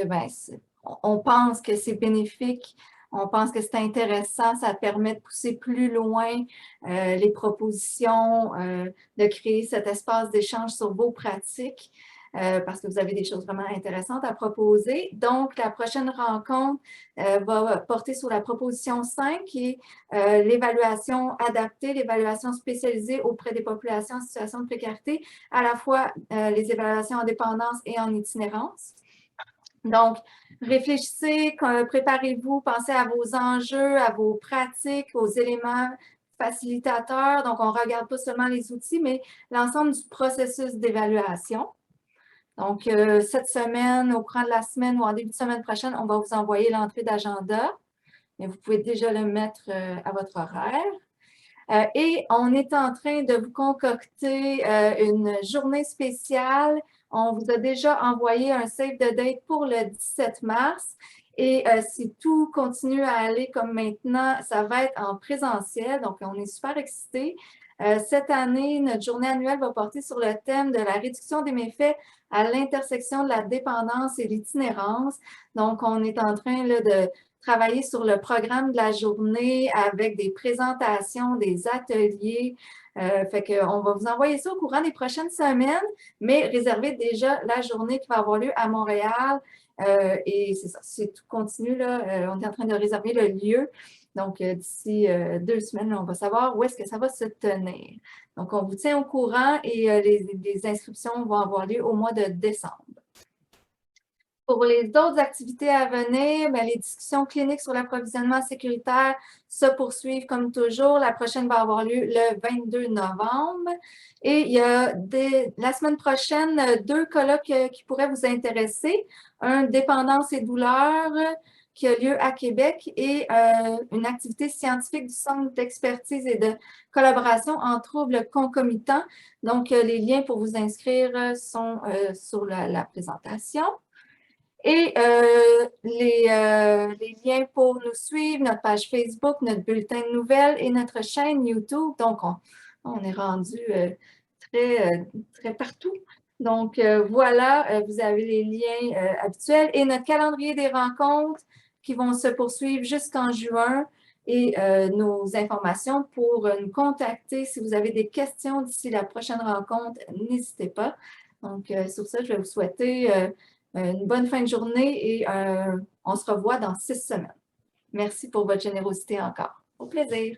on pense que c'est bénéfique. On pense que c'est intéressant, ça permet de pousser plus loin les propositions, de créer cet espace d'échange sur vos pratiques, parce que vous avez des choses vraiment intéressantes à proposer. Donc, la prochaine rencontre va porter sur la proposition 5, qui est l'évaluation adaptée, l'évaluation spécialisée auprès des populations en situation de précarité, à la fois les évaluations en dépendance et en itinérance. Donc, réfléchissez, préparez-vous, pensez à vos enjeux, à vos pratiques, aux éléments facilitateurs. Donc, on ne regarde pas seulement les outils, mais l'ensemble du processus d'évaluation. Donc, cette semaine, au courant de la semaine ou en début de semaine prochaine, on va vous envoyer l'entrée d'agenda. Mais vous pouvez déjà le mettre à votre horaire. Et on est en train de vous concocter une journée spéciale. On vous a déjà envoyé un save the date pour le 17 mars. Et si tout continue à aller comme maintenant, ça va être en présentiel. Donc, on est super excités. Cette année, notre journée annuelle va porter sur le thème de la réduction des méfaits à l'intersection de la dépendance et l'itinérance. Donc, on est en train là, de travailler sur le programme de la journée avec des présentations, des ateliers. Fait qu'on va vous envoyer ça au courant des prochaines semaines, mais réservez déjà la journée qui va avoir lieu à Montréal. Et c'est ça, si tout continue, là, on est en train de réserver le lieu. Donc, d'ici 2 semaines, on va savoir où est-ce que ça va se tenir. Donc, on vous tient au courant et les inscriptions vont avoir lieu au mois de décembre. Pour les autres activités à venir, les discussions cliniques sur l'approvisionnement sécuritaire se poursuivent comme toujours. La prochaine va avoir lieu le 22 novembre. Et il y a la semaine prochaine 2 colloques qui pourraient vous intéresser. Un dépendance et douleur qui a lieu à Québec et une activité scientifique du Centre d'expertise et de collaboration en troubles concomitants. Donc, les liens pour vous inscrire sont sur la présentation. Et les liens pour nous suivre, notre page Facebook, notre bulletin de nouvelles et notre chaîne YouTube. Donc, on est rendu très partout. Donc, voilà, vous avez les liens habituels et notre calendrier des rencontres qui vont se poursuivre jusqu'en juin et nos informations pour nous contacter. Si vous avez des questions d'ici la prochaine rencontre, n'hésitez pas. Donc, sur ça, je vais vous souhaiter une bonne fin de journée et on se revoit dans 6 semaines. Merci pour votre générosité encore. Au plaisir.